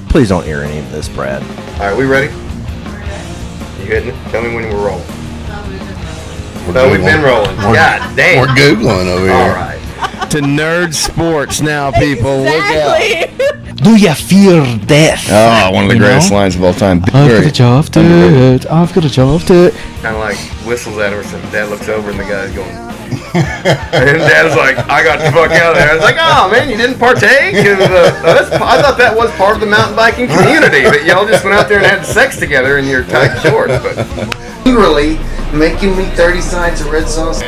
Please don't air any of this, Brad. All right, we ready? You hitting it? Tell me when we're rolling. No, we've been rolling. God damn. We're Googling over here. All right. To nerd sports now, people. Exactly. Look out. Do you fear death? Oh, one of the greatest lines of all time. I've got a job to it. I've got a job to it. Kind of like whistles at her, so Dad looks over and the guy's going. And Dad's like, I got the fuck out of there. I was like, oh man, you didn't partake? I thought that was part of the mountain biking community, that y'all just went out there and had sex together in your tight shorts. But Really making me 30 sides of red sauce.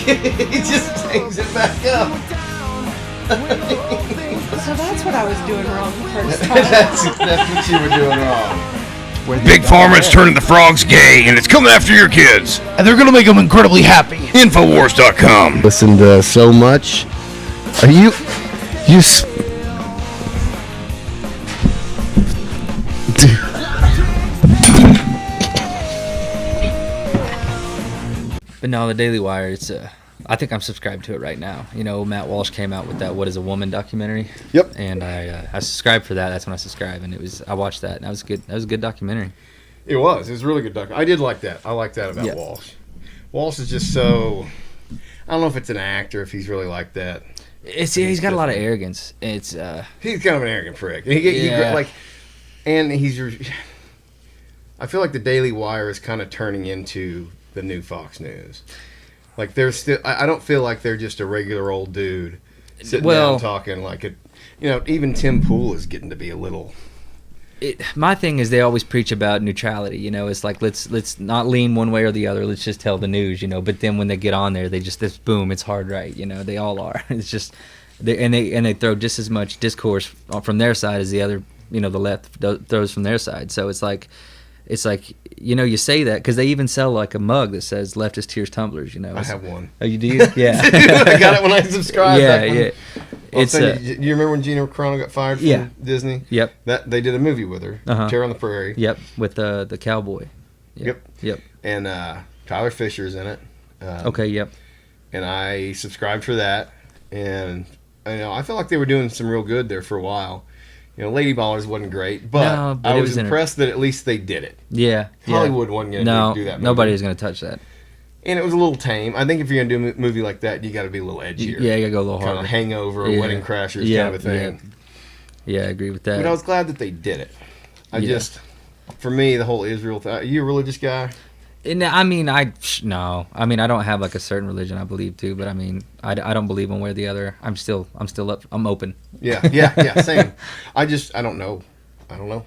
He just takes it back up. So that's what I was doing wrong the first time. That's what you were doing wrong. Big Pharma's turning the frogs gay, and it's coming after your kids. And they're going to make them incredibly happy. Infowars.com. Listened to so much. Are you... But no, the Daily Wire, it's I think I'm subscribed to it right now. You know, Matt Walsh came out with that "What Is a Woman" documentary. Yep. And I subscribed for that. That's when I subscribed, and I watched that, and that was good. That was a good documentary. it was a really good doc. I did like that. I like that about Yeah. Walsh. Walsh is just so. I don't know if it's an actor, if he's really like that. He's got a lot of arrogance. It's He's kind of an arrogant prick. Yeah. And he's. I feel like the Daily Wire is kind of turning into the new Fox News. Like they're still. I don't feel like they're just a regular old dude sitting down talking like it. You know, even Tim Pool is getting to be a little. My thing is they always preach about neutrality. You know, it's like let's not lean one way or the other. Let's just tell the news. You know, but then when they get on there, they just this boom. It's hard right. You know, they all are. It's just they throw just as much discourse from their side as the other. You know, the left throws from their side. So it's like you know, you say that because they even sell like a mug that says "Leftist Tears Tumblers." You know, I have one. Oh, you do? Yeah. I got it when I subscribed. Yeah. It's. You remember when Gina Carano got fired from Disney? Yep. That they did a movie with her, Terror on the Prairie. Yep, with the cowboy. Yep. And Tyler Fisher's in it. Okay. Yep. And I subscribed for that, and I felt like they were doing some real good there for a while. You know, Lady Ballers wasn't great, but I was impressed that at least they did it. Yeah. Hollywood wasn't going to do that movie. Nobody's going to touch that. And it was a little tame. I think if you're going to do a movie like that, you got to be a little edgier. Yeah, you got to go a little harder. Kind of Hangover, Wedding Crashers kind of a thing. Yeah, I agree with that. But I was glad that they did it. For me, the whole Israel thing. Are you a religious guy? I mean, I don't have like a certain religion I believe to, but I mean, I don't believe one way or the other. I'm still up. I'm open. Yeah, same. I don't know.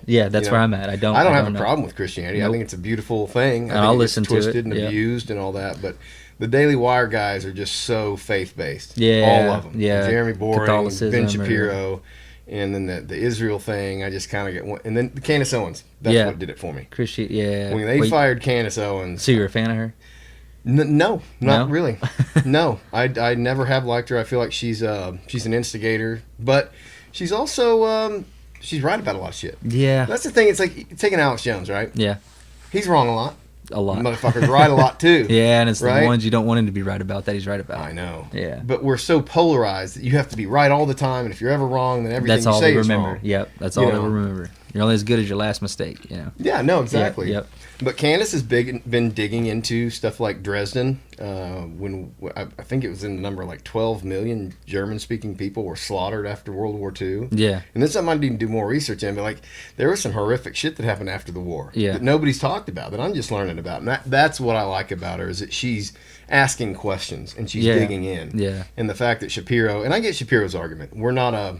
Yeah, that's where I'm at. I don't have a problem with Christianity. Nope. I think it's a beautiful thing. I'll listen to it. Twisted and abused and all that, but the Daily Wire guys are just so faith-based. Yeah, all of them. Yeah, Jeremy Boring, Ben Shapiro, and then the Israel thing. I just kind of get, and then Candace Owens. That's what did it for me. When they fired Candace Owens. So you're a fan of her? No, not really. No, I never have liked her. I feel like she's an instigator, but she's also she's right about a lot of shit. Yeah, that's the thing. It's like taking Alex Jones, right? Yeah, he's wrong a lot. Motherfuckers right a lot too. Yeah, and it's the ones you don't want him to be right about that he's right about. I know. Yeah, but we're so polarized that you have to be right all the time, and if you're ever wrong, then everything you say is wrong. Yep, that's all they remember. You're only as good as your last mistake, you know. Yeah, no, exactly. Yep. But Candace has been digging into stuff like Dresden. When I think it was in the number like 12 million German-speaking people were slaughtered after World War II. Yeah. And then something I didn't do more research in, but like there was some horrific shit that happened after the war that nobody's talked about, that I'm just learning about. And that's what I like about her, is that she's asking questions and she's digging in. Yeah. And the fact that Shapiro, and I get Shapiro's argument, we're not a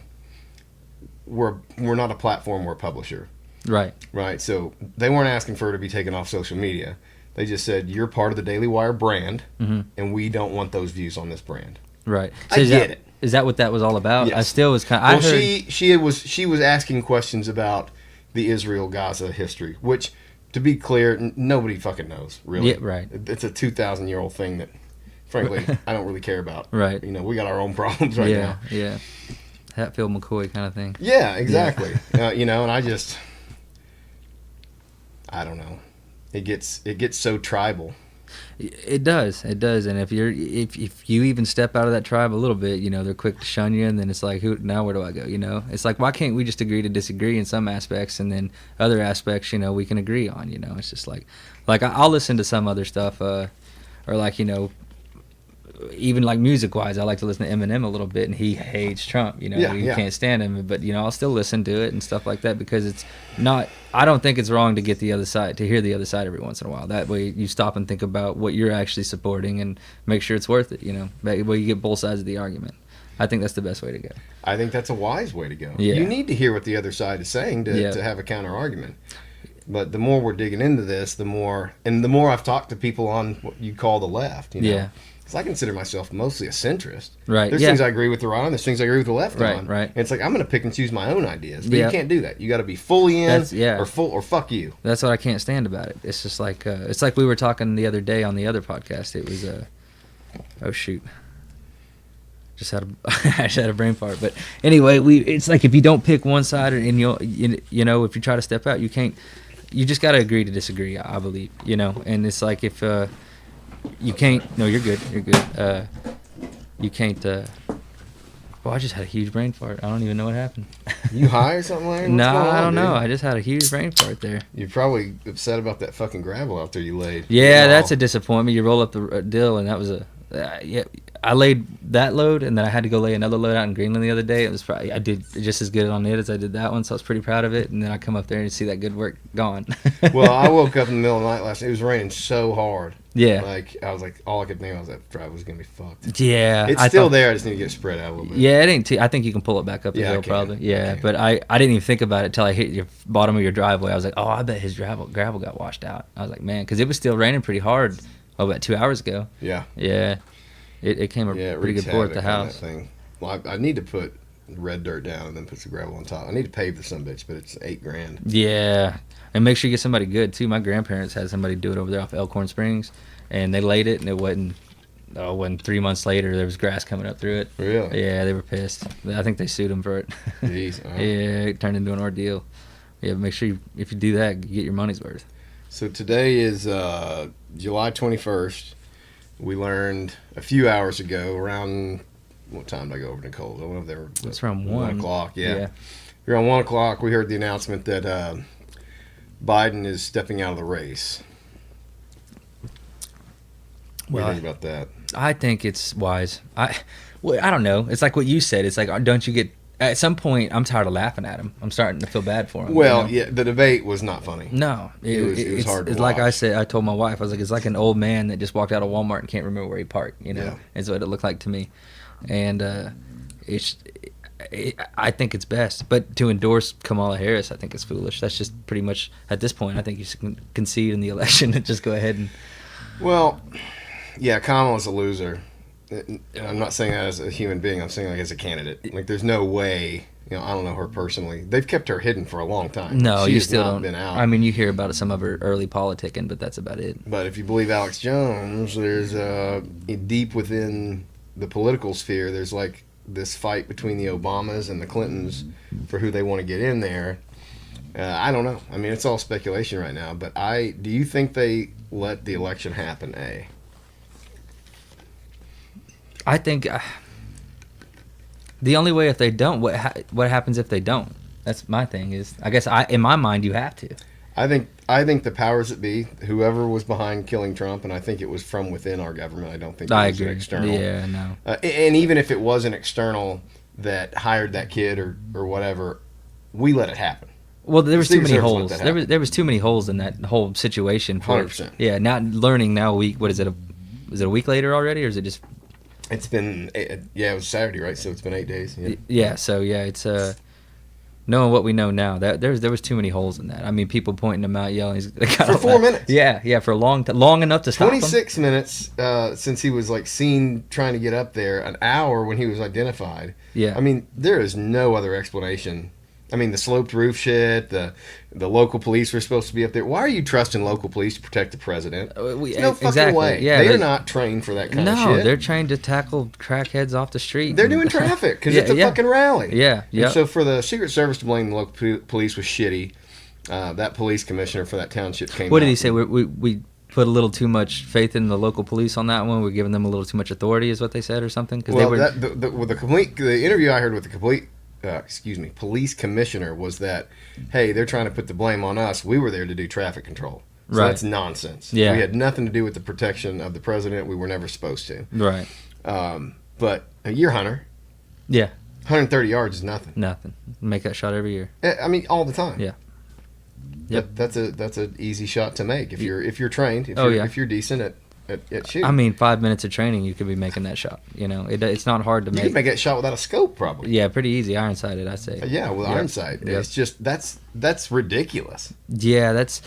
platform, we're a publisher. Right. So they weren't asking for her to be taken off social media. They just said, you're part of the Daily Wire brand, and we don't want those views on this brand. Right. So I get it. Is that what that was all about? Yes. I still was kind of... Well, she was asking questions about the Israel-Gaza history, which, to be clear, nobody fucking knows, really. Yeah, right. It's a 2,000-year-old thing that, frankly, I don't really care about. Right. You know, we got our own problems now. Yeah. Hatfield McCoy kind of thing. Yeah, exactly. Yeah. And I don't know. It gets so tribal. It does, and if you even step out of that tribe a little bit, you know, they're quick to shun you, and then it's like, now where do I go? You know, it's like, why can't we just agree to disagree in some aspects, and then other aspects, you know, we can agree on. You know, it's just like I'll listen to some other stuff, or like, you know, even like music wise, I like to listen to Eminem a little bit, and he hates Trump. You know, Yeah, he yeah. can't stand him, but you know, I'll still listen to it and stuff like that, because it's not. I don't think it's wrong to get the other side, to hear the other side every once in a while. That way, you stop and think about what you're actually supporting and make sure it's worth it. You know, that way you get both sides of the argument. I think that's the best way to go. I think that's a wise way to go. Yeah. You need to hear what the other side is saying to have a counter argument. But the more we're digging into this, the more I've talked to people on what you call the left, you know. Yeah. Because I consider myself mostly a centrist. Right, There's yeah. things I agree with the right on, there's things I agree with the left Right, on. right. And it's like, I'm going to pick and choose my own ideas. But Yeah. you can't do that. You got to be fully in That's- yeah. or fuck you. That's what I can't stand about it. It's just like it's like we were talking the other day on the other podcast. It was oh shoot, just had I just had a brain fart. But anyway, it's like, if you don't pick one side, and you know, if you try to step out, you can't. You just got to agree to disagree. I believe, you know. And it's like, if you can't. No, you're good. You're good. You can't. Well, I just had a huge brain fart. I don't even know what happened. You high or something, Larry? What's No, going I on, don't know. dude? I just had a huge brain fart there. You're probably upset about that fucking gravel out there you laid. Yeah, Oh. that's a disappointment. You roll up the dill, and that was yeah. I laid that load, and then I had to go lay another load out in Greenland the other day. It was probably, I did just as good on it as I did that one, so I was pretty proud of it. And then I come up there and see that good work gone. Well, I woke up in the middle of the night last night. It was raining so hard. Yeah. Like, I was like, all I could think of was that drive was going to be fucked. Yeah, It's I still thought- there. I just need to get it spread out a little bit. Yeah, it ain't. I think you can pull it back up the Yeah, I hill, can. probably. I Yeah, can. but I didn't even think about it till I hit your bottom of your driveway. I was like, oh, I bet his gravel got washed out. I was like, man, because it was still raining pretty hard. About 2 hours ago. Yeah. Yeah, it came a Yeah, it pretty wreaks good pour at the havoc on house. that thing. Well, I need to put red dirt down and then put some gravel on top. I need to pave the sumbitch, but it's $8,000. Yeah, and make sure you get somebody good too. My grandparents had somebody do it over there off Elkhorn Springs, and they laid it, and it wasn't. Oh, when 3 months later there was grass coming up through it. Really? Yeah, they were pissed. I think they sued them for it. Jeez. Oh. Yeah, it turned into an ordeal. Yeah, make sure if you do that, you get your money's worth. So today is July 21st. We learned a few hours ago, around, what time did I go over to Nicole? I went over there. It's around 1 o'clock, yeah. Around 1 o'clock, we heard the announcement that Biden is stepping out of the race. What do Well, you think about that? I think it's wise. I don't know. It's like what you said. It's like, don't you get? At some point, I'm tired of laughing at him. I'm starting to feel bad for him. Well, you know? yeah, the debate was not funny. No, It was hard to It's like I watch. said. I told my wife, I was like, it's like an old man that just walked out of Walmart and can't remember where he parked. You know, Yeah. is what it looked like to me. And I think it's best. But to endorse Kamala Harris, I think it's foolish. That's just pretty much at this point. I think you should concede in the election and just go ahead and. Well, yeah, Kamala's a loser. And I'm not saying that as a human being. I'm saying like as a candidate. Like, there's no way. You know, I don't know her personally. They've kept her hidden for a long time. No, she you has still not don't. been out. I mean, you hear about some of her early politicking, but that's about it. But if you believe Alex Jones, there's deep within the political sphere, there's like this fight between the Obamas and the Clintons for who they want to get in there. I don't know. I mean, it's all speculation right now. But do you think they let the election happen? I think the only way if they don't, what happens if they don't? That's my thing. Is I guess in my mind you have to. I think the powers that be, whoever was behind killing Trump, and I think it was from within our government. I don't think it I was agree. external. Yeah, no. And even if it was an external that hired that kid or whatever, we let it happen. Well, there was too Secret many Service let holes. that There was too many holes in that whole situation. 100%. Yeah, now learning now a week. What is it? Is it a week later already, or is it just? It's been, it was Saturday, right? So it's been 8 days. Yeah. Yeah. So yeah, it's knowing what we know now. That there was too many holes in that. I mean, people pointing them out, yelling. For 4 minutes. Yeah, for long enough to stop 26 minutes since he was like seen trying to get up there. An hour when he was identified. Yeah. I mean, there is no other explanation. I mean, the sloped roof shit, the local police were supposed to be up there. Why are you trusting local police to protect the president? There's no fucking exactly. way. Yeah, They're not trained for that kind of shit. No, they're trying to tackle crackheads off the street. They're doing traffic because Yeah, it's a yeah. fucking rally. Yeah, And yeah. so for the Secret Service to blame the local police was shitty. That police commissioner for that township came What did out he say? put a little too much faith in the local police on that one. We're giving them a little too much authority, is what they said, or something. Because Well, they were. the interview I heard with the police commissioner was that, hey, they're trying to put the blame on us. We were there to do traffic control. So Right. that's nonsense. Yeah. We had nothing to do with the protection of the president. We were never supposed to. Right. But a year hunter, Yeah. 130 yards is nothing. Nothing. Make that shot every year. I mean, all the time. Yeah. Yep. That's an easy shot to make if you're trained. Oh, yeah. If you're decent at shooting. I mean, 5 minutes of training, you could be making that shot. You know, it's not hard to you make. can make that shot without a scope, probably. Yeah, pretty easy. Iron sighted, I say. Yeah, with Yep. iron sight. Yep. It's just that's ridiculous. Yeah, that's.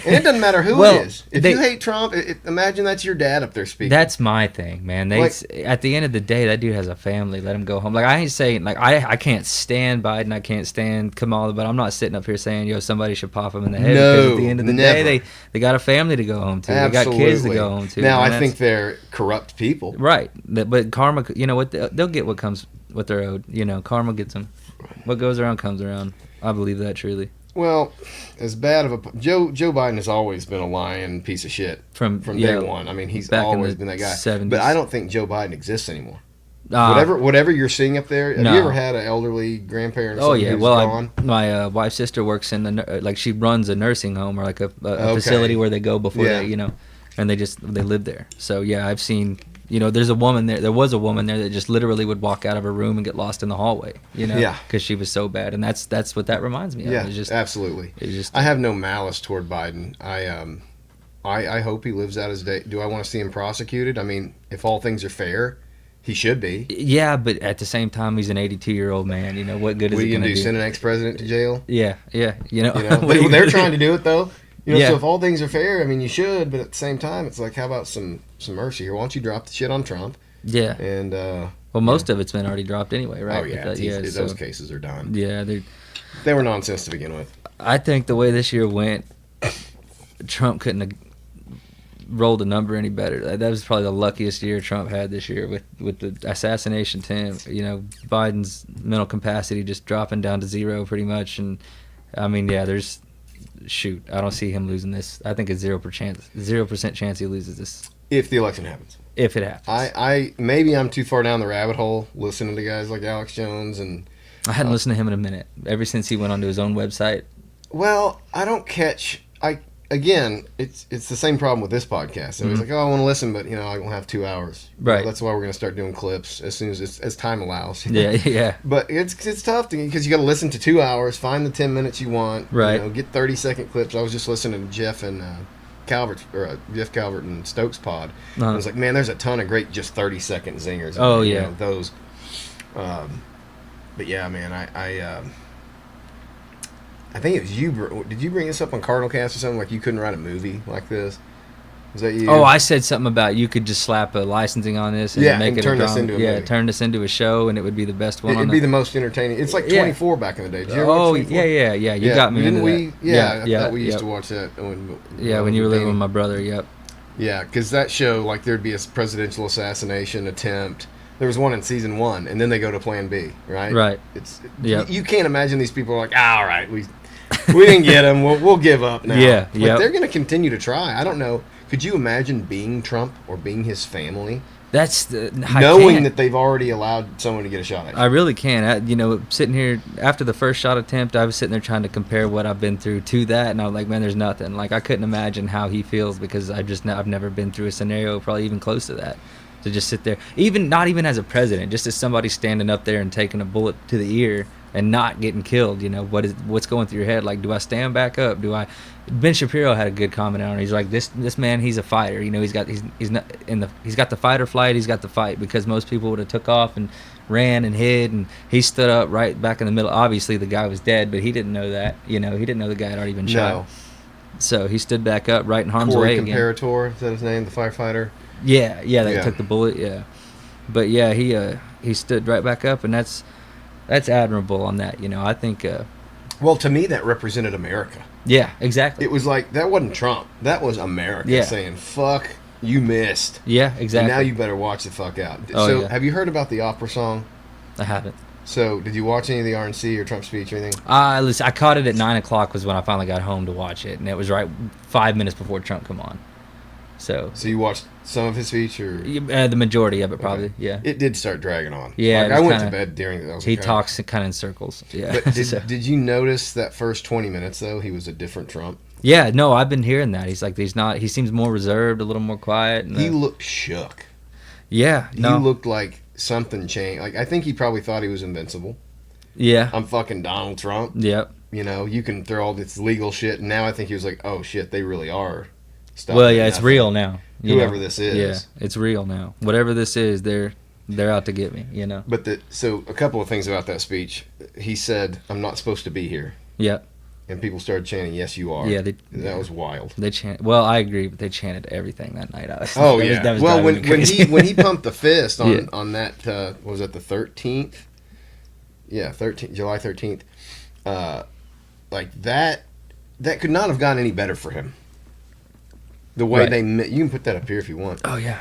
And it doesn't matter who Well, it is. If they- you hate Trump, imagine that's your dad up there speaking. That's my thing, man. At the end of the day, that dude has a family. Let him go home. Like I ain't saying like I can't stand Biden. I can't stand Kamala, but I'm not sitting up here saying somebody should pop him in the head. Because at the end of the day, never. they got a family to go home to. Absolutely. They got kids to go home to. Now and I think they're corrupt people. right, but karma. You know what? They'll get what they're owed. You know, karma gets them. What goes around comes around. I believe that truly. Well, as bad of a Joe Biden has always been a lying piece of shit From day one. I mean, he's back in always the been that guy. 70s. But I don't think Joe Biden exists anymore. Ah, Whatever you're seeing up there, have No. you ever had an elderly grandparent? Or Oh something yeah, who's well, gone? my wife's sister works in like she runs a nursing home or like a Okay. facility where they go before Yeah. they and they live there. So yeah, I've seen there's a woman there. There was a woman there that just literally would walk out of her room and get lost in the hallway. Yeah. because she was so bad, and that's what that reminds me of. Yeah, It's just, absolutely. it's just I have no malice toward Biden. I hope he lives out his day. Do I want to see him prosecuted? I mean, if all things are fair, he should be. yeah, but at the same time, he's an 82-year-old man. What good is What are it you going gonna to do? do? Send an ex-president to jail? Yeah, You know, what are you they're gonna trying to do it though. Yeah. So if all things are fair, I mean, you should. But at the same time, it's like, how about some mercy here? Why don't you drop the shit on Trump? Yeah. And Well, most of it's been already dropped anyway, right? oh yeah, But, those cases are done. Yeah, They were nonsense to begin with. I think the way this year went, Trump couldn't have rolled a number any better. That was probably the luckiest year Trump had this year with the assassination attempt. Biden's mental capacity just dropping down to zero pretty much. And I mean, yeah, I don't see him losing this. I think it's 0% chance he loses this If the election happens, if it happens. I maybe I'm too far down the rabbit hole listening to guys like Alex Jones and. I hadn't listened to him in a minute. Ever since he went onto his own website. Well, I don't catch. Again, it's the same problem with this podcast. So he's like, oh, I want to listen, but I don't have 2 hours. Right. That's why we're gonna start doing clips as soon as time allows. Yeah. But it's tough because you got to listen to 2 hours, find the 10 minutes you want. Right. Get 30-second clips. I was just listening to Jeff and Jeff Calvert and Stokes pod. Uh-huh. I was like, man, there's a ton of great just 30-second zingers. Oh, You yeah. know, those. But yeah, man, I think it was you. Did you bring this up on Cardinal Cast or something? Like you couldn't write a movie like this? Was that you? Oh, I said something about you could just slap a licensing on this and Yeah, make and it turn a this drama. into a yeah, movie. turn this into a show, and it would be the best one. It'd be the most entertaining. It's like Yeah. 24 back in the day. Did you ever Oh watch 24? yeah. You got me Didn't into we? that. Yeah, yeah. we used yep. to watch that. When you were living with my brother. Yep. Yeah, because that show, like, there'd be a presidential assassination attempt. There was one in season 1, and then they go to Plan B, right? Right. You, you can't imagine these people are like, all right, we didn't get him. We'll give up now. Yeah, But yep. they're going to continue to try. I don't know. Could you imagine being Trump or being his family, That's knowing that they've already allowed someone to get a shot at you? I really can. Sitting here after the first shot attempt, I was sitting there trying to compare what I've been through to that, and I was like, man, there's nothing. Like I couldn't imagine how he feels because I've never been through a scenario probably even close to that. To just sit there, not even as a president, just as somebody standing up there and taking a bullet to the ear and not getting killed. What's going through your head? Like, do I stand back up? Ben Shapiro had a good comment on it. He's like, this man, he's a fighter. He's got the fight or flight. He's got the fight because most people would have took off and ran and hid, and he stood up right back in the middle. Obviously, the guy was dead, but he didn't know that. He didn't know the guy had already been shot. So he stood back up right in harm's Corey way again. Comparator, is that his name? The firefighter? Yeah, that Yeah. took the bullet. Yeah, but yeah, he stood right back up, and that's admirable on that. I think. Well, to me, that represented America. Yeah, exactly. It was like, that wasn't Trump. That was America Yeah. saying, fuck, you missed. Yeah, exactly. And now you better watch the fuck out. Oh, So, yeah. have you heard about the opera song? I haven't. So, did you watch any of the RNC or Trump speech or anything? Listen, I caught it at 9 o'clock was when I finally got home to watch it, and it was right 5 minutes before Trump come on. So you watched some of his speech, or the majority of it probably, yeah. it did start dragging on. Yeah, like, it I was went to kinda- bed during it. He talks kind of in circles. Yeah. But So- did you notice that first 20 minutes though? He was a different Trump. yeah, no, I've been hearing that. He's like he seems more reserved, a little more quiet. And, He looked shook. yeah, no, He looked like something changed. Like I think he probably thought he was invincible. yeah, I'm fucking Donald Trump. yep. You know, you can throw all this legal shit, and now I think he was like, oh shit, they really are. Well, yeah, it's real now. you Whoever know. this is. Yeah, it's real now. Whatever this is, they're out to get me. You know. But so a couple of things about that speech. He said, "I'm not supposed to be here," Yep. and people started chanting, "Yes, you are." Yeah, that was wild. They chant. Well, I agree, but they chanted everything that night. Oh that yeah. that was Well, driving me when crazy. he pumped the fist on Yeah. on that was it the 13th? Yeah, July 13th. Like that could not have gone any better for him. The way Right. you can put that up here if you want. Oh yeah.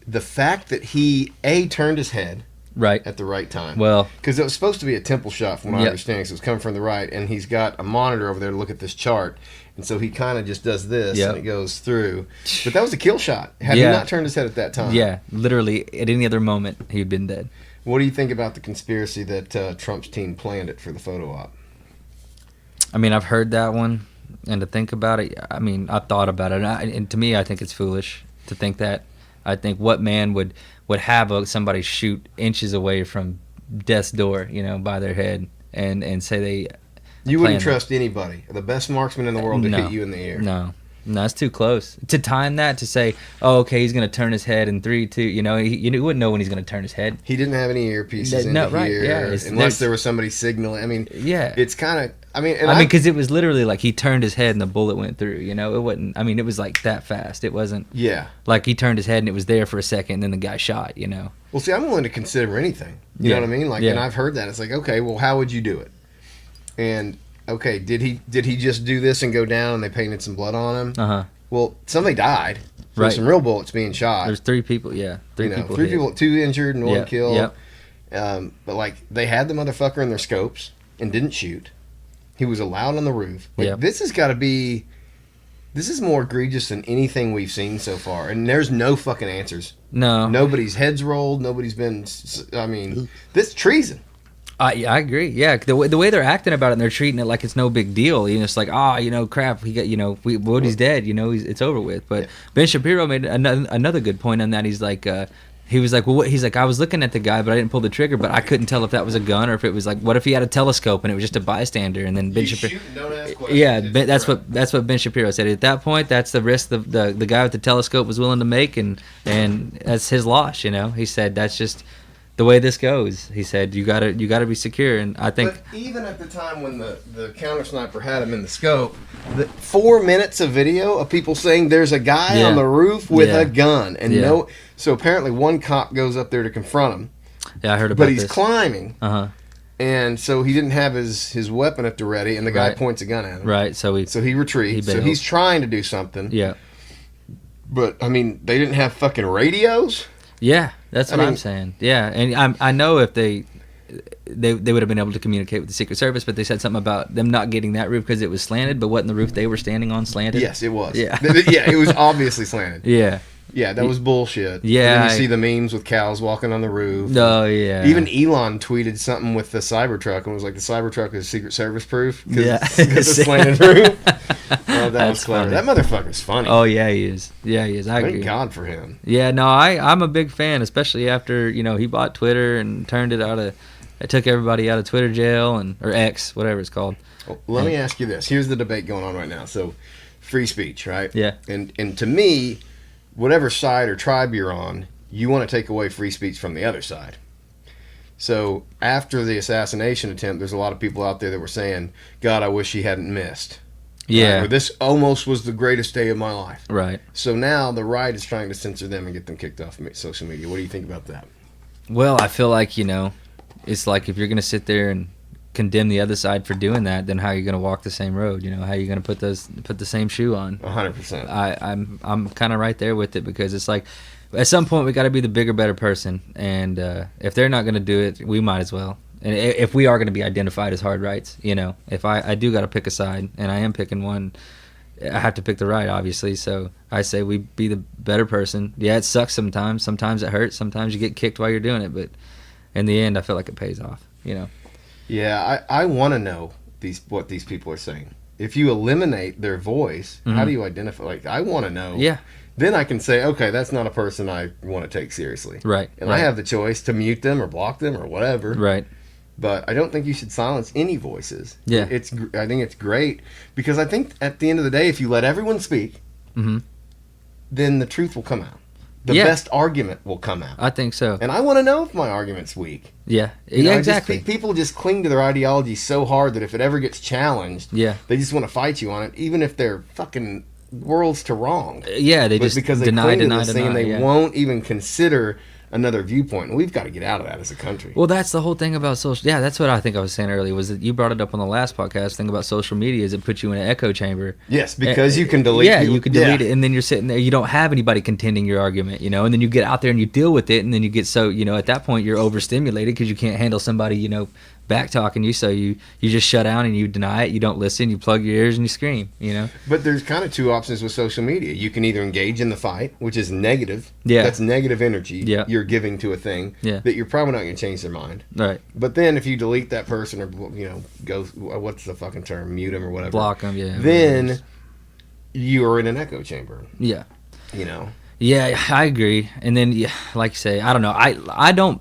The fact that he turned his head Right. at the right time. Well, Because it was supposed to be a temple shot, from what I Yep. understand. So it was coming from the right, and he's got a monitor over there to look at this chart, and so he kind of just does this, Yep. and it goes through. But that was a kill shot. Had Yeah. he not turned his head at that time, yeah, literally at any other moment he'd been dead. What do you think about the conspiracy that Trump's team planned it for the photo op? I mean, I've heard that one, and to think about it, I mean, I've thought about it, and to me, I think it's foolish to think that. I think what man would have somebody shoot inches away from death's door, by their head, and say they. You wouldn't planned it. trust anybody, the best marksman in the world, to No. hit you in the ear. No, it's too close to time that to say, oh, okay, he's gonna turn his head in 3, 2. You wouldn't know when he's gonna turn his head. He didn't have any earpieces in No, right, here, yeah, unless there's- there was somebody signaling. I mean, Yeah. it's kind of. I mean, Because it was literally like he turned his head and the bullet went through. It wasn't. I mean, it was like that fast. It wasn't yeah. like he turned his head and it was there for a second and then the guy shot. Well, see, I'm willing to consider anything. You Yeah. know what I mean? Like, Yeah. and I've heard that. It's like, okay, well, how would you do it? And okay, did he just do this and go down and they painted some blood on him? Uh huh. Well, somebody died. There Right. was some real bullets being shot. There's 3 people. Yeah, three people. three hit. people, 2 injured and 1 Yep, killed. yep. But like, they had the motherfucker in their scopes and didn't shoot. He was allowed on the roof. Like, Yep. this has got to be. This is more egregious than anything we've seen so far, and there's no fucking answers. No. Nobody's heads rolled. Nobody's been. I mean, this treason. I agree. Yeah, the way they're acting about it and they're treating it like it's no big deal. It's like, crap. He got, Woody's dead. It's over with. But Yeah. Ben Shapiro made another good point on that. He's like, he was like, well, he's like, I was looking at the guy, but I didn't pull the trigger. But I couldn't tell if that was a gun or if it was like, what if he had a telescope and it was just a bystander? And then Ben Shapiro. Don't ask questions. Yeah, that's what Ben Shapiro said. At that point, that's the risk the guy with the telescope was willing to make, and that's his loss. He said that's just the way this goes. He said you gotta be secure, and I think But even at the time when the counter sniper had him in the scope, the 4 minutes of video of people saying there's a guy Yeah. on the roof with Yeah. a gun, and Yeah. so apparently one cop goes up there to confront him, I heard about but he's this. climbing, Uh-huh. and so he didn't have his weapon at the ready, and the guy Right. points a gun at him. Right, so So he retreats. He So bailed. he's trying to do something. yeah. But I mean, they didn't have fucking radios. Yeah, that's I what I'm mean- saying. Yeah, and I know if they would have been able to communicate with the Secret Service, but they said something about them not getting that roof because it was slanted, but wasn't the roof they were standing on slanted? Yes, it was. Yeah. Yeah, it was obviously slanted. Yeah. Yeah, that was bullshit. Yeah, And then you I- see the memes with cows walking on the roof. Oh, yeah. Even Elon tweeted something with the Cybertruck and was like, the Cybertruck is Secret Service proof. Yeah. Because it's slanted roof. Oh, that That's was clever. funny. That motherfucker's funny. Oh, yeah, he is. Yeah, he is. I Thank agree. God for him. Yeah, no, I'm a big fan, especially after he bought Twitter and turned it out of. It took everybody out of Twitter jail or X, whatever it's called. Well, let me ask you this. Here's the debate going on right now. So, free speech, right? Yeah. And to me, whatever side or tribe you're on, you want to take away free speech from the other side. So, after the assassination attempt, there's a lot of people out there that were saying, God, I wish he hadn't missed. Yeah. Right? Or this almost was the greatest day of my life. Right. So now the right is trying to censor them and get them kicked off social media. What do you think about that? Well, I feel like it's like if you're gonna sit there and condemn the other side for doing that, then how are you gonna walk the same road? How are you gonna put the same shoe on? 100%. I'm kind of right there with it because it's like At some point, we got to be the bigger, better person, and if they're not going to do it, we might as well. And if we are going to be identified as hard rights, if I do got to pick a side, and I am picking one, I have to pick the right, obviously. So I say we be the better person. Yeah, it sucks sometimes. Sometimes it hurts. Sometimes you get kicked while you're doing it, but in the end, I feel like it pays off. Yeah, I want to know what these people are saying. If you eliminate their voice, how do you identify? Like, I want to know. Yeah. Then I can say, okay, that's not a person I want to take seriously. Right. And right. I have the choice to mute them or block them or whatever. Right. But I don't think you should silence any voices. Yeah. I think it's great because I think at the end of the day, if you let everyone speak, then the truth will come out. The best argument will come out. I think so. And I want to know if my argument's weak. Yeah. You know, Exactly. People just cling to their ideology so hard that if it ever gets challenged, they just want to fight you on it, even if they're fucking worlds to wrong. Yeah, they just because they deny, cling to this thing and they yeah. won't even consider another viewpoint. And we've got to get out of that as a country. Well, that's the whole thing about social. Yeah, that's what I think I was saying earlier. Was that you brought it up on the last podcast? Thing about social media is it puts you in an echo chamber. Yes, because you can delete. Yeah, people. you can delete it, and then you're sitting there. You don't have anybody contending your argument, and then you get out there and you deal with it, and then you get so at that point you're overstimulated because you can't handle somebody back talking you, so you just shut down and you deny it. You don't listen. You plug your ears and you scream. But there's kind of two options with social media. You can either engage in the fight, which is negative. Yeah, that's negative energy. Yeah. You're giving to a thing. Yeah. That you're probably not going to change their mind. Right. But then if you delete that person or go, what's the fucking term, mute them or whatever, block them. Yeah. Then you are in an echo chamber. Yeah. Yeah, I agree. And then, like you say, I don't know. I don't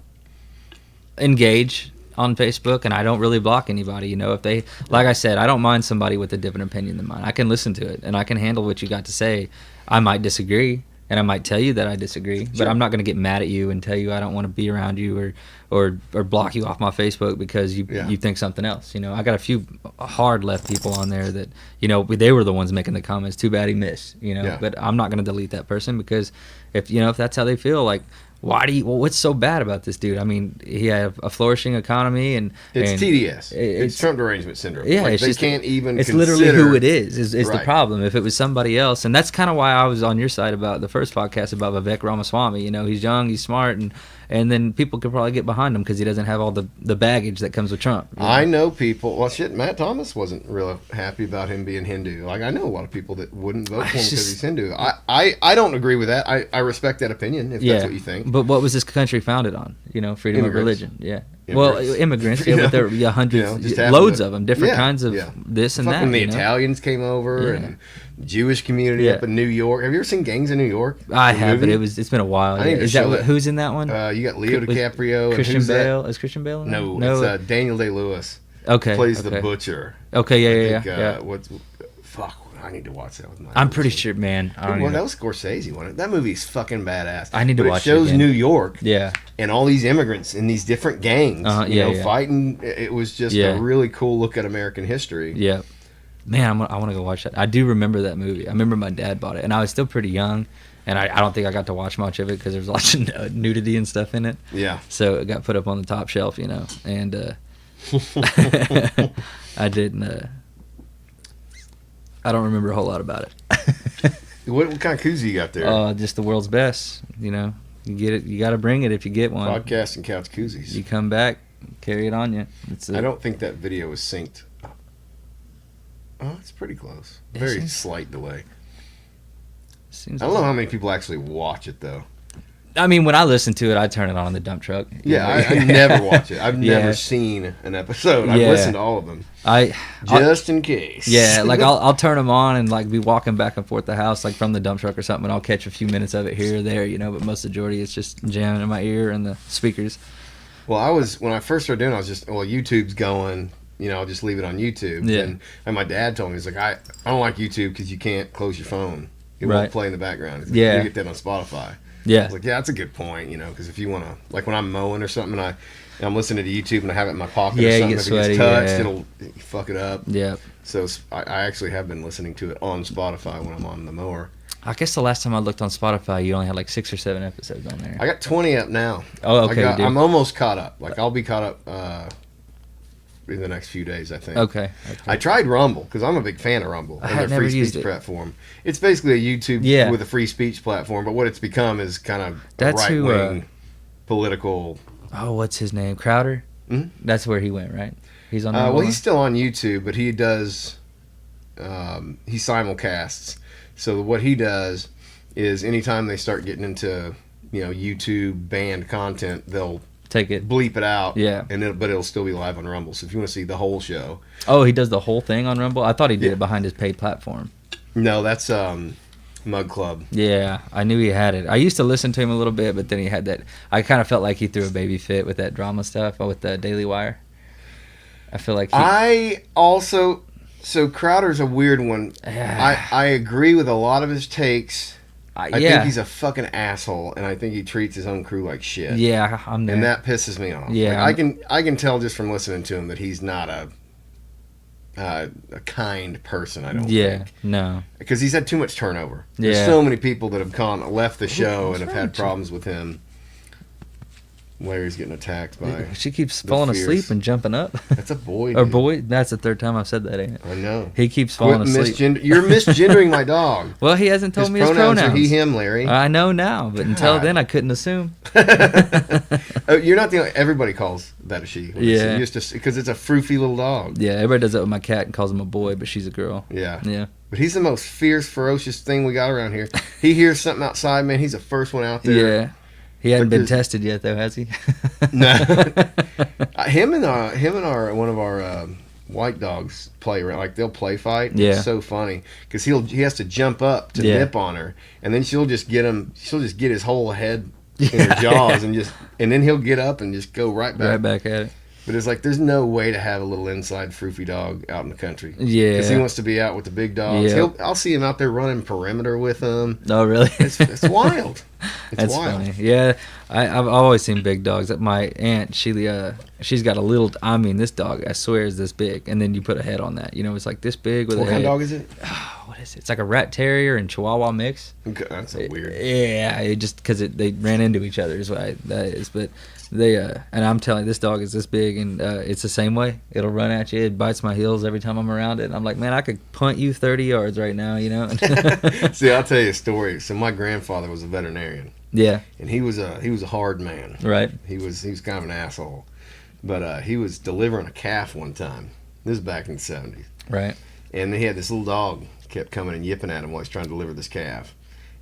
engage on Facebook, and I don't really block anybody. If they, like I said, I don't mind somebody with a different opinion than mine. I can listen to it, and I can handle what you got to say. I might disagree, and I might tell you that I disagree, but I'm not going to get mad at you and tell you I don't want to be around you or block you off my Facebook because you think something else. I got a few hard left people on there that they were the ones making the comments. Too bad he missed. But I'm not going to delete that person because if that's how they feel, like. What's so bad about this dude? I mean, he had a flourishing economy and it's TDS. It's Trump derangement syndrome. Yeah, like it's they just, can't even. It's consider, literally who it is right. the problem. If it was somebody else, and that's kind of why I was on your side about the first podcast about Vivek Ramaswamy. He's young, he's smart, and then people could probably get behind him because he doesn't have all the baggage that comes with Trump. I know people. Well, shit, Matt Thomas wasn't real happy about him being Hindu. Like I know a lot of people that wouldn't vote for him because he's Hindu. I don't agree with that. I respect that opinion if that's what you think. But what was this country founded on? Freedom of religion. Yeah. Well, immigrants. Yeah, but there were hundreds, loads of them, different kinds of this and that. When the Italians came over and Jewish community up in New York. Have you ever seen Gangs of New York? I have, but it's been a while. Is that who's in that one? You got Leo DiCaprio. Christian Bale. Is Christian Bale in that? No, it's Daniel Day-Lewis. Okay. Plays the butcher. Okay, yeah. Fuck. I need to watch that with my. I'm pretty sure, man. That was Scorsese, wasn't it? That movie's fucking badass. I need to watch it. It shows New York. Yeah. And all these immigrants in these different gangs. Fighting. It was just a really cool look at American history. Yeah. Man, I want to go watch that. I do remember that movie. I remember my dad bought it, and I was still pretty young, and I don't think I got to watch much of it because there's lots of nudity and stuff in it. Yeah. So it got put up on the top shelf, and I didn't. I don't remember a whole lot about it. What kind of koozie you got there? Just the world's best. You get it. You got to bring it if you get one. Podcast and couch koozies. You come back, carry it on you. I don't think that video is synced. Oh, it's pretty close. Very slight delay. I don't know how many people actually watch it though. I mean, when I listen to it, I turn it on in the dump truck. Yeah, I never watch it. I've never seen an episode. I've listened to all of them. Just in case. Yeah, like I'll turn them on and like be walking back and forth the house like from the dump truck or something, and I'll catch a few minutes of it here or there, but most majority it's just jamming in my ear and the speakers. Well, when I first started doing it, I was just, YouTube's going, I'll just leave it on YouTube. Yeah. And my dad told me, he's like, I don't like YouTube because you can't close your phone. It Right. won't play in the background. He's like, Yeah. You get that on Spotify. Yeah. I was like, yeah, that's a good point, because if you want to, like when I'm mowing or something and I'm listening to YouTube and I have it in my pocket or Yeah, you something, get if sweaty, it gets touched, yeah. it'll fuck it up. Yeah. So I actually have been listening to it on Spotify when I'm on the mower. I guess the last time I looked on Spotify, you only had like 6 or 7 episodes on there. I got 20 up now. Oh, okay. I'm almost caught up. Like I'll be caught up in the next few days, I think. Okay. I tried Rumble because I'm a big fan of Rumble I and had their never free used speech it. platform. It's basically a YouTube Yeah. with a free speech platform, but what it's become is kind of That's right who, wing political. Oh, what's his name? Crowder? Mhm. That's where he went, right? He's on Well, Rumble he's now? still on YouTube, but he does he simulcasts. So what he does is anytime they start getting into YouTube banned content, they'll Take it. bleep it out. Yeah. but it'll still be live on Rumble. So if you want to see the whole show, Oh, he does the whole thing on Rumble? I thought he did Yeah. it behind his paid platform. no, that's Mug Club. Yeah, I knew he had it. I used to listen to him a little bit, but then he had that. I kind of felt like he threw a baby fit with that drama stuff with the Daily Wire. I feel like So Crowder's a weird one. I agree with a lot of his takes. I think he's a fucking asshole, and I think he treats his own crew like shit. Yeah, I'm there. And that pisses me off. Yeah, Like, I can tell just from listening to him that he's not a kind person. I don't think. No. Because he's had too much turnover. There's Yeah. so many people that have left the show and have had problems with him. Larry's getting attacked by. She keeps the falling fierce- asleep and jumping up. That's a boy. Or dude. boy, that's the third time I've said that, ain't it? I know. He keeps falling asleep. You're misgendering my dog. Well, he hasn't told His me his pronouns pronouns. are he, him, Larry. I know now, but until God. then, I couldn't assume. Oh, you're not the only. Everybody calls that a she. Yeah. Because it's a froofy little dog. Yeah, everybody does that with my cat and calls him a boy, but she's a girl. Yeah. Yeah. But he's the most fierce, ferocious thing we got around here. He hears something outside, man. He's the first one out there. Yeah. He hadn't But been there's- tested yet, though, has he? No. Him and one of our white dogs play around. Like they'll play fight. Yeah. It's so funny because he has to jump up to Yeah. nip on her, and then she'll just get his whole head in her jaws and then he'll get up and just go right back. Right back at it. But it's like there's no way to have a little inside froofy dog out in the country. Yeah. Because he wants to be out with the big dogs. Yeah. I'll see him out there running perimeter with them. Oh, really? It's wild. It's That's wild. funny. Yeah, I've always seen big dogs. My aunt, she's got a little. I mean, this dog, I swear, is this big. And then you put a head on that. It's like this big with What a kind head. of dog is it? Oh, what is it? It's like a rat terrier and Chihuahua mix. Okay, that's so weird. Yeah, it just because they ran into each other is why that is. But they and I'm telling you, this dog is this big and it's the same way. It'll run at you. It bites my heels every time I'm around it. And I'm like, man, I could punt you 30 yards right now. See, I'll tell you a story. So my grandfather was a veterinarian, Yeah. and he was a hard man. Right. He was kind of an asshole, but he was delivering a calf one time. This is back in the 70s, Right. and he had this little dog kept coming and yipping at him while he's trying to deliver this calf,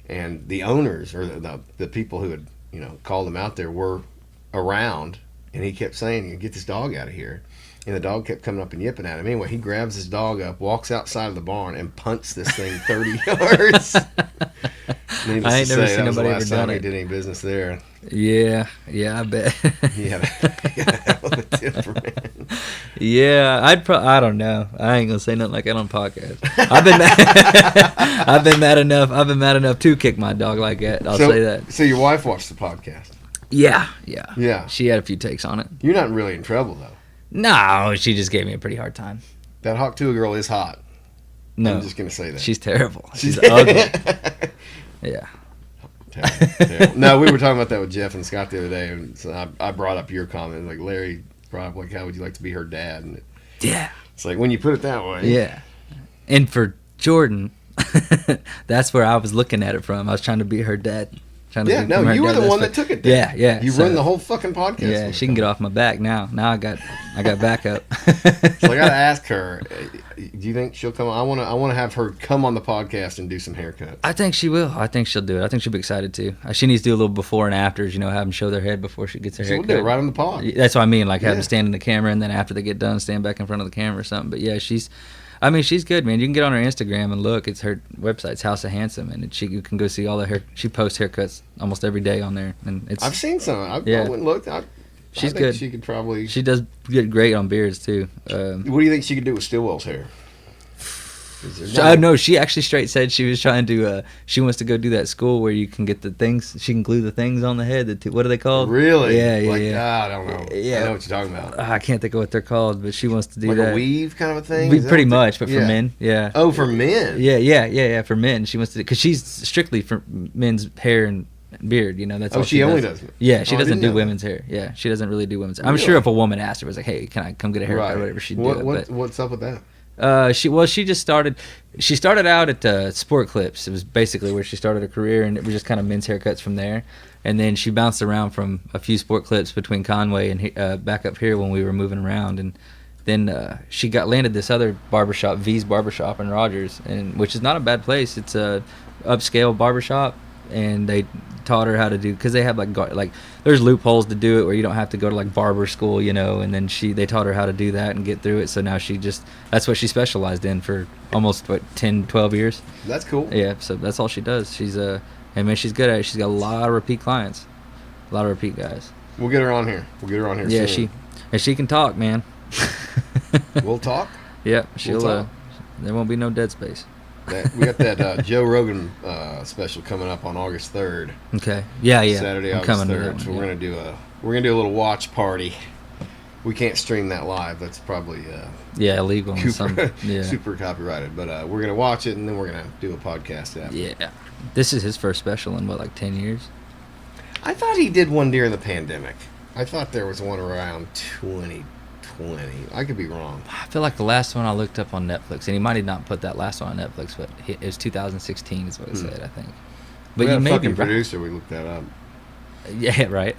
and the owners or the people who had called him out there were around, and he kept saying, "Get this dog out of here." And the dog kept coming up and yipping at him. Anyway, he grabs his dog up, walks outside of the barn, and punts this thing 30 yards. Needless I ain't to never say, seen that was the nobody last ever done time he it. did any business there. Yeah, I bet. He had a hell of a temper, man. Yeah, I don't know. I ain't gonna say nothing like that on podcast. I've been mad enough. I've been mad enough to kick my dog like that. I'll say that. So your wife watched the podcast. Yeah. Yeah. She had a few takes on it. You're not really in trouble, though. No, she just gave me a pretty hard time. That Hawk Tuah girl is hot. No, I'm just going to say that. she's terrible. She's ugly. Yeah. Terrible. No, we were talking about that with Jeff and Scott the other day, and so I brought up your comment. Like, Larry brought up, like, how would you like to be her dad? And Yeah. it's like, when you put it that way. Yeah. And for Jordan, that's where I was looking at it from. I was trying to be her dad. Yeah, no, you were the one that took it there. Yeah. You so- run the whole fucking podcast. Yeah, with she can her. get off my back now. Now I got backup. So I got to ask her, do you think she'll come? I want to have her come on the podcast and do some haircuts. I think she will. I think she'll do it. I think she'll be excited too. She needs to do a little before and afters, have them show their head before she gets her So we'll haircut. do it right on the pod. That's what I mean, like have Yeah. them stand in the camera and then after they get done, stand back in front of the camera or something. But yeah, she's good, man. You can get on her Instagram and look. It's her website's House of Handsome, and you can go see all the hair. She posts haircuts almost every day on there, and it's I've seen some. I Yeah. went and looked. I She's think good. She could probably. she does get great on beards too. What do you think she could do with Stillwell's hair? Is there No, she actually straight said she was trying to. She wants to go do that school where you can get the things. She can glue the things on the head. What are they called? Really? Yeah. I don't know. Yeah. I know what you're talking about. I can't think of what they're called, but she wants to do Like that. a weave kind of a thing? We- Is that pretty what much, but for yeah. men, yeah. Oh, for men? Yeah. For men, she wants to because she's strictly for men's hair and beard. You know, that's Oh, all she only does it? Yeah, she Oh, I doesn't didn't do know that. women's hair. Yeah, she doesn't really do women's hair. I'm Really? sure if a woman asked her, was like, hey, can I come get a haircut or whatever, she'd do it. But What's up with that? she just started. She started out at Sport Clips. It was basically where she started her career, and it was just kind of men's haircuts from there. And then she bounced around from a few Sport Clips between Conway and back up here when we were moving around. And then she landed this other barbershop, V's Barbershop in Rogers, and which is not a bad place. It's a upscale barbershop, and they taught her how to do, because they have like there's loopholes to do it where you don't have to go to like barber school, you know. And then they taught her how to do that and get through it. So now that's what she specialized in for almost 10, 12 years. That's cool. Yeah, so that's all she does. She's she's good at it. She's got a lot of repeat clients, a lot of repeat guys. We'll get her on here. Yeah, soon. she can talk, man. We'll talk. Yeah, she'll. talk. There won't be no dead space. We got that Joe Rogan special coming up on August 3rd. Okay. Yeah. Saturday, I'm August coming to 3rd. that one, So yeah. we're gonna do a little watch party. We can't stream that live. That's probably illegal. And super copyrighted. But we're gonna watch it, and then we're gonna do a podcast after. Yeah. This is his first special in like 10 years. I thought he did one during the pandemic. I thought there was one around 2020. I could be wrong. I feel like the last one I looked up on Netflix, and he might have not put that last one on Netflix, but it was 2016 is what it said, I think. But We had you a may be fucking right. producer. We looked that up, Yeah, right.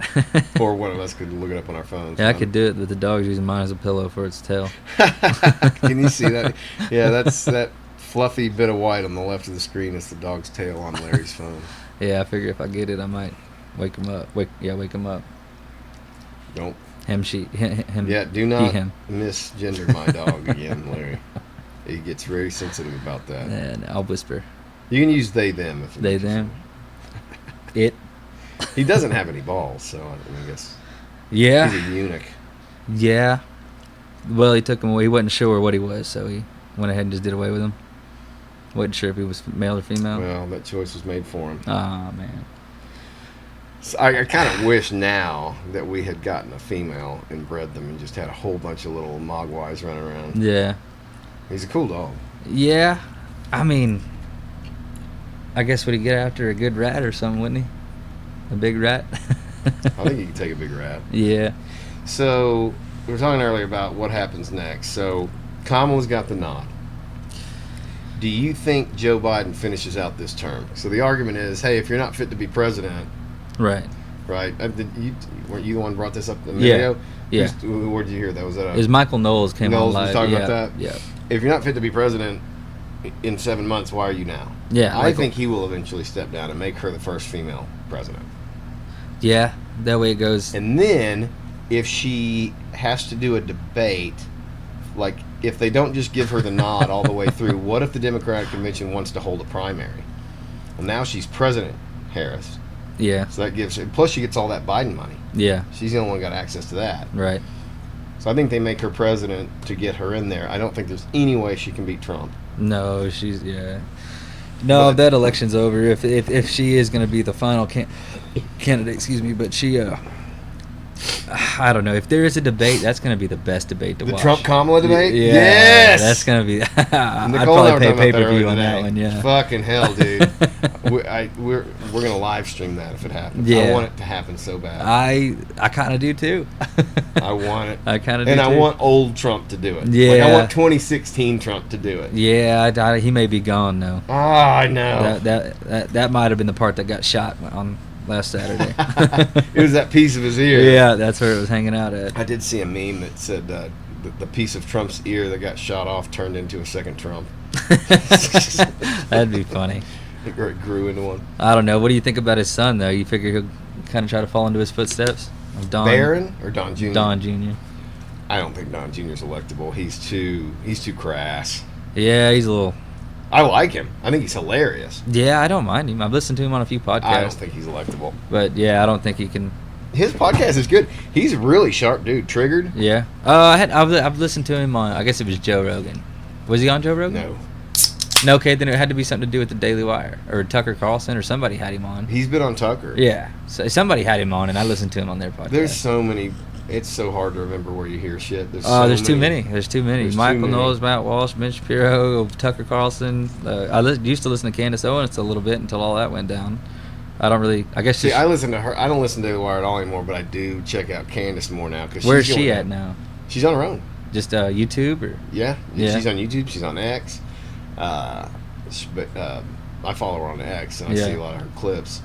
or one of us could look it up on our phones. Yeah, I could do it, but the dog's using mine as a pillow for its tail. Can you see that? Yeah, that's that fluffy bit of white on the left of the screen. Is the dog's tail on Larry's phone. Yeah, I figure if I get it, I might wake him up. Wake him up. Don't. Him. Yeah, do he, not him. misgender my dog again, Larry. He gets very sensitive about that. And I'll whisper. You can use they them if it They makes you them. It. feel- He doesn't have any balls, so I guess Yeah. he's a eunuch. Yeah. Well, he took him away. He wasn't sure what he was, so he went ahead and just did away with him. Wasn't sure if he was male or female. Well, that choice was made for him. Oh man. So I kind of wish now that we had gotten a female and bred them and just had a whole bunch of little mogwais running around. Yeah. He's a cool dog. Yeah. I mean, I guess would he get after a good rat or something, wouldn't he? A big rat. I think he could take a big rat. Yeah. So we were talking earlier about what happens next. So Kamala's got the nod. Do you think Joe Biden finishes out this term? So the argument is, hey, if you're not fit to be president, Right. right? Weren't you the one who brought this up in the Yeah. video? Yeah. Where did you hear that? Was that It was Michael Knowles came Knowles on was live. talking yeah. about that? Yeah. If you're not fit to be president in 7 months, why are you now? Yeah. I Michael- think he will eventually step down and make her the first female president. Yeah. That way it goes. And then, if she has to do a debate, like if they don't just give her the nod all the way through, what if the Democratic Convention wants to hold a primary? Well, now she's President Harris, Yeah. so that gives her. Plus, she gets all that Biden money. Yeah. She's the only one who got access to that. Right. So I think they make her president to get her in there. I don't think there's any way she can beat Trump. No, she's yeah. No, But- that election's over. If she is going to be the final candidate, excuse me, but she I don't know. If there is a debate, that's going to be the best debate to The watch. Trump-Kamala debate? Yeah, Yes! that's going to be. I'd Nicole and I were probably pay talking pay about that per view earlier on that today. one. Yeah. Fucking hell, dude. we're gonna live stream that if it happens. I Yeah. want it to happen so bad. I kind of do too. I want it. I kind of do And too. I want old Trump to do it. Like, Yeah. I want 2016 Trump to do it. Yeah, he may be gone though. Oh, I know. That might have been the part that got shot on last Saturday. It was that piece of his ear. Yeah, that's where it was hanging out at. I did see a meme that said the piece of Trump's ear that got shot off turned into a second Trump. That'd be funny. It grew into one. I don't know. What do you think about his son, though? You figure he'll kind of try to fall into his footsteps? Of Don, Barron or Don Jr.? Don Jr. I don't think Don Jr. is electable. He's too crass. Yeah, he's a little. I like him. I think he's hilarious. Yeah, I don't mind him. I've listened to him on a few I don't podcasts. think he's electable. But yeah, I don't think he can. His podcast is good. He's a really sharp dude. Triggered? Yeah. I've listened to him on. I guess it was Joe Rogan. Was he on Joe Rogan? No. No. Okay, then it had to be something to do with the Daily Wire or Tucker Carlson or somebody had him on. He's been on Tucker. Yeah. So somebody had him on, and I listened to him on their podcast. There's so many. It's so hard to remember where you hear shit. There's so too many. There's too many. There's too Michael many. Knowles, Matt Walsh, Ben Shapiro, Tucker Carlson. I used to listen to Candace Owens a little bit until all that went down. I don't really. I guess. See, just, I listen to her. I don't listen to Daily Wire at all anymore, but I do check out Candace more now. Cause where's she's she going at now? She's on her own. Just YouTube or? Yeah, Yeah. she's on YouTube. She's on X. But I follow her on X, and I Yeah. see a lot of her clips.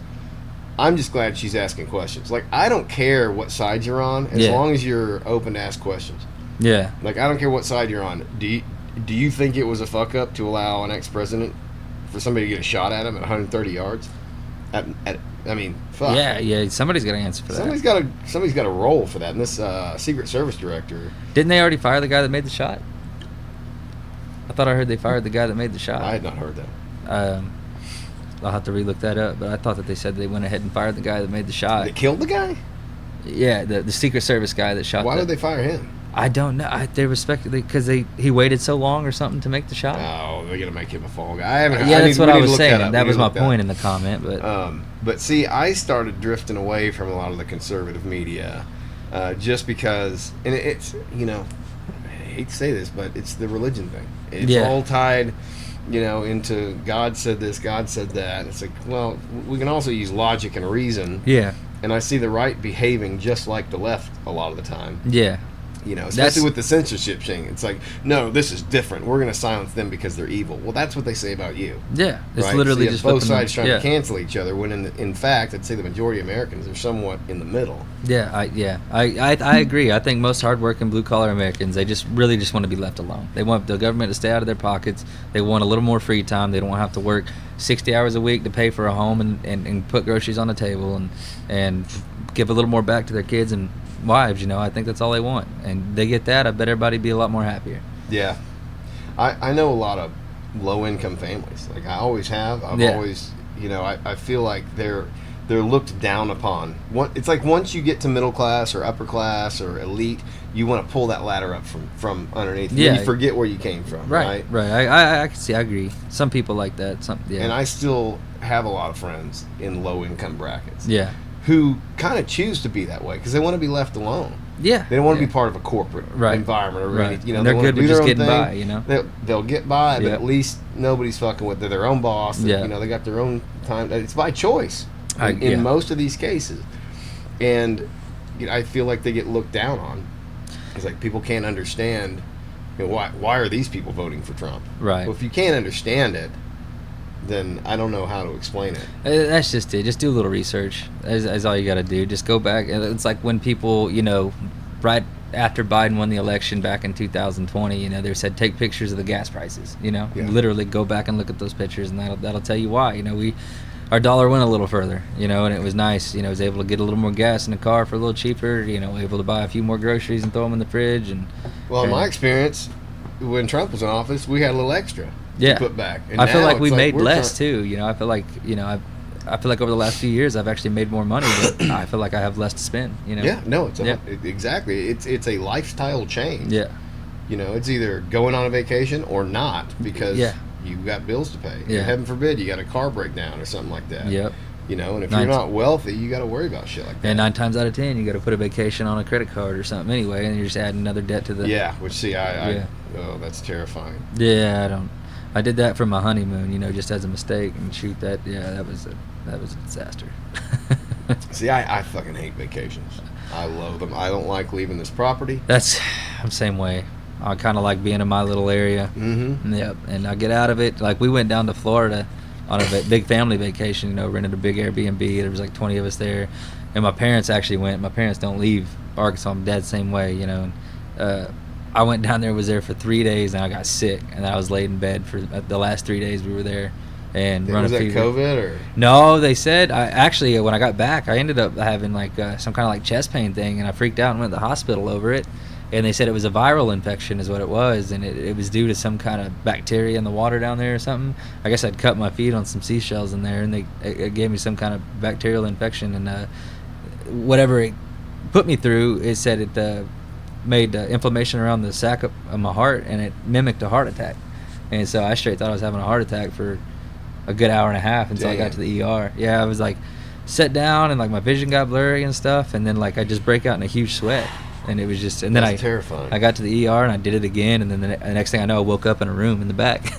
I'm just glad she's asking questions. Like, I don't care what side you're on, as Yeah. long as you're open to ask questions. Yeah. Like, I don't care what side you're on. Do you think it was a fuck up to allow an ex-president for somebody to get a shot at him at 130 yards? I mean, fuck. Yeah. Somebody's got to answer for that. Somebody's got to roll for that. And this Secret Service director, Didn't they already fire the guy that made the shot? I thought I heard they fired the guy that made the shot. I had not heard that. I'll have to relook that up, but I thought that they said they went ahead and fired the guy that made the shot. They killed the guy? Yeah, the Secret Service guy that shot. Why would they fire him? I don't know. They respect because he waited so long or something to make the shot. Oh, they're gonna make him a fall guy. I haven't. Yeah, I that's need, what we I need to was look saying. up. That We was need to my look that point up. in the comment. But see, I started drifting away from a lot of the conservative media, just because, and it's I hate to say this, but it's the religion thing. It's Yeah. all tied, into God said this, God said that. It's like, well, we can also use logic and reason, yeah, and I see the right behaving just like the left a lot of the time. yeah, Especially That's- with the censorship thing. It's like, no, this is different. We're going to silence them because they're evil. Well, that's what they say about you. yeah. It's Right? literally So you have just both flipping them- sides trying yeah. to cancel each other. When in fact, I'd say the majority of Americans are somewhat in the middle. Yeah, I agree. I think most hardworking blue collar Americans, they just really just want to be left alone. They want the government to stay out of their pockets. They want a little more free time. They don't want to have to work 60 hours a week to pay for a home and put groceries on the table and give a little more back to their kids and wives. I think that's all they want, and they get that. I bet everybody be a lot more happier. Yeah, I know a lot of low income families. Like I always have. I've Yeah. always, I feel like they're looked down upon. It's like once you get to middle class or upper class or elite, you want to pull that ladder up from underneath. Yeah. You forget where you came from. Right. I can see. I agree. Some people like that. Yeah. And I still have a lot of friends in low income brackets. Yeah. Who kind of choose to be that way because they want to be left alone. Yeah. They don't want to yeah. be part of a corporate Right. environment or Right. anything. And they they're wanna good do with their just own getting thing. by. They'll get by, but Yeah. at least nobody's fucking with. They're their own boss. Yeah. They got their own time. It's by choice in yeah. most of these cases, and I feel like they get looked down on. It's like people can't understand. Why are these people voting for Trump? Right. Well, if you can't understand it, then I don't know how to explain it. That's just it. Just do a little research. That's all you got to do. Just go back. It's like when people, right after Biden won the election back in 2020, they said take pictures of the gas prices. Yeah. Literally go back and look at those pictures, and that'll tell you why. Our dollar went a little further, and it was nice. I was able to get a little more gas in the car for a little cheaper. Able to buy a few more groceries and throw them in the fridge. And Well, in my experience, when Trump was in office, we had a little extra yeah, to put back. And I feel now like we it's made we're less trying- too. I feel like I feel like over the last few years I've actually made more money, but I feel like I have less to spend. Yeah, no, Yeah. Exactly. It's a lifestyle change. Yeah. It's either going on a vacation or not because Yeah. you got bills to pay. Yeah. Heaven forbid you got a car breakdown or something like that. Yep. And if Nine- you're not wealthy, you got to worry about shit like that. And 9 times out of 10, you got to put a vacation on a credit card or something anyway, and you're just adding another debt to the. Yeah, which see, Yeah. oh, that's terrifying. Yeah, I don't. I did that for my honeymoon, just as a mistake, and shoot that. Yeah, that was a disaster. See, I fucking hate vacations. I loathe them. I don't like leaving this property. I'm the same way. I kind of like being in my little area. Mm-hmm. Yep, and I get out of it. Like we went down to Florida on a big family vacation. Rented a big Airbnb. There was like 20 of us there, and my parents actually went. My parents don't leave Arkansas. My dad's the same way, And I went down there, was there for 3 days, and I got sick, and I was laid in bed for the last 3 days we were there, and Was running that fever. COVID or? No, they said when I got back, I ended up having like some kind of like chest pain thing, and I freaked out and went to the hospital over it. And they said it was a viral infection is what it was, and it was due to some kind of bacteria in the water down there or something. I guess I'd cut my feet on some seashells in there, and it gave me some kind of bacterial infection, and whatever it put me through, it said it made inflammation around the sac of my heart, and it mimicked a heart attack. And so I straight thought I was having a heart attack for a good hour and a half until I got to the ER. Yeah, I was like sat down, and like my vision got blurry and stuff, and then like I just break out in a huge sweat. and it was just. And then That's terrifying. I got to the ER and I did it again, and then the next thing I know, I woke up in a room in the back.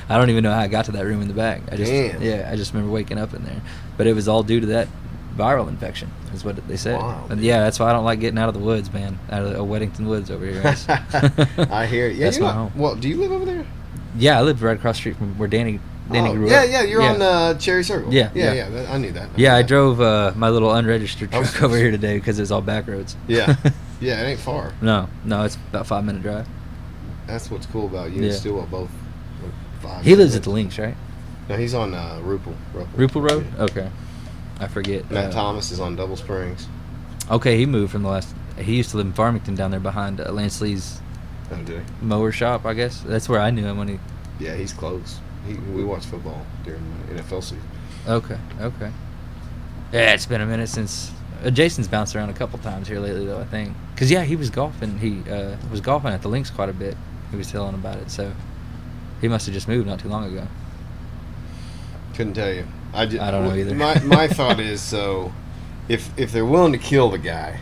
I don't even know how I got to that room in the back. I just remember waking up in there, but it was all due to that viral infection, is what they said. Wow, And yeah, that's why I don't like getting out of the woods, man. Out of Weddington Woods over here. I hear it. Yeah, That's you're my not, home. well, do you live over there? Yeah, I lived right across the street from where Danny grew yeah, up. yeah, you're on Cherry Circle. Yeah, yeah, yeah. I knew that. Yeah, I knew that. drove my little unregistered I was- truck over here today because it was all back roads. Yeah, yeah, it ain't far. No, it's about 5-minute drive. That's what's cool about you Yeah. and Stillwell both. 5, He lives 7 at the Links, right? No, he's on Rupel. Rupel Road? Okay. I forget. Matt Thomas is on Double Springs. Okay, he moved from the last. He used to live in Farmington down there behind Lance Lee's Oh, did he? mower shop, I guess. That's where I knew him when he. Yeah, he's close. We watch football during the NFL season. Okay. Yeah, it's been a minute since. Jason's bounced around a couple times here lately, though, I think. Because, yeah, he was golfing. He was golfing at the Links quite a bit. He was telling about it, so he must have just moved not too long ago. Couldn't tell you. I don't know either. My thought is, so if they're willing to kill the guy,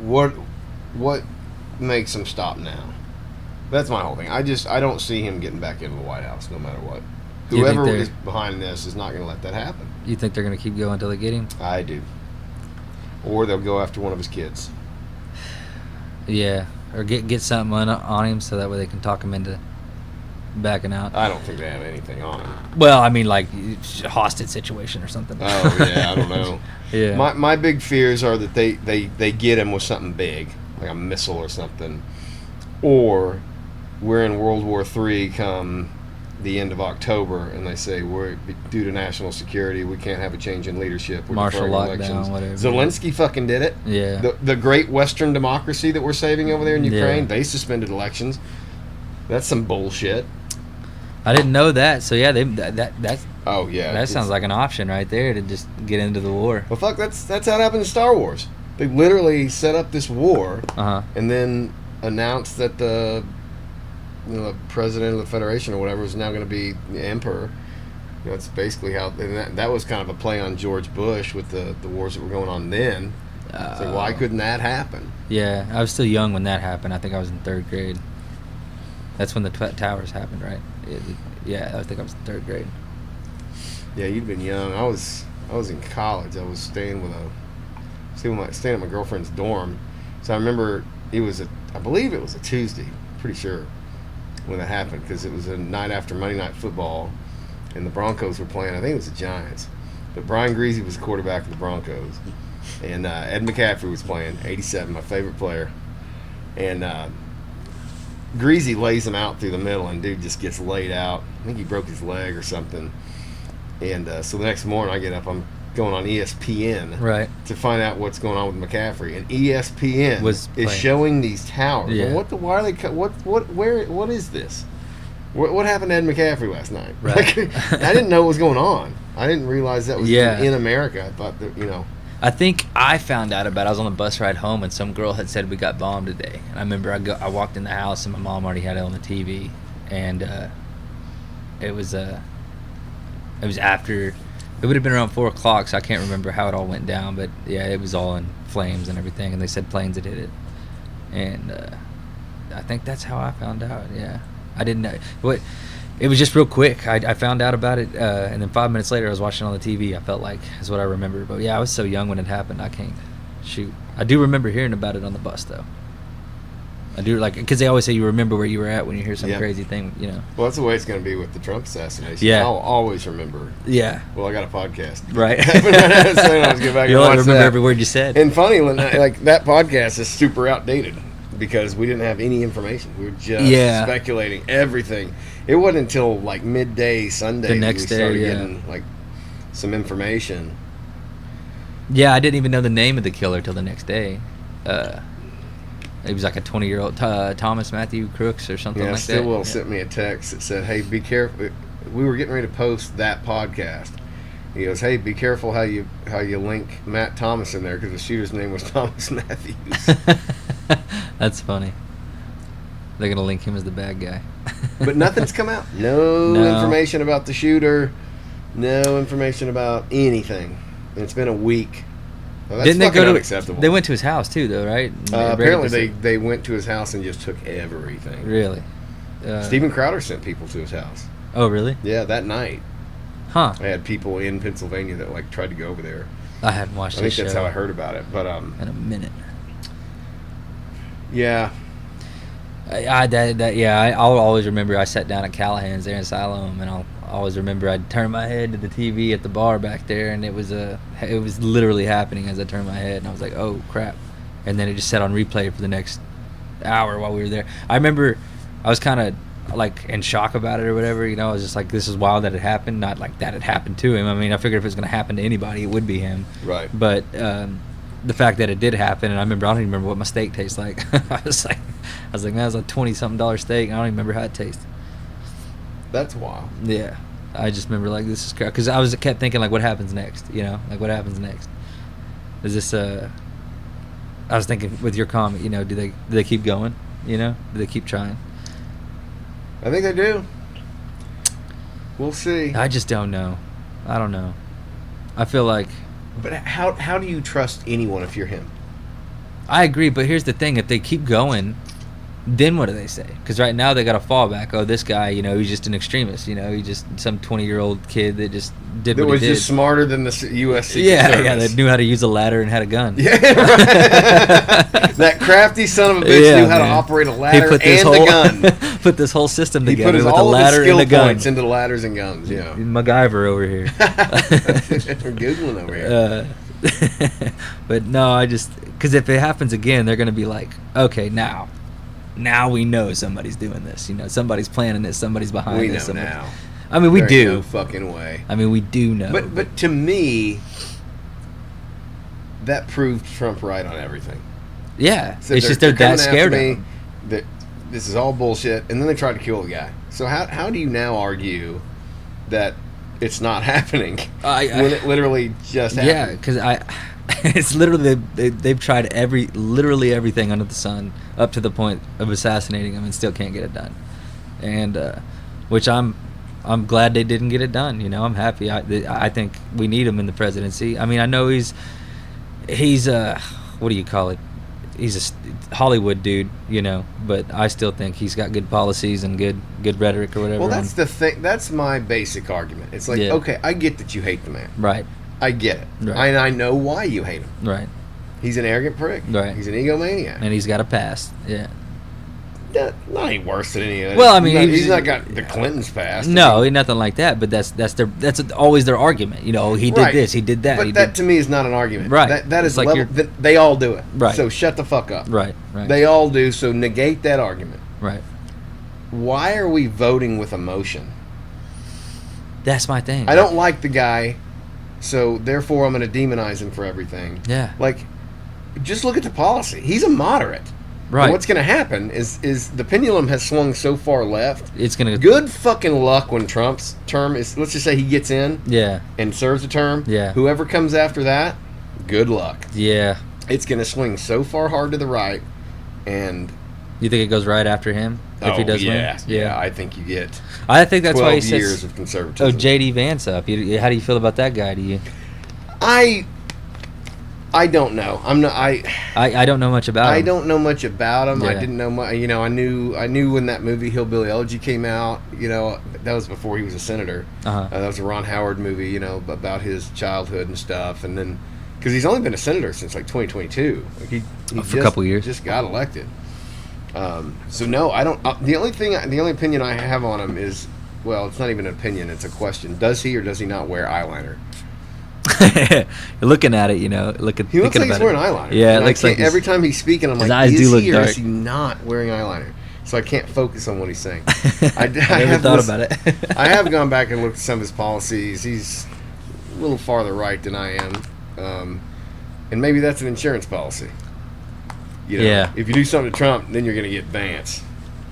what makes them stop now? That's my whole thing. I don't see him getting back into the White House, no matter what. You think Whoever they're- is behind this is not going to let that happen. You think they're going to keep going until they get him? I do. Or they'll go after one of his kids. Yeah, or get something on him so that way they can talk him into backing out. I don't think they have anything on him. Well, I mean, like hostage situation or something. Oh yeah, I don't know. Yeah. My big fears are that they get him with something big, like a missile or something, or we're in World War III come the end of October, and they say we're due to national security we can't have a change in leadership. We're Martial deferring lockdown, whatever. Zelensky fucking did it. Yeah. The great Western democracy that we're saving over there in Ukraine, Yeah. they suspended elections. That's some bullshit. I didn't know that. So yeah, that's Oh yeah, that sounds like an option right there to just get into the war. Well, fuck, that's how it happened in Star Wars. They literally set up this war, Uh huh. and then announced that the president of the Federation or whatever is now going to be the emperor. That's basically how. And that was kind of a play on George Bush with the wars that were going on then. So why couldn't that happen? Yeah, I was still young when that happened. I think I was in 3rd grade. That's when the Towers happened, right? Yeah, I think I was in 3rd grade. Yeah, you'd been young. I was in college. I was staying at my girlfriend's dorm. So I remember I believe it was a Tuesday, pretty sure, when that happened, because it was a night after Monday Night Football, and the Broncos were playing. I think it was the Giants, but Brian Greasy was the quarterback of the Broncos, and Ed McCaffrey was playing, 87, my favorite player, and Greasy lays him out through the middle, and dude just gets laid out. I think he broke his leg or something. And so the next morning I get up, I'm going on ESPN Right. to find out what's going on with McCaffrey, and ESPN Was is playing. showing these towers. Yeah. Well, why are they? What is this? What happened to Ed McCaffrey last night? Right. Like, I didn't know what was going on. I didn't realize that was Yeah. in America. I thought that I think I found out about it. I was on the bus ride home, and some girl had said we got bombed today. And I remember I walked in the house, and my mom already had it on the TV, and it was after. It would have been around 4 o'clock, so I can't remember how it all went down. But yeah, it was all in flames and everything, and they said planes had hit it. And I think that's how I found out. Yeah, I didn't know. What? It was just real quick. I found out about it, and then 5 minutes later, I was watching it on the TV. I felt like is what I remember. But yeah, I was so young when it happened. I can't shoot. I do remember hearing about it on the bus though. I do, like, because they always say you remember where you were at when you hear some Yeah. crazy thing, Well, that's the way it's going to be with the Trump assassination. Yeah. I'll always remember. Yeah. Well, I got a podcast. Right. So I was get back and You'll watch remember that. every word you said. And funny, like that podcast is super outdated because we didn't have any information. We were just speculating everything. It wasn't until like midday Sunday The next that we started day, yeah. getting like some information. Yeah, I didn't even know the name of the killer till the next day. It was like a 20-year-old Thomas Matthew Crooks or something Yeah, like that. Stillwell sent me a text that said, "Hey, be careful." We were getting ready to post that podcast. He goes, "Hey, be careful how you link Matt Thomas in there because the shooter's name was Thomas Matthews." That's funny. They're gonna link him as the bad guy. But nothing's come out. No information about the shooter. No information about anything. And it's been a week. Well, that's Didn't they fucking go to? unacceptable. They went to his house too, though, right? And Apparently, raided they went to his house and just took everything. Really? Steven Crowder sent people to his house. Oh, really? Yeah, that night. Huh. I had people in Pennsylvania that like tried to go over there. I hadn't watched I think this that's show how I heard about it. But in a minute. yeah, I'll always remember I sat down at Callahan's there in Siloam, and I'll always remember I'd turn my head to the TV at the bar back there, and it was literally happening as I turned my head, and I was like, oh crap, and then it just sat on replay for the next hour while we were there. I remember I was kind of like in shock about it or whatever, you know. I was just like, this is wild that it happened, not like that it happened to him. I mean, I figured if it was going to happen to anybody, it would be him. right. But the fact that it did happen, and I don't even remember what my steak tastes like. I was like, man, it was a $20-something steak. And I don't even remember how it tastes. That's wild. Yeah, I just remember like this is crazy because I kept thinking like, what happens next? You know, like what happens next? Is this I was thinking with your comment, you know, do they keep going? You know, do they keep trying? I think they do. We'll see. I just don't know. I don't know. I feel like But how do you trust anyone if you're him? I agree, but here's the thing: if they keep going, then what do they say? Because right now they got a fallback. Oh, this guy, you know, he's just an extremist. You know, he's just some 20-year-old kid that just did That what was he did. just smarter than the U.S. Secret yeah, Service. that knew how to use a ladder and had a gun. Yeah, right. That crafty son of a bitch Yeah, knew how to man. operate a He ladder put this and whole a gun. put this whole system He together put with a all of his ladder skill and a gun. points into ladders and guns. Yeah, MacGyver over here. we're googling over here. But no, I just because if it happens again, they're gonna be like, okay, now we know somebody's doing this. You know, somebody's planning this. Somebody's behind We this. know somebody- now. I mean, we There do. ain't no fucking way. I mean, we do know. But to me, that proved Trump right on everything. yeah, So it's just they're coming that after scared of me, him. that this is all bullshit, and then they tried to kill the guy. So how do you now argue that it's not happening when it literally just happened? Yeah, because it's literally they've tried literally everything under the sun up to the point of assassinating him and still can't get it done, and which I'm glad they didn't get it done. You know, I'm happy. I think we need him in the presidency. I mean, I know he's what do you call it? He's a Hollywood dude, you know, but I still think he's got good policies and good rhetoric or whatever. Well, that's the thing. That's my basic argument. It's like, Yeah. okay, I get that you hate the man. right, I get it. Right. And I know why you hate him. right, He's an arrogant prick. Right. He's an egomaniac. and he's got a past. Yeah. Not any worse than any of that. Well, I mean, he's not got the Clintons past. No, nothing like that. But that's always their argument. You know, he did Right. this, he did that. But he that did, to me is not an argument. Right. That It's is like level. you're- They all do it. Right. So shut the fuck up. right. They all do. So negate that argument. Right. Why are we voting with emotion? That's my thing. I don't like the guy, so therefore I'm going to demonize him for everything. Yeah. Like, just look at the policy. He's a moderate. Right. And what's going to happen is the pendulum has swung so far left. It's gonna. Good fucking luck when Trump's term is. Let's just say he gets in Yeah. and serves a term. Yeah. Whoever comes after that, good luck. Yeah. It's going to swing so far hard to the right, and You think it goes right after him if he does yeah, win? yeah. I think you get I think that's 12 why he years says. of conservatism. Oh, JD Vance up. How do you feel about that guy? Do you? I don't know. I'm not. I don't know much about him. I don't know much about him. I Yeah. didn't know much. You know, I knew when that movie Hillbilly Elegy came out. You know, that was before he was a senator. Uh-huh. That was a Ron Howard movie. You know, about his childhood and stuff. And then, because he's only been a senator since like 2022. Like he For a couple years. Just got elected. So no, I don't. The only opinion I have on him is, well, it's not even an opinion. It's a question. Does he or does he not wear eyeliner? You're looking at it, you know. He looks thinking like he's about wearing it. eyeliner. Yeah, it And looks like he's- every time he's speaking, I'm his like, eyes is do look he or dark. is he not wearing eyeliner? So I can't focus on what he's saying. I never thought about it. I have gone back and looked at some of his policies. He's a little farther right than I am, and maybe that's an insurance policy. You know, Yeah. If you do something to Trump, then you're going to get Vance.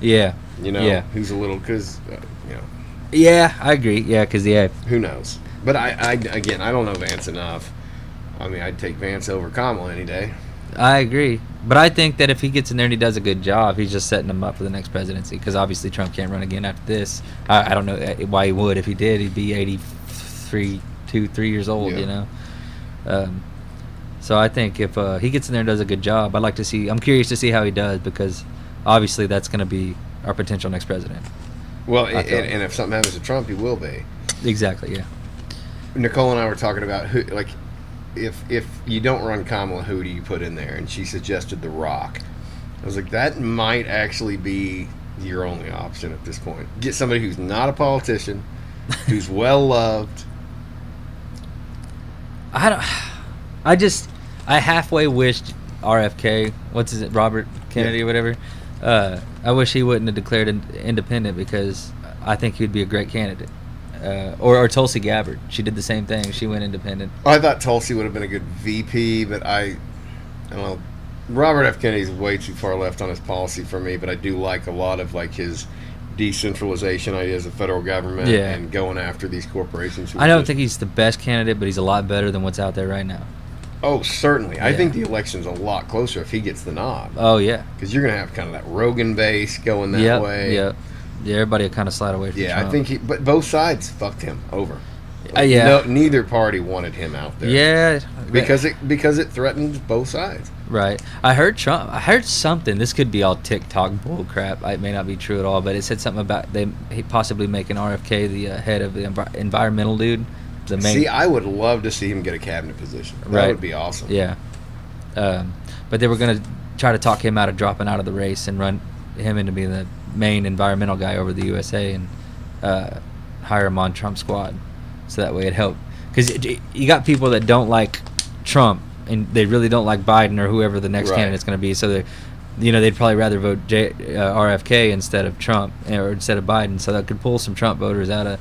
Yeah. You know, Yeah. who's a little because you know, Yeah, I agree. Yeah, because who knows? But I again, I don't know Vance enough. I mean, I'd take Vance over Kamala any day. I agree. But I think that if he gets in there and he does a good job, he's just setting him up for the next presidency. Because obviously Trump can't run again after this. I don't know why he would. If he did, he'd be 3 years old. Yeah. You know. So I think if he gets in there and does a good job, I'd like to see. I'm curious to see how he does because obviously that's going to be our potential next president. Well, I feel and if something happens to Trump, he will be. Exactly. Yeah. Nicole and I were talking about who, like, if you don't run Kamala, who do you put in there? And she suggested The Rock. I was like, that might actually be your only option at this point. Get somebody who's not a politician, who's well loved. I halfway wished RFK, what's his Robert Kennedy or whatever. I wish he wouldn't have declared independent because I think he'd be a great candidate. Or Tulsi Gabbard. She did the same thing. She went independent. I thought Tulsi would have been a good VP, but I don't know. Robert F. Kennedy's way too far left on his policy for me, but I do like a lot of like his decentralization ideas of federal government and going after these corporations. I don't think he's the best candidate, but he's a lot better than what's out there right now. Oh, certainly. I Yeah. think the election's a lot closer if he gets the nod. Oh yeah. Because you're going to have kind of that Rogan base going that way. Yep. Yeah, everybody will kind of slide away from Yeah, Trump. I think but both sides fucked him over. Yeah. No, neither party wanted him out there. Yeah. Because it threatened both sides. Right. I heard something. This could be all TikTok bull crap. It may not be true at all, but it said something about he possibly making RFK the head of the environmental dude. The main. See, I would love to see him get a cabinet position. That Right. would be awesome. Yeah. But they were going to try to talk him out of dropping out of the race and run him into being the main environmental guy over the USA and hire him on Trump's squad. So that way it helped. Because you got people that don't like Trump and they really don't like Biden or whoever the next Right. candidate's going to be. So they'd probably rather vote RFK instead of Trump or instead of Biden. So that could pull some Trump voters out of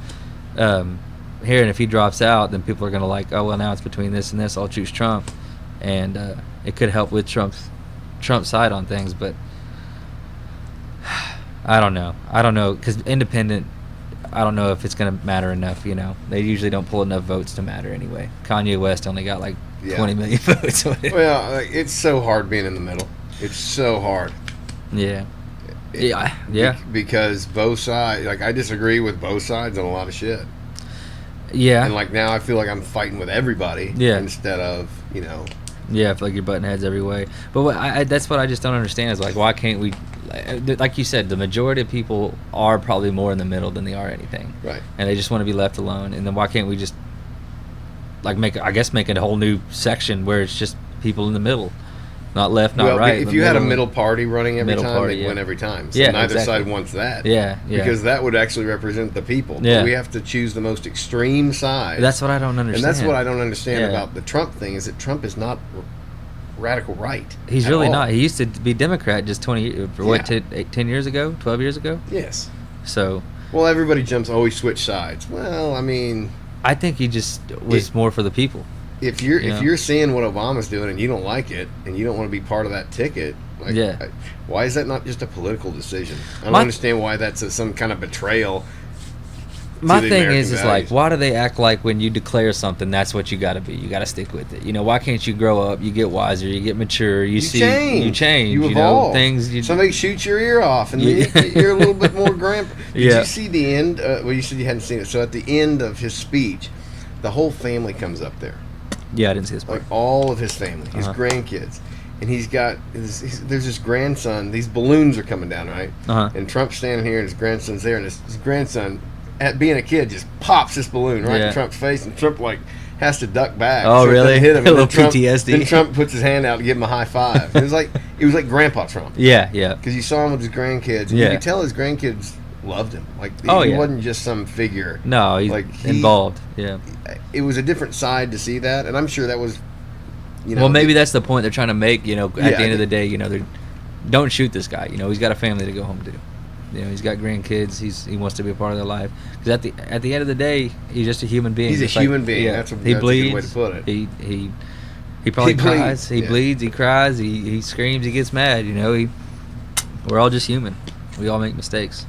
here. And if he drops out, then people are going to like, oh, well, now it's between this and this. I'll choose Trump. And it could help with Trump's side on things. But I don't know. Because independent, I don't know if it's going to matter enough, They usually don't pull enough votes to matter anyway. Kanye West only got like 20 million votes. Well, it's so hard being in the middle. It's so hard. Yeah. Yeah. Because both sides, like, I disagree with both sides on a lot of shit. Yeah. And, like, now I feel like I'm fighting with everybody instead of, Yeah, I feel like you're butting heads every way. But that's what I just don't understand is, like, why can't we, like you said, the majority of people are probably more in the middle than they are anything. Right. And they just want to be left alone. And then why can't we just, like, make a whole new section where it's just people in the middle? Not left, not right. If you had a middle party running every Middle time, party, they'd win every time. So Yeah, neither exactly. side wants that. Yeah. Because that would actually represent the people. Yeah. But we have to choose the most extreme side. That's what I don't understand. And that's what I don't understand Yeah. about the Trump thing is that Trump is not radical right. He's at really all. not. He used to be Democrat just 10 years ago, 12 years ago. Yes. So Well, everybody jumps always switch sides. Well, I mean, I think he just was more for the people. if you're seeing what Obama's doing and you don't like it and you don't want to be part of that ticket, like, why is that not just a political decision? I don't understand why that's some kind of betrayal. My the thing American is like, values. why do they act like when you declare something, that's what you got to be? You got to stick with it. Why can't you grow up? You get wiser. You get mature. You change. You evolve. Things. Somebody shoots your ear off, and you're a little bit more grandpa. Did Yeah. you see the end? Well, you said you hadn't seen it. So at the end of his speech, the whole family comes up there. Yeah, I didn't see this part. Like all of his family, his grandkids. And he's got, there's this grandson. These balloons are coming down, right? And Trump's standing here, and his grandson's there, and his grandson, at being a kid, just pops this balloon right in Trump's face, and Trump like has to duck back. Oh, so it really? doesn't hit him. A And little then Trump, PTSD. Then Trump puts his hand out to give him a high five. It was like Grandpa Trump. Yeah. Because you saw him with his grandkids, and you could tell his grandkids loved him. Like he wasn't just some figure. No, he's involved. Yeah. It was a different side to see that, and I'm sure that was. Well, maybe that's the point they're trying to make. At the end of the day, they don't shoot this guy. He's got a family to go home to. He's got grandkids. He wants to be a part of their life. Because at the end of the day, he's just a human being. He's a human being. Yeah, that's a good way to put it. He probably cries. He bleeds. He cries. He screams. He gets mad. We're all just human. We all make mistakes.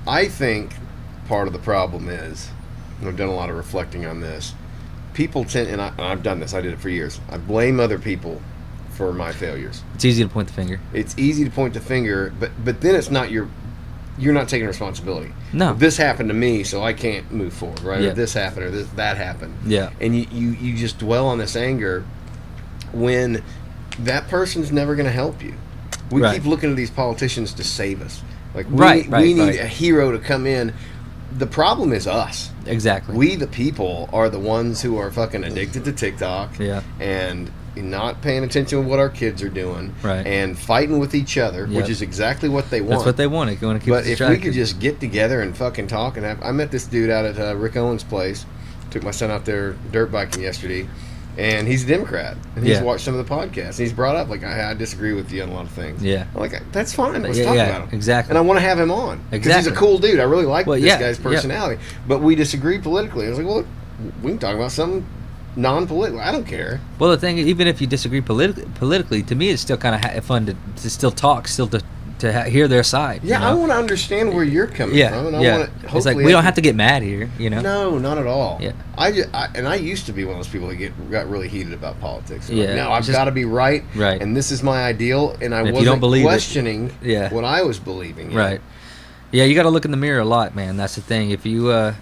I think part of the problem is, and I've done a lot of reflecting on this. People tend, and I've done this. I did it for years. I blame other people for my failures. It's easy to point the finger. It's easy to point the finger, but then it's not you're not taking responsibility. No. This happened to me, so I can't move forward, right? Yeah. Or this happened, or that happened. Yeah. And you just dwell on this anger, when that person's never going to help you. We Right. keep looking to these politicians to save us. Like Right, we need right. a hero to come in. The problem is us. Exactly. We, the people, are the ones who are fucking addicted to TikTok. Yeah. And not paying attention to what our kids are doing. Right. And fighting with each other, Yep. which is exactly what they want. That's what they want. They want to keep But us if we distracted. could just get together and fucking talk and have... I met this dude out at Rick Owens' place. Took my son out there dirt biking yesterday. And he's a Democrat. And he's Yeah. watched some of the podcasts. And he's brought up, like, I disagree with you on a lot of things. Yeah. I'm like, that's fine. Let's Yeah, talk yeah, about him. exactly. And I want to have him on. Because he's Exactly. a cool dude. I really like Well, this yeah, guy's yeah. personality. But we disagree politically. I was like, well, look, we can talk about something non-political. I don't care. Well, the thing, even if you disagree politically, to me, it's still kind of fun to still talk, still to hear their side. Yeah, you know? I want to understand where you're coming Yeah, from. And I yeah. want to, It's like we don't have to get mad here, you know. No, not at all. Yeah. I used to be one of those people that got really heated about politics. Yeah, Like, no, I've just- got to be right. Right. And this is my ideal. And I And if you wasn't don't believe it- questioning Yeah. what I was believing. in. Right. Yeah, you got to look in the mirror a lot, man. That's the thing. If you're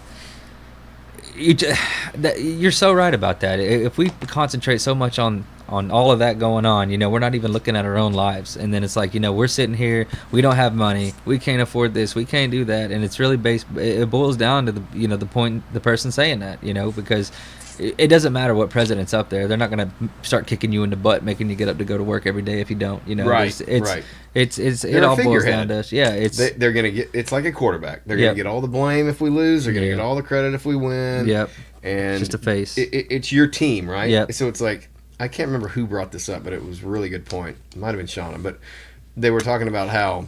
so right about that. If we concentrate so much on all of that going on, you know, we're not even looking at our own lives. And then it's like, you know, we're sitting here, we don't have money, we can't afford this, we can't do that. And it's really it boils down to the person saying that, you know, because it doesn't matter what president's up there. They're not going to start kicking you in the butt, making you get up to go to work every day if you don't, you know. Right, It's right. it They're a all boils figurehead. down to us. Yeah, it's They're going to get, it's like a quarterback. They're going Yep. to get all the blame if we lose. They're going to Yeah. get all the credit if we win. Yep. And Just a face. It's your team, right? Yep. So it's like, I can't remember who brought this up, but it was a really good point. It might have been Shauna, but they were talking about how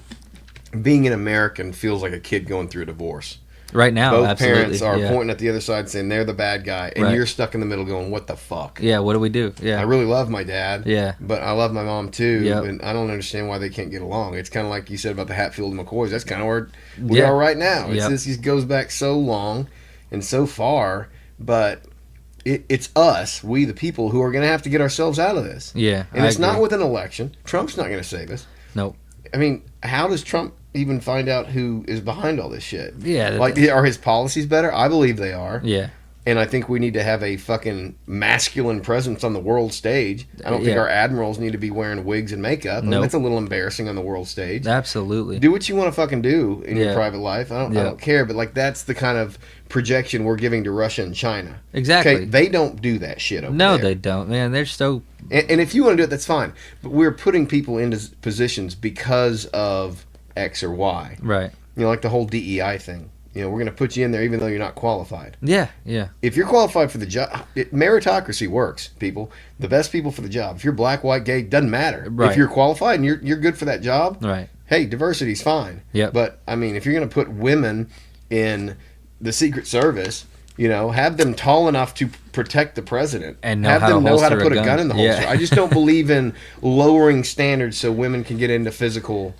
being an American feels like a kid going through a divorce. right now. Both Absolutely. parents are yeah. pointing at the other side saying they're the bad guy, and Right. you're stuck in the middle going, what the fuck? Yeah, what do we do? Yeah. I really love my dad, Yeah. but I love my mom too, Yep. and I don't understand why they can't get along. It's kind of like you said about the Hatfield and McCoys. That's kind of where we Yeah. are right now. Yep. This goes back so long and so far, but it's us, we the people, who are going to have to get ourselves out of this. Yeah, And I it's not agree. with an election. Trump's not going to save us. Nope. I mean, how does Trump even find out who is behind all this shit? Yeah, Like, are his policies better? I believe they are. Yeah. And I think we need to have a fucking masculine presence on the world stage. I don't think Yeah. our admirals need to be wearing wigs and makeup. I mean, Nope. that's a little embarrassing on the world stage. Absolutely. Do what you want to fucking do in your Yeah. private life. I Yeah. don't care. But like, that's the kind of projection we're giving to Russia and China. Exactly. Okay, they don't do that shit over No, there. they don't, man. They're so. And if you want to do it, that's fine. But we're putting people into positions because of X or Y. Right. You know, like the whole DEI thing. You know, we're going to put you in there even though you're not qualified. Yeah. Yeah. If you're qualified for the job, meritocracy works, people. The best people for the job. If you're black, white, gay, doesn't matter. Right. If you're qualified and you're good for that job, Right. hey, diversity's fine. Yep. But, I mean, if you're going to put women in the Secret Service, you know, have them tall enough to protect the president. And know have how to them know how to holster put a a gun gun. in the Yeah. holster. I just don't believe in lowering standards so women can get into physical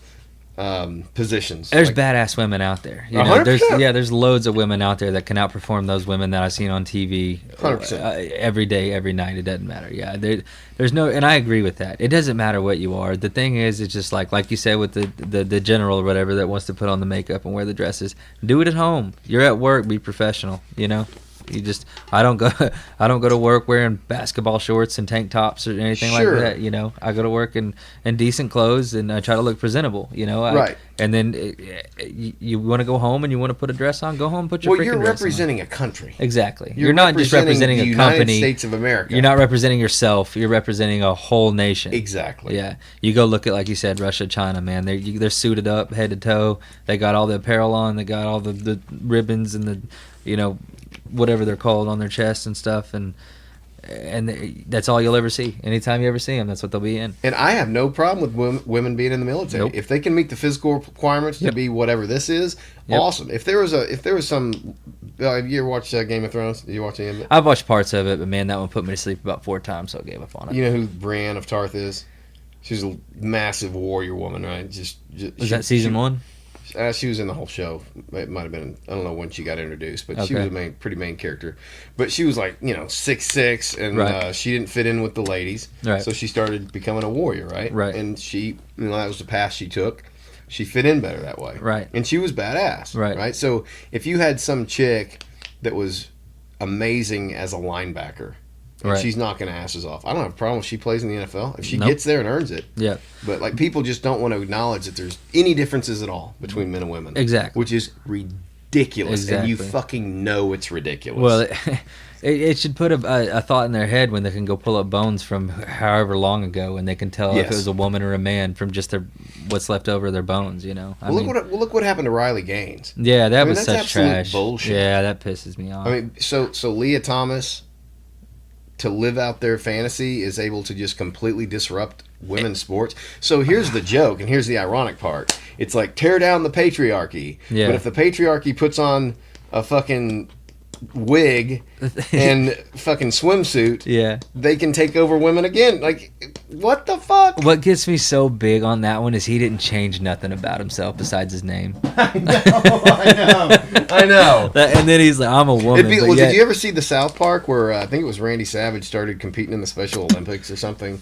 positions. There's Like, badass women out there. You know, 100%. there's loads of women out there that can outperform those women that I've seen on TV 100%. every day, every night. It doesn't matter. Yeah, there's no, and I agree with that. It doesn't matter what you are. The thing is, it's just like you said with the general or whatever that wants to put on the makeup and wear the dresses. Do it at home. You're at work. Be professional. You know. You just I don't go to work wearing basketball shorts and tank tops or anything Sure. like that. You know, I go to work in decent clothes and I try to look presentable. You know, Right. And then you want to go home and you want to put a dress on, go home and put your well, freaking you're dress on. representing a country. Exactly. You're not just representing the a United company. States of America. You're not representing yourself. You're representing a whole nation. Exactly. Yeah. You go look at, like you said, Russia, China, man. They're suited up head to toe. They got all the apparel on. They got all the ribbons and the, you know, whatever they're called on their chests and stuff. And that's all you'll ever see. Anytime you ever see them, that's what they'll be in. And I have no problem with women being in the military. Nope. If they can meet the physical requirements to Yep. be whatever this is, Yep. awesome. If there was some, have you ever watched Game of Thrones? Did you watch any of it? I've watched parts of it, but man, that one put me to sleep about 4 times, so I gave up on it. You know who Brienne of Tarth is? She's a massive warrior woman, right? Just Was that season 1? She was in the whole show. It might have been, I don't know when she got introduced, but she Okay. was a pretty main character. But she was like, 6'6", and Right. she didn't fit in with the ladies. Right. So she started becoming a warrior, right? Right. And she, that was the path she took. She fit in better that way. Right. And she was badass. Right. So if you had some chick that was amazing as a linebacker, And Right. she's knocking asses off. I don't have a problem if she plays in the NFL if she Nope. gets there and earns it. Yeah. But like people just don't want to acknowledge that there's any differences at all between men and women. Exactly. Which is ridiculous, and you Exactly. fucking know it's ridiculous. Well, it should put a thought in their head when they can go pull up bones from however long ago, and they can tell if Yes. it was a woman or a man from just what's left over of their bones. You know. I mean, look what happened to Riley Gaines. yeah, that I mean, was that's such absolute trash. bullshit. Yeah, that pisses me off. I mean, so Leah Thomas, to live out their fantasy, is able to just completely disrupt women's sports. So here's the joke, and here's the ironic part. It's like tear down the patriarchy, Yeah. but if the patriarchy puts on a fucking wig and fucking swimsuit, yeah. they can take over women again. Like, what the fuck? What gets me so big on that one is he didn't change nothing about himself besides his name. I know. And then he's like, I'm a woman. but Well, yet- did you ever see the South Park where I think it was Randy Savage started competing in the Special Olympics or something?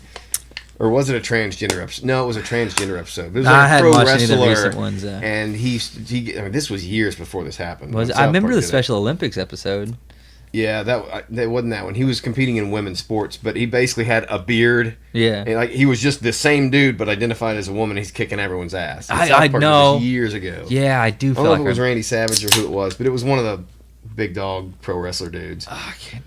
Or was it a transgender episode? No, it was a transgender episode. It was I a hadn't pro watched any of the wrestler, recent ones, and he I mean, this was years before this happened. was when I South remember Park the did it. Special Olympics episode. Yeah, that wasn't that one. He was competing in women's sports, but he basically had a beard. Yeah. And like he was just the same dude, but identified as a woman. He's kicking everyone's ass. And I South Park did know. this years ago. Yeah, I do I feel don't know like if it was I- Randy Savage or who it was, but it was one of the big dog pro wrestler dudes.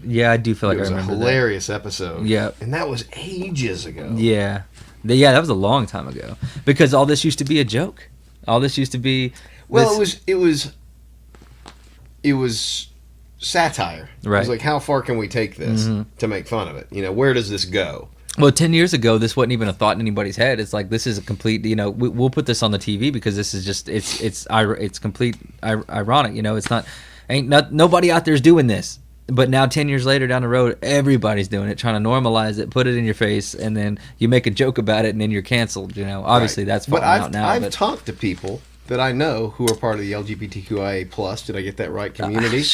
Yeah, I do feel like It I was a remember hilarious episode. Yeah. And that was ages ago. that. Yeah. Yeah, that was a long time ago. Because all this used to be a joke. All this used to be Well, this- it was satire. It Right. was like, how far can we take this Mhm. to make fun of it? You know, where does this go? Well, 10 years ago, this wasn't even a thought in anybody's head. It's like, this is a complete, we'll put this on the TV because this is just, it's complete ironic, it's not, nobody out there's doing this. But now 10 years later down the road, everybody's doing it, trying to normalize it, put it in your face, and then you make a joke about it and then you're canceled, Obviously, Right. that's But falling out now. I've but talked to people that I know who are part of the LGBTQIA+, did I get that right, community?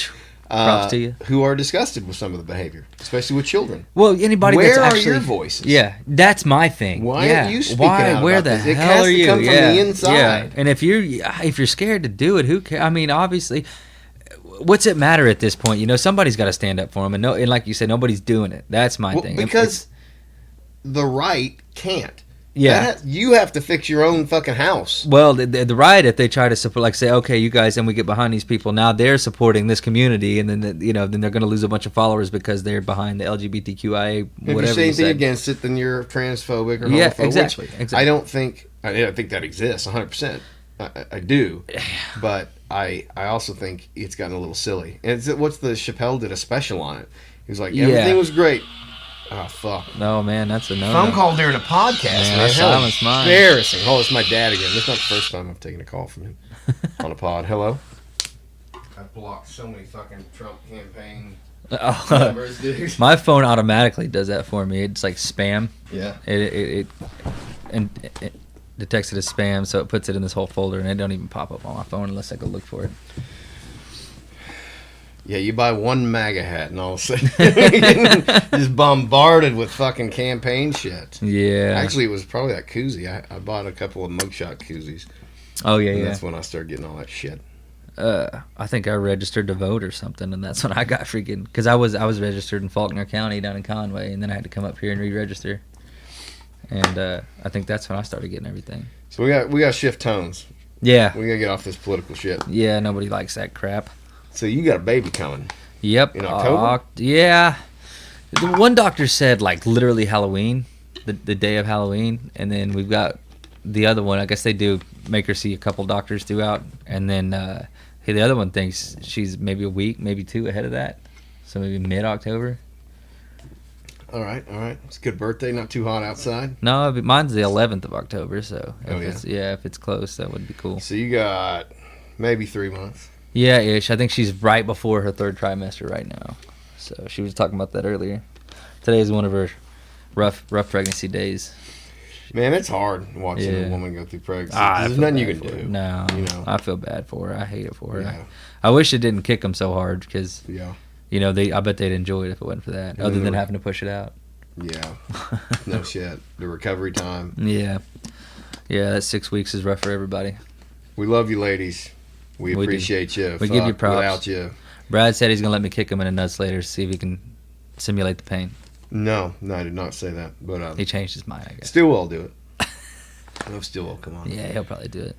Props to you. Who are disgusted with some of the behavior, especially with children. Well, anybody Where that's are actually, your voices? Yeah, that's my thing. Why yeah. aren't you speaking out Where about the this? It hell has are to you? come from yeah. the inside. Yeah. And if you're scared to do it, who cares? I mean, obviously, what's it matter at this point? Somebody's got to stand up for them, and like you said, nobody's doing it. That's my thing. Because the right can't. Yeah. You have to fix your own fucking house. Well, the right, if they try to support, like say, okay, you guys, and we get behind these people, now they're supporting this community, and then then they're going to lose a bunch of followers because they're behind the LGBTQIA If whatever you say you anything said. against it, then you're transphobic or Yeah, homophobic. which exactly. I don't think. I think that exists 100%. I do, but I also think it's gotten a little silly. And what's the Chappelle did a special on it? He was like, Yeah. everything was great. Oh fuck. No, man, that's a no. Phone call during a podcast, Man, man. I How silenced mine. embarrassing. Oh, it's my dad again. This is not the first time I've taken a call from him on a pod. Hello? I've blocked so many fucking Trump campaign numbers, dude. My phone automatically does that for me. It's like spam. Yeah. It detects it as spam, so it puts it in this whole folder, and it don't even pop up on my phone unless I go look for it. Yeah, you buy one MAGA hat and all of a sudden you're getting just bombarded with fucking campaign shit. Yeah. Actually, it was probably that koozie. I bought a couple of mugshot koozies. Oh yeah, And yeah. that's when I started getting all that shit. I think I registered to vote or something, and that's when I got freaking because I was registered in Faulkner County down in Conway, and then I had to come up here and re-register. And I think that's when I started getting everything. So we got to shift tones. Yeah. We got to get off this political shit. Yeah. Nobody likes that crap. So you got a baby coming. Yep. In October? Yeah. The one doctor said like literally Halloween, the day of Halloween, and then we've got the other one. I guess they do make her see a couple doctors throughout, and then the other one thinks she's maybe a week, maybe two ahead of that, so maybe mid-October. All right. It's a good birthday. Not too hot outside. No, but mine's the 11th of October, so Oh, if it's close, that would be cool. So you got maybe 3 months. Yeah, ish. I think she's right before her third trimester right now. So she was talking about that earlier. Today is one of her rough pregnancy days. Man, it's hard watching Yeah. a woman go through pregnancy. I There's feel nothing you bad can for her. do. No, You know. I feel bad for her. I hate it for her. Yeah. I wish it didn't kick them so hard because Yeah. I bet they'd enjoy it if it wasn't for that. Other than having to push it out. Yeah. No shit. The recovery time. Yeah, that 6 weeks is rough for everybody. We love you, ladies. We We do. appreciate you. We give you props. Without you. Brad said he's gonna let me kick him in the nuts later to see if he can simulate the pain. No, I did not say that. But He changed his mind, I guess. Stillwell will do it. No, Stillwell, come on. Yeah, he'll probably do it.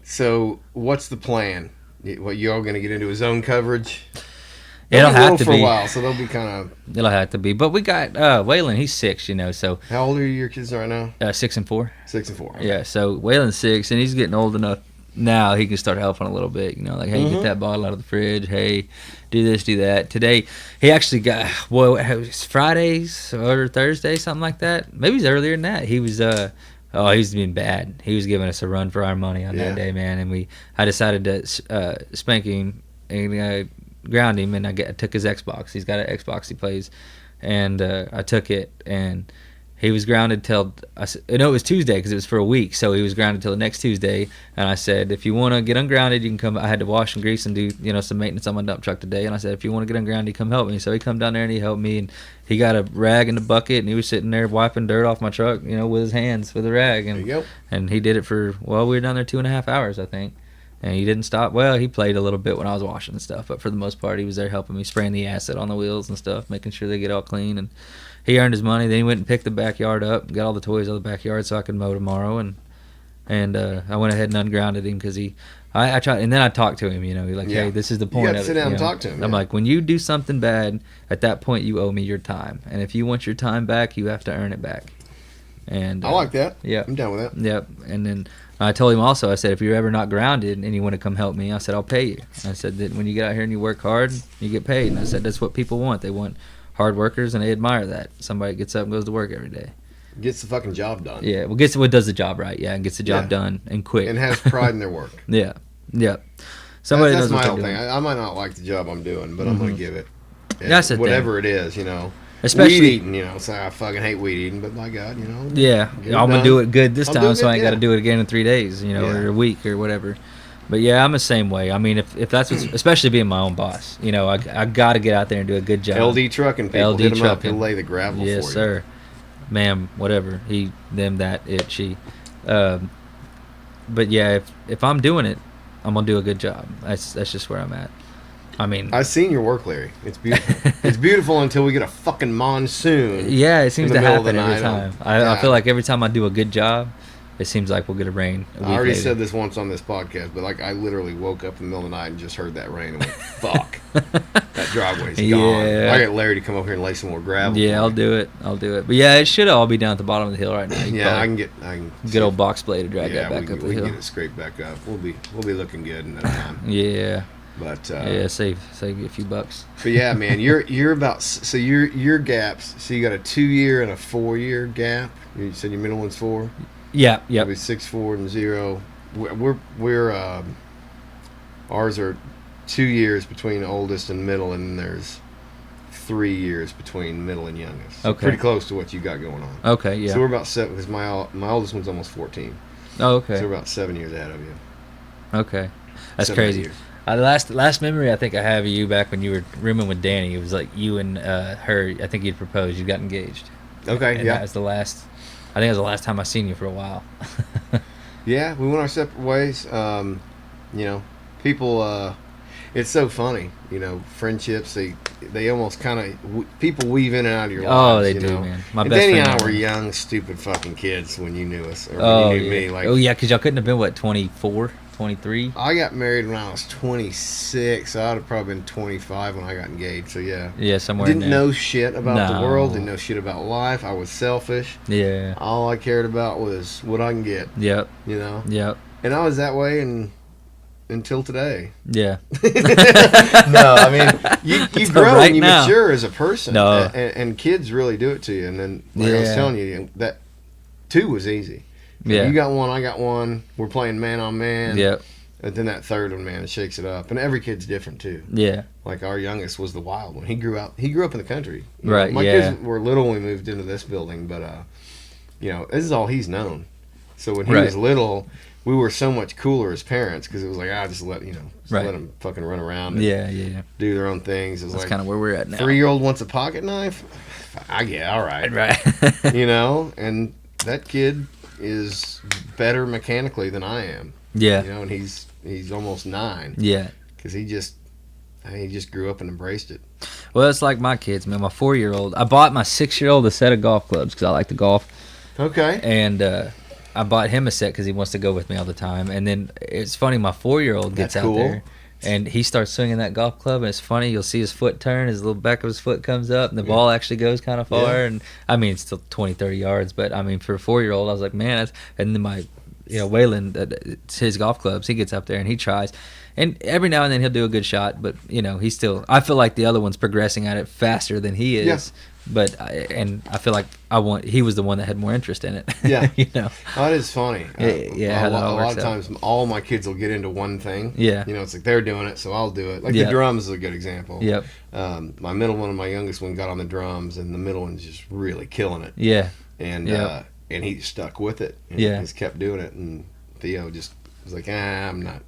So, what's the plan? What, you all going to get into his own coverage? It'll They'll be have little to for be. a while, so they'll be kind of. It'll have to be. But we got Waylon. He's 6, you know. So How old are your kids right now? 6 and 4. 6 and 4. Yeah. So Waylon's 6, and he's getting old enough now. He can start helping a little bit. You know, like, hey, get that bottle out of the fridge. Hey, do this, do that. Today, he actually got it was Fridays or Thursday, something like that. Maybe it's earlier than that. He was he's been bad. He was giving us a run for our money on Yeah. that day, man. And I decided to spank him and ground him, and I took his Xbox. He's got an Xbox he plays, and I took it, and he was grounded till it was Tuesday because it was for a week, so he was grounded till the next Tuesday. And I said, if you want to get ungrounded, you can come. I had to wash and grease and do some maintenance on my dump truck today, and I said, if you want to get ungrounded, come help me. So he come down there and he helped me, and he got a rag in the bucket, and he was sitting there wiping dirt off my truck, with his hands with a rag, There and you go. and he did it for we were down there 2.5 hours, I think. And he didn't stop. Well, he played a little bit when I was washing and stuff, but for the most part, he was there helping me, spraying the acid on the wheels and stuff, making sure they get all clean. And he earned his money. Then he went and picked the backyard up, got all the toys out of the backyard so I could mow tomorrow. And I went ahead and ungrounded him because I tried. And then I talked to him. Like, Yeah. hey, this is the You point gotta of sit it. down and talk to him, I'm yeah. like, when you do something bad, at that point, you owe me your time. And if you want your time back, you have to earn it back. And I like that. Yeah. I'm down with that. Yep. And then I told him also, I said, if you're ever not grounded and you want to come help me, I said, I'll pay you. I said that when you get out here and you work hard, you get paid. And I said, that's what people want. They want hard workers, and they admire that. Somebody gets up and goes to work every day. Gets the fucking job done. Yeah. Well, gets what does the job right. Yeah. And gets the job Yeah. done and quick. And has pride in their work. Yeah. Yep. Somebody That's knows my what whole they're thing. doing. I might not like the job I'm doing, but I'm going to give it. That's the thing. whatever it is, Especially- weed eating, so I fucking hate weed eating, but my God, Yeah, get it I'm gonna done. do it good this I'll time, do so it, I ain't got to yeah. do it again in 3 days, Yeah. or a week or whatever. But yeah, I'm the same way. I mean, if that's what's, especially being my own boss, I got to get out there and do a good job. LD trucking people. LD Hit 'em up. trucking. He'll lay the gravel for you. Yes, sir. Ma'am, whatever. He, them, that, it, she. But yeah, if I'm doing it, I'm gonna do a good job. That's just where I'm at. I mean, I've seen your work, Larry. It's beautiful. It's beautiful until we get a fucking monsoon. yeah, it seems in the to middle of happen the every night. time. I Yeah. feel like every time I do a good job, it seems like we'll get a rain. A week I already later. said this once on this podcast, but I literally woke up in the middle of the night and just heard that rain and went, "Fuck, that driveway's gone." Yeah. I got Larry to come over here and lay some more gravel. Yeah, for I'll me. do it. But yeah, it should all be down at the bottom of the hill right now. You Yeah, I probably can get. good old box blade to drag Yeah, that back we up the can hill. get it scraped back up. We'll be looking good in that time. Yeah, But yeah, save you a few bucks. But yeah, man, you're about so your gaps. So you got a 2-year and a 4-year gap. You said your middle one's 4. Yeah, yep. Maybe 6, 4, and 0. We're ours are 2 years between oldest and middle, and then there's 3 years between middle and youngest. So Okay. pretty close to what you got going on. Okay, yeah. So we're about 7 because my oldest one's almost 14. Oh, okay. So we're about 7 years ahead of you. Okay, that's 7 crazy. years. The last memory I think I have of you back when you were rooming with Danny. It was like you and her. I think you'd proposed. You got engaged. Okay, And yeah. that was the last. I think it was the last time I seen you for a while. Yeah, we went our separate ways. People. It's so funny, friendships. They almost kind of people weave in and out of your Oh, lives. they you do, know? man. My And best Danny friend and I now. were young, stupid fucking kids when you knew us, or Oh, when you knew yeah. me. Like, Oh yeah, because y'all couldn't have been what 24, 23. I got married when I was 26. So I'd have probably been 25 when I got engaged. So yeah, Yeah, somewhere. in didn't there. know shit about the No. world. Didn't know shit about life. I was selfish. Yeah. All I cared about was what I can get. Yep. Yep. And I was that way until today. Yeah. No, I mean, you grow right and you now. mature as a person. No. And kids really do it to you. And then, like I was Yeah. telling you, that 2 was easy. Yeah. You got one, I got one. We're playing man on man. Yep. And then that third one, man, it shakes it up. And every kid's different too. Yeah. Like our youngest was the wild one. He grew up in the country. Right, My yeah. kids were little when we moved into this building, but this is all he's known. So when he Right. was little, we were so much cooler as parents because it was like, just let Right. them fucking run around and Yeah. Yeah. do their own things. It was That's like kind of where we're at now. 3-year-old wants a pocket knife. I get all right, Right. And that kid is better mechanically than I am. Yeah. And he's almost 9 Yeah. because he just grew up and embraced it. Well, it's like my kids, man. My 4-year-old, I bought my 6-year-old a set of golf clubs because I like to golf, Okay. and I bought him a set because he wants to go with me all the time. And then it's funny, my 4-year-old gets That's out cool. there and he starts swinging that golf club, and it's funny. You'll see his foot turn, his little back of his foot comes up, and the ball actually goes kind of far. Yeah. And I mean, it's still 20, 30 yards, but I mean, for a 4-year-old, I was like, man, that's. And then my, Waylon, it's his golf clubs. He gets up there and he tries. And every now and then he'll do a good shot, but he's still. I feel like the other one's progressing at it faster than he is. Yeah. But I feel like he was the one that had more interest in it. Yeah. Oh, That is funny. Yeah, how a that all lot works of out. times, all my kids will get into one thing. Yeah. It's like they're doing it, so I'll do it. Like Yeah. the drums is a good example. Yep. My middle one and my youngest one got on the drums, and the middle one's just really killing it. Yeah. And Yeah. and he stuck with it. And Yeah. Just kept doing it, and Theo just was like, I'm not,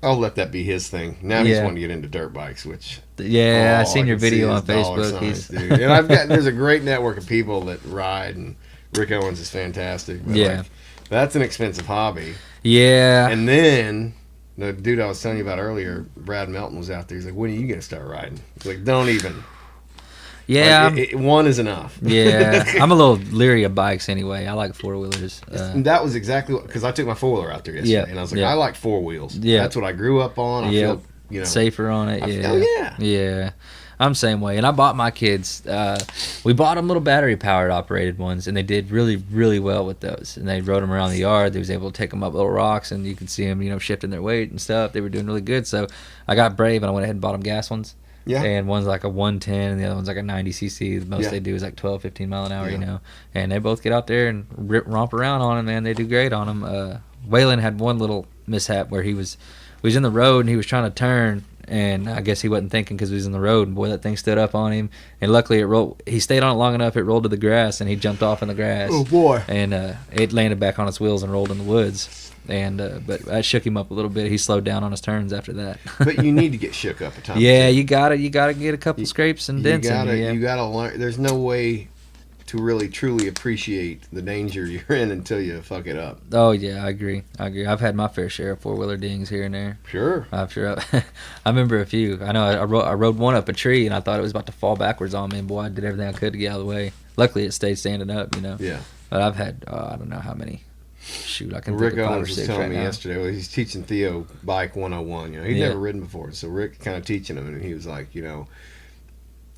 I'll let that be his thing. Now he's Yeah. wanting to get into dirt bikes, which Yeah, I all seen your can see video is on dollar Facebook. signs, He's dude. And there's a great network of people that ride, and Rick Owens is fantastic. But Yeah. like, that's an expensive hobby. yeah. And then the dude I was telling you about earlier, Brad Melton, was out there. He's like, when are you gonna start riding? He's like, don't even. Yeah. Like, one is enough. Yeah. I'm a little leery of bikes anyway. I like 4-wheelers. And that was exactly because I took my 4-wheeler out there yesterday, Yeah, and I was like, yeah. I like 4 wheels. Yeah. That's what I grew up on. I Yep. feel, Safer on it. Yeah. Oh yeah. Yeah. I'm same way. And I bought my kids, we bought them little battery powered operated ones, and they did really, really well with those. And they rode them around the yard. They was able to take them up little rocks, and you could see them, shifting their weight and stuff. They were doing really good. So I got brave, and I went ahead and bought them gas ones. Yeah. And one's like a 110, and the other one's like a 90cc. The most Yeah. they do is like 12, 15 mile an hour, Yeah. And they both get out there and romp around on them, man. They do great on them. Waylon had one little mishap where we was in the road, and he was trying to turn, and I guess he wasn't thinking because he was in the road, and boy, that thing stood up on him. And luckily it rolled. He stayed on it long enough, it rolled to the grass, and he jumped off in the grass. Oh boy. And it landed back on its wheels and rolled in the woods. And but that shook him up a little bit. He slowed down on his turns after that. But you need to get shook up a time. Yeah, you gotta get a couple scrapes and dents in you. Yeah. You gotta learn. There's no way to really truly appreciate the danger you're in until you fuck it up. Oh yeah, I agree. I've had my fair share of 4-wheeler dings here and there. Sure. I'm sure. I remember a few. I know I rode one up a tree, and I thought it was about to fall backwards on me. And boy, I did everything I could to get out of the way. Luckily, it stayed standing up. Yeah. But I've had I don't know how many. Shoot, I can Rick think of 5 or Owens was 6 telling right me now. yesterday. Well, he's teaching Theo bike 101. He'd Yeah. never ridden before, so Rick kind of teaching him, and he was like,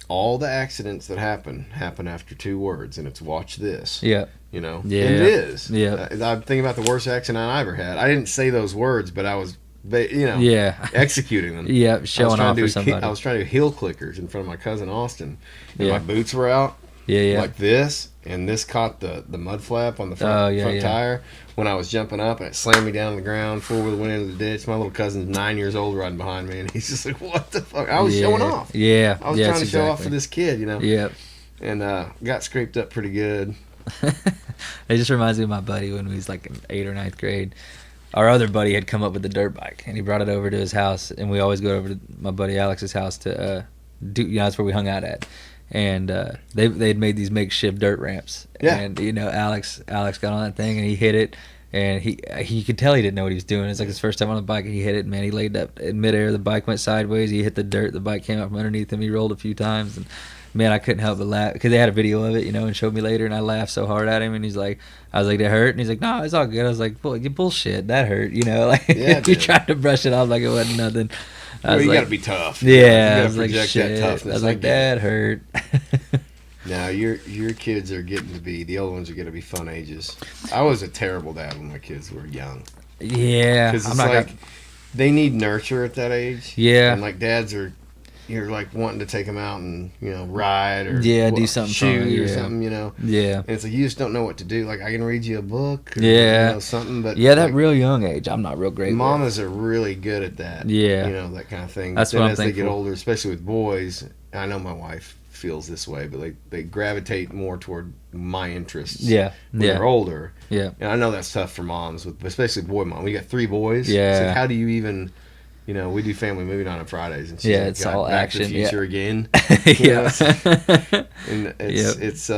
all the accidents that happen after 2 words, and it's watch this. Yeah. Yeah. And Yeah. it is. Yeah. I'm thinking about the worst accident I ever had. I didn't say those words, but I was, Yeah. executing them. Yeah, showing off for somebody. I was trying to do heel clickers in front of my cousin Austin, and Yeah. my boots were out Yeah. like this, and this caught the mud flap on the front, Oh, yeah, front yeah. tire when I was jumping up, and it slammed me down on the ground. 4-wheeler went into the ditch. My little cousin's 9 years old riding behind me, and he's just like, "What the fuck?" I was Yeah. showing off. Yeah. I was yeah, trying to show off exactly. for this kid, Yep. and got scraped up pretty good. It just reminds me of my buddy when we was like in 8th or 9th grade. Our other buddy had come up with the dirt bike, and he brought it over to his house, and we always go over to my buddy Alex's house to do. That's where we hung out at. And they'd made these makeshift dirt ramps. Yeah. And Alex got on that thing, and he hit it, and he could tell he didn't know what he was doing. It's like his first time on the bike, and he hit it. Man, he laid up in midair. The bike went sideways. He hit the dirt. The bike came out from underneath him. He rolled a few times, and man, I couldn't help but laugh because they had a video of it, and showed me later, and I laughed so hard at him. And he's like, I was like, that hurt? And he's like, no, it's all good. I was like, you bullshit, that hurt, like Yeah, it you did. tried to brush it off like it wasn't nothing. I Well, was you like, got to be tough. yeah, You I gotta was like, project shit. that toughness. I was like, get it. that hurt. Now your kids are getting to be the older ones are going to be fun ages. I was a terrible dad when my kids were young Yeah, because I'm it's not like gonna- they need nurture at that age. Yeah. and like dads are, you're like wanting to take them out and ride or do something shoot fun, or yeah. something. yeah. And it's like you just don't know what to do. Like I can read you a book, or, Yeah. something. But Yeah, that like, real young age, I'm not real great with. mamas are really good at that. Yeah. that kind of thing. That's But then what I'm as they get thankful. older, especially with boys, I know my wife feels this way, but they gravitate more toward my interests. Yeah, when yeah. they're older. Yeah. And I know that's tough for moms, especially boy mom. We got 3 boys. Yeah. It's like, how do you even, we do family movie night on Fridays, and she's Yeah, like, it's "God, all Back to the action, yeah. Future again. yeah. And Yep. it's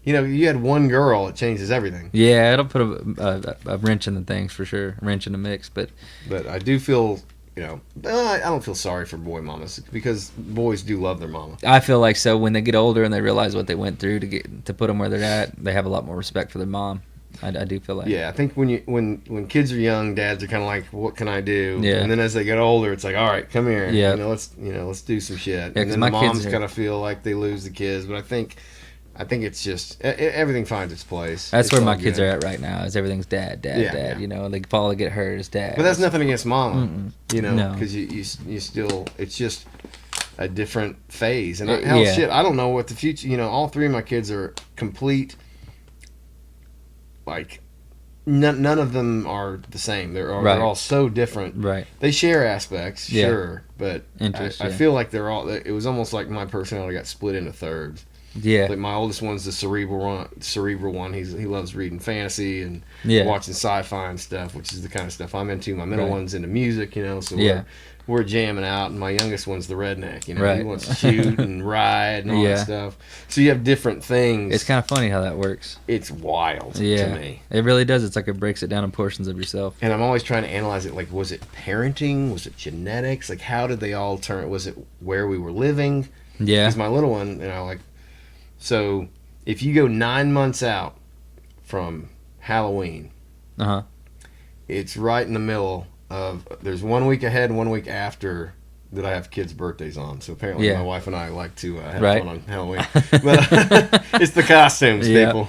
you had one girl, it changes everything. Yeah, it'll put a wrench in the things for sure, a wrench in the mix. But But I do feel I don't feel sorry for boy mamas because boys do love their mama. I feel like so when they get older and they realize what they went through to put them where they're at, they have a lot more respect for their mom. I do feel like. Yeah, I think when kids are young, dads are kind of like, "What can I do?" Yeah. And then as they get older, it's like, "All right, come here. Yeah. Let's do some shit." Yeah, and 'cause then my the kids moms are- kind of feel like they lose the kids, but I think it's just everything finds its place. That's It's where all my kids good. are at right now. Is everything's dad, Yeah. Like if all they get hurt is dad. But that's nothing against mama, No. because you still, it's just a different phase. And Yeah. shit, I don't know what the future. All three of my kids are complete. Like, none of them are the same. They're Right. all so different. Right. They share aspects, Yeah. sure, but Interest, I yeah. feel like they're all. It was almost like my personality got split into thirds. Yeah. Like my oldest one's the cerebral one. He loves reading fantasy and Yeah. watching sci-fi and stuff, which is the kind of stuff I'm into. My middle Right. one's into music, so Yeah. we're jamming out, and my youngest one's the redneck. He Right. wants to shoot and ride and all Yeah. that stuff. So you have different things. It's kind of funny how that works. It's wild Yeah. to me. It really does. It's like it breaks it down in portions of yourself. And I'm always trying to analyze it. Like, was it parenting? Was it genetics? Like, how did they all turn? Was it where we were living? Yeah. Because my little one, so if you go 9 months out from Halloween, Uh-huh. it's right in the middle of, there's 1 week ahead and 1 week after that I have kids' birthdays on. So apparently Yeah. my wife and I like to have Right. fun on Halloween. But it's the costumes, Yeah. people.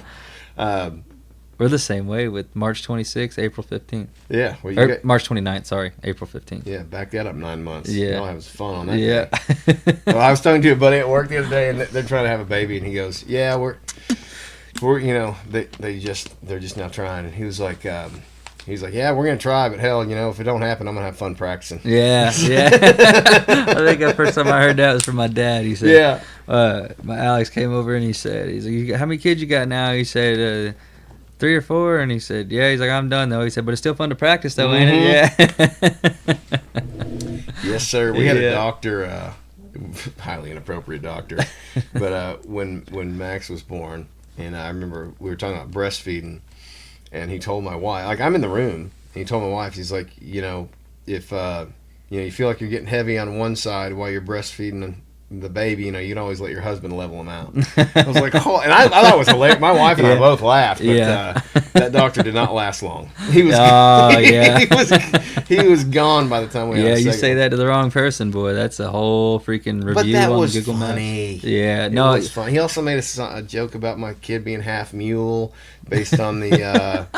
We're the same way with March 26th, April 15th. Yeah. Well, you Or got, March 29th, sorry, April 15th. yeah, back that up 9 months. Yeah. Y'all have fun on that. Yeah. day. Well, I was talking to a buddy at work the other day, and they're trying to have a baby, and he goes, "Yeah, we're they're just now trying." And he was like, "Yeah, we're gonna try, but hell, if it don't happen, I'm gonna have fun practicing." Yeah, yeah. I think the first time I heard that was from my dad. He said, Yeah. my Alex came over and he's like, how many kids you got now? He said, 3 or 4, and he said, yeah. He's like, I'm done though. He said, but it's still fun to practice though, ain't it? Yeah. Yes, sir. We had a Yeah. doctor, highly inappropriate doctor, but when Max was born, and I remember we were talking about breastfeeding, and he told my wife, like, I'm in the room, and he told my wife, he's like, if you feel like you're getting heavy on one side while you're breastfeeding the baby, you can always let your husband level him out. I was like, oh, and I thought it was hilarious. My wife and I Yeah. both laughed, but Yeah. that doctor did not last long. He was, Oh, yeah. he was gone by the time we had Yeah, a you second say one. that to the wrong person, boy. That's a whole freaking review But that on was Google funny. Maps. Yeah, It no, was fun. He also made a joke about my kid being half mule, based on the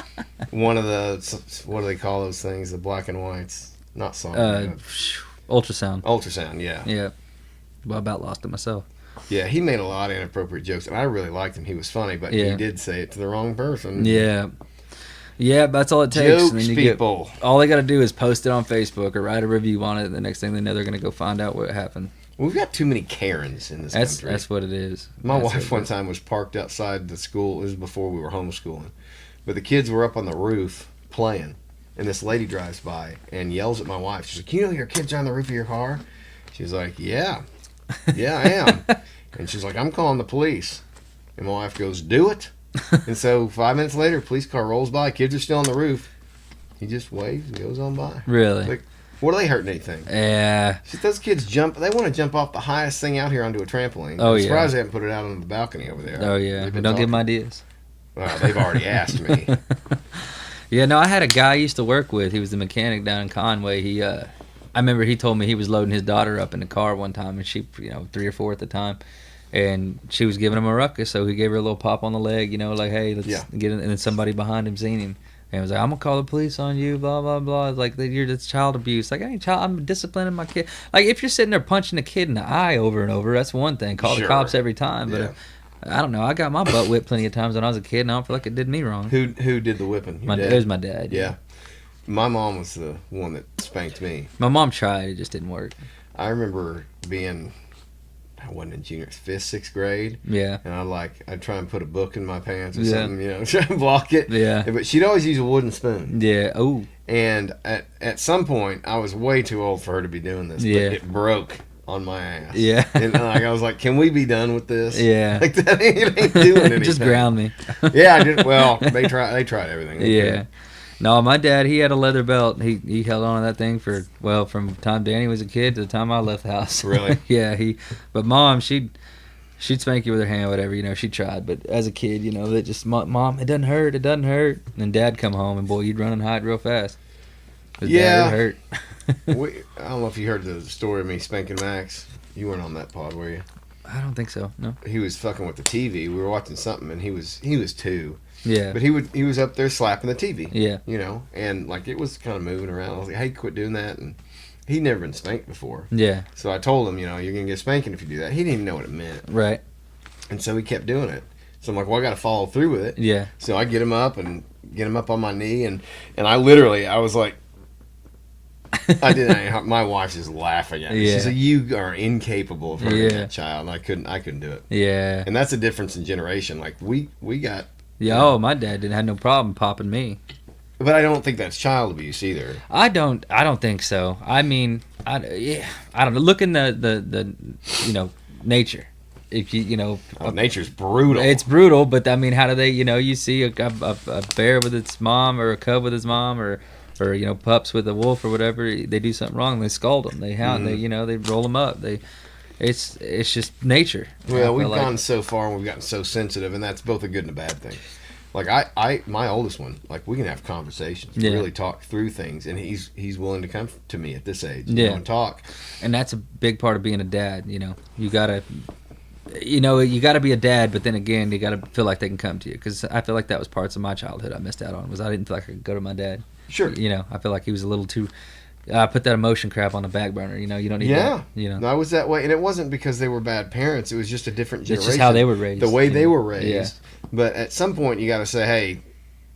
one of the, what do they call those things? The black and whites, not song. ultrasound. Ultrasound. Yeah. Yeah. Well, I about lost it myself. Yeah. He made a lot of inappropriate jokes, and I really liked him. He was funny, but Yeah. he did say it to the wrong person. Yeah. Yeah, that's all it takes. Jokes, And then you people. all they got to do is post it on Facebook or write a review on it. And the next thing they know, they're going to go find out what happened. We've got too many Karens in this That's country. that's what it is. My That's wife what it one is. time was parked outside the school. This was before we were homeschooling. But the kids were up on the roof playing. And this lady drives by and yells at my wife. She's like, your kids are on the roof of your car? She's like, yeah. Yeah, I am. And she's like, I'm calling the police. And my wife goes, do it. And so 5 minutes later, a police car rolls by. Kids are still on the roof. He just waves and goes on by. Really? Like, what are they hurting anything? Yeah. See, those kids jump. They want to jump off the highest thing out here onto a trampoline. Oh, I'm yeah. surprised they haven't put it out on the balcony over there. Oh, yeah. They've been Don't give them talking- ideas. Well, they've already asked me. Yeah, no, I had a guy I used to work with. He was the mechanic down in Conway. I remember he told me he was loading his daughter up in the car one time, and she, 3 or 4 at the time, and she was giving him a ruckus, so he gave her a little pop on the leg, like, hey, let's get in, and then somebody behind him seen him. And was like, I'm gonna call the police on you, blah blah blah. It's like that's child abuse. Like, I ain't child. I'm disciplining my kid. Like, if you're sitting there punching a kid in the eye over and over, that's one thing. Call the Sure. cops every time. But Yeah. I don't know. I got my butt whipped plenty of times when I was a kid, and I don't feel like it did me wrong. Who did the whipping? Your dad? It was my dad. Yeah. My mom was the one that spanked me. My mom tried. It just didn't work. I remember I wasn't in junior, 5th, 6th grade. Yeah. And I'd try and put a book in my pants or Yeah. something, try and block it. Yeah. But she'd always use a wooden spoon. Yeah. Oh. And at some point, I was way too old for her to be doing this. Yeah. But it broke on my ass. Yeah. And I was like, can we be done with this? Yeah. Like, it ain't doing anything. Just ground me. Yeah, well, they tried everything. Yeah. No, my dad, he had a leather belt. He held on to that thing from the time Danny was a kid to the time I left the house. Really? Yeah, but mom, she'd spank you with her hand, whatever, she tried. But as a kid, that just, mom, it doesn't hurt. And then dad come home and boy, you'd run and hide real fast. 'Cause Yeah. Dad, it hurt. I don't know if you heard the story of me spanking Max. You weren't on that pod, were you? I don't think so. No. He was fucking with the TV. We were watching something, and he was 2. Yeah. But he was up there slapping the TV. Yeah. And like it was kind of moving around. I was like, "Hey, quit doing that." And he'd never been spanked before. Yeah. So I told him, you're gonna get spanking if you do that. He didn't even know what it meant, Right. and so he kept doing it. So I'm like, "Well, I got to follow through with it." Yeah. So I get him up on my knee, and I was like, I didn't. My wife's just laughing at me. Yeah. She said, "You are incapable of hurting Yeah. that child." And I couldn't do it. Yeah. And that's a difference in generation. Like we got. Yeah. Oh, my dad didn't have no problem popping me. But I don't think that's child abuse either. I don't think so. I mean, I don't know. Look in the nature. If Nature's brutal. it's brutal, but I mean, how do they? You see a bear with its mom or a cub with his mom or pups with a wolf or whatever. They do something wrong, they scald them. They hound. Mm-hmm. They roll them up. It's just nature. Well, I we've feel like. gone so far and we've gotten so sensitive, and that's both a good and a bad thing. Like my oldest one, like we can have conversations, Yeah. really talk through things, and he's willing to come to me at this age, Yeah. and talk. And that's a big part of being a dad. You gotta. You got to be a dad, but then again, you got to feel like they can come to you. Because I feel like that was parts of my childhood I missed out on. Was I didn't feel like I could go to my dad. Sure. I feel like he was a little too. I put that emotion crap on the back burner. You don't need Yeah, that. I was that way, and it wasn't because they were bad parents. It was just a different It's generation. just how they were raised. The way they were Yeah. raised. But at some point, you got to say, "Hey,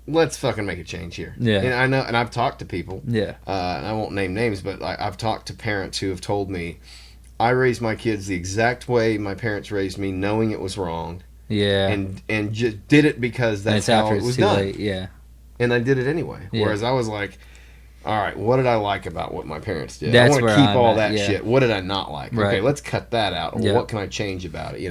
let's fucking make a change here." Yeah. And I know, and I've talked to people. Yeah. And I won't name names, but I've talked to parents who have told me, "I raised my kids the exact way my parents raised me, knowing it was wrong, Yeah. and just did it because And that's it's how after it it's was too done." late. Yeah. And I did it anyway. Yeah. Whereas I was like, all right, what did I like about what my parents did? That's I want where to keep I'm all at, that yeah. shit. What did I not like? Right. Okay, let's cut that out. Or Yeah. what can I change about it?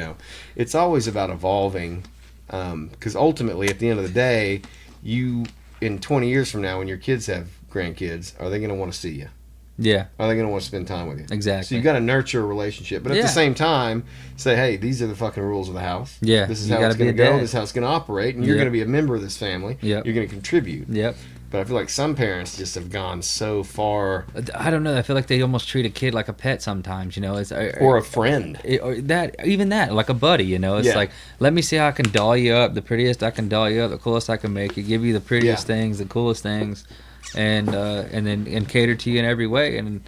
It's always about evolving, because ultimately, at the end of the day, you in 20 years from now, when your kids have grandkids, are they going to want to see you? Yeah. Are they going to want to spend time with you? Exactly. So you got to nurture a relationship, but at Yeah. the same time, say, hey, these are the fucking rules of the house. Yeah, This is you how it's gotta be going to a go. dad. This is how it's going to operate, and you're Yep. going to be a member of this family. Yep. You're going to contribute. Yep. But I feel like some parents just have gone so far, I don't know. I feel like they almost treat a kid like a pet sometimes. It's or a friend. or even that like a buddy. It's Yeah. like, let me see how I can doll you up, the prettiest I can doll you up, the coolest I can make you, give you the prettiest Yeah. things, the coolest things, and then cater to you in every way. And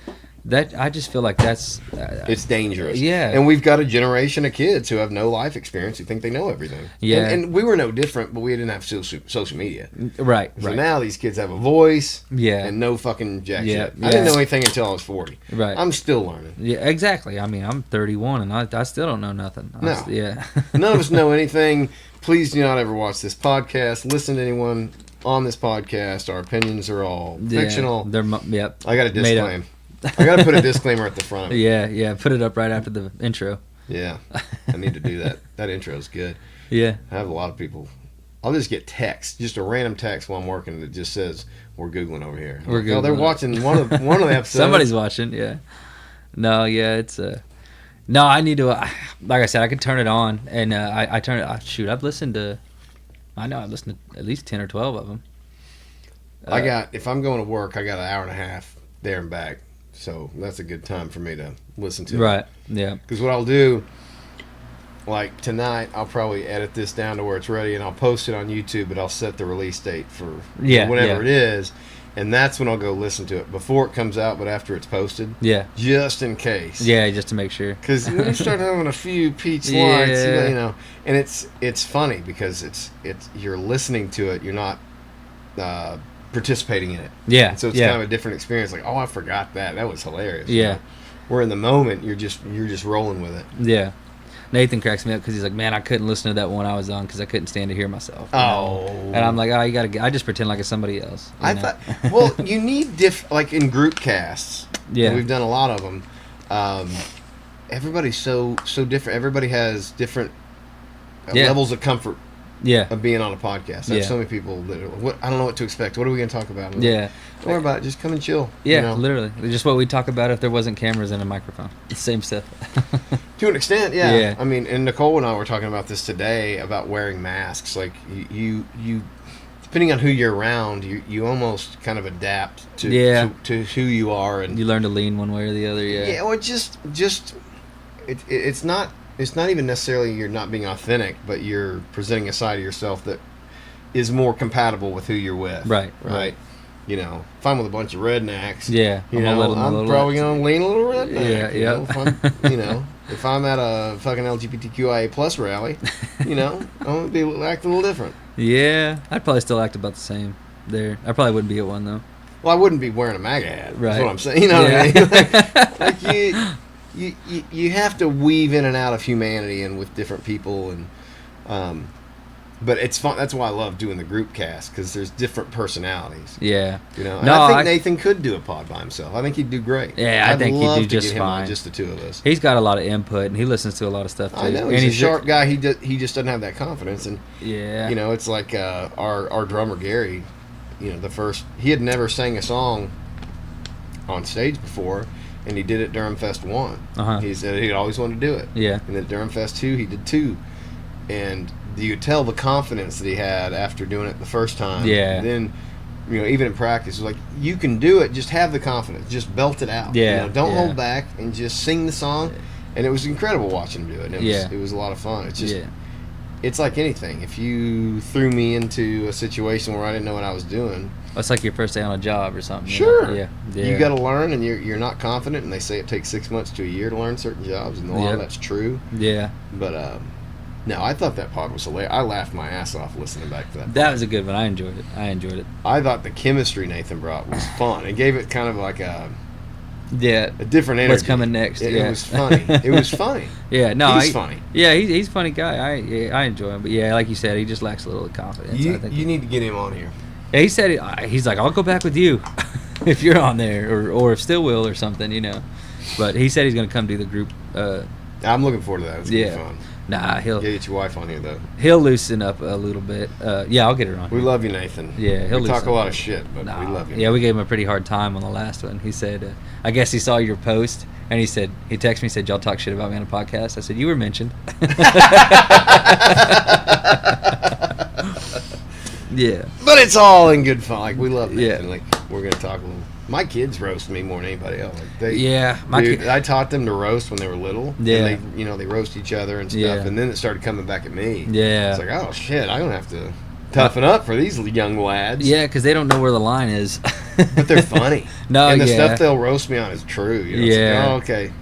that, I just feel like that's It's dangerous. Yeah. And we've got a generation of kids who have no life experience who think they know everything. Yeah. And we were no different, but we didn't have social media. right. So Right. now these kids have a voice Yeah. and no fucking jack Yeah, shit. I didn't yeah. know anything until I was 40. Right. I'm still learning. Yeah, exactly. I mean, I'm 31 and I still don't know nothing. No. Yeah. None of us know anything. Please do not ever watch this podcast. Listen to anyone on this podcast. Our opinions are all fictional. They're yep. I got to Made up. disclaim. I got to put a disclaimer at the front of it. Yeah. Put it up right after the intro. Yeah. I need to do that. That intro is good. Yeah. I have a lot of people. I'll just get text, just a random text while I'm working that just says, "We're Googling over here." We're Oh, they're Googling. watching one of the episodes. Somebody's watching. Yeah. No. Yeah. It's No, I need to. Like I said, I can turn it on, and I turn it. Shoot, I've listened to. I know I've listened to at least 10 or 12 of them. If I'm going to work, I got an hour and a half there and back. So that's a good time for me to listen to. Right. Yeah. Because what I'll do, like tonight, I'll probably edit this down to where it's ready, and I'll post it on YouTube. But I'll set the release date for whenever it is, and that's when I'll go listen to it before it comes out, but after it's posted. Yeah. Just in case. Yeah. Just to make sure. Because when you start having a few peach lights, Yeah. and it's funny because it's you're listening to it, you're not participating in it. Yeah. And so it's kind of a different experience. Like, oh, I forgot that. That was hilarious. Yeah. Where in the moment you're just rolling with it. Yeah. Nathan cracks me up because he's like, man, I couldn't listen to that one I was on because I couldn't stand to hear myself. Oh. And I'm like, oh, you gotta. I just pretend like it's somebody else. I thought, well, you need like in group casts. Yeah. and we've done a lot of them. Everybody's so different. Everybody has different Yeah. levels of comfort Yeah. of being on a podcast. I Yeah. have so many people that I don't know what to expect. What are we going to talk about? I'm like, Yeah. don't worry about it. Just come and chill. Yeah, you know? literally. Just what we'd talk about if there wasn't cameras and a microphone. Same stuff. To an extent, yeah. Yeah. I mean, and Nicole and I were talking about this today about wearing masks. Like you depending on who you're around, you almost kind of adapt to Yeah. to who you are, and You learn to lean one way or the other, yeah. yeah, or it's not even necessarily you're not being authentic, but you're presenting a side of yourself that is more compatible with who you're with. Right. You know, if I'm with a bunch of rednecks, Yeah. you know, I'm probably gonna lean a little redneck. Yeah, you know, yeah. if I'm at a fucking LGBTQIA plus rally, you know, I'm gonna be act a little different. Yeah, I'd probably still act about the same there. I probably wouldn't be at one, though. Well, I wouldn't be wearing a MAGA hat. Right. That's what I'm saying. You know what I Yeah. mean? Like you have to weave in and out of humanity and with different people, and but it's fun. That's why I love doing the group cast, because there's different personalities. Yeah. You know, and No, I think I- Nathan could do a pod by himself. I think he'd do great. Yeah, I I'd think he'd love do to just get him on, fine. just the two of us. He's got a lot of input, and he listens to a lot of stuff, too. I know And he's a sharp guy. He just doesn't have that confidence, and Yeah. you know, it's like our drummer Gary. You know, he had never sang a song on stage before, and he did it Durham Fest 1. Uh-huh. He said he'd always wanted to do it. Yeah. And then Durham Fest 2, he did 2. And you could tell the confidence that he had after doing it the first time. Yeah. And then, you know, even in practice, it was like, you can do it, just have the confidence. Just belt it out. Yeah, You know, don't yeah. hold back and just sing the song. And it was incredible watching him do it. And it was a lot of fun. It's just, Yeah. it's like anything. If you threw me into a situation where I didn't know what I was doing, It's like your first day on a job or something. you sure. know? Yeah. You got to learn, and you're not confident. And they say it takes 6 months to a year to learn certain jobs, and a lot Yeah. of that's true. Yeah. But no, I thought that pod was hilarious. I laughed my ass off listening back to that. That was a good one. I enjoyed it. I thought the chemistry Nathan brought was fun. It gave it kind of like a Yeah. different energy. What's coming next? It yeah. was funny. It was funny. Yeah, no, He's funny. Yeah, he's a funny guy. I enjoy him, but yeah, like you said, he just lacks a little confidence. I think. You need to get him on here. Yeah, he said he's like, I'll go back with you if you're on there, or if Still will or something, you know. But he said he's gonna come do the group. I'm looking forward to that. It's gonna Yeah. be fun. Nah, Yeah, get your wife on here though. he'll loosen up a little bit. Yeah, I'll get her on. We here. love you, Nathan. Yeah, he'll we talk loosen a lot up. of shit, but Nah, we love you. Yeah, we gave him a pretty hard time on the last one. He said, I guess he saw your post, and he texted me, said, y'all talk shit about me on a podcast. I said, you were mentioned. Yeah. But it's all in good fun. Like, we love Nathan. Yeah. Like, we're gonna talk a little. My kids roast me more than anybody else. Like, Yeah, I taught them to roast when they were little. Yeah. And they roast each other and stuff. Yeah. And then it started coming back at me. Yeah. It's like, oh shit, I don't have to toughen up for these young lads. Yeah, because they don't know where the line is. But they're funny. No, and the yeah. stuff they'll roast me on is true. You know? It's Yeah. like, oh, okay.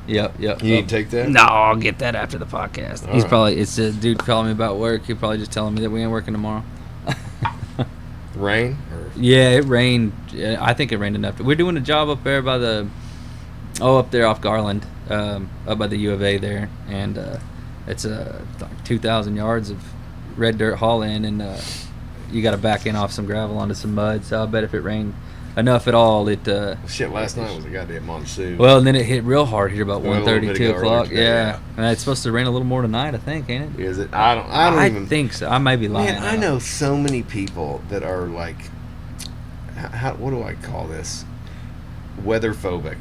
Yep. You need to take that? No, I'll get that after the podcast. All He's right. probably, it's a dude calling me about work. He'll probably just telling me that we ain't working tomorrow. Rain? Or Yeah, it rained. I think it rained enough. We're doing a job up there by up there off Garland, up by the U of A there, and it's like 2,000 yards of red dirt haul in, and you got to back in off some gravel onto some mud. So I bet if it rained enough at all, it. shit, last night was a goddamn monsoon. Well, and then it hit real hard here about Well, a little 1:30, bit 2 ago, o'clock. earlier today, Yeah, and it's supposed to rain a little more tonight, I think, ain't it? Is it? I don't even think so. I may be lying. Man, I know so many people that are like, what do I call this? Weather phobic.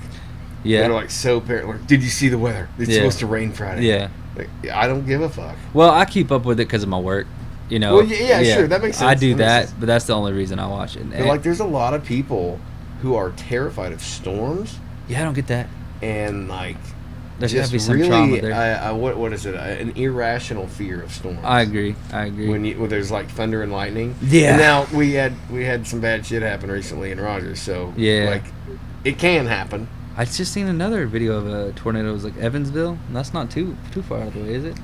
Yeah. They're like so like, did you see the weather? It's Yeah. supposed to rain Friday. Yeah. Like, I don't give a fuck. Well, I keep up with it because of my work. You know. Well, yeah, sure, that makes I sense. do That makes that, sense. but that's the only reason I watch it. But like, there's a lot of people who are terrified of storms Yeah, I don't get that. and like There's got just to be some really, trauma there. what is it? An irrational fear of storms. I agree. When there's like thunder and lightning. Yeah. And now we had some bad shit happen recently in Rogers, so Yeah. like it can happen. I just seen another video of a tornado. It was like Evansville. And that's not too far out of the way, is it?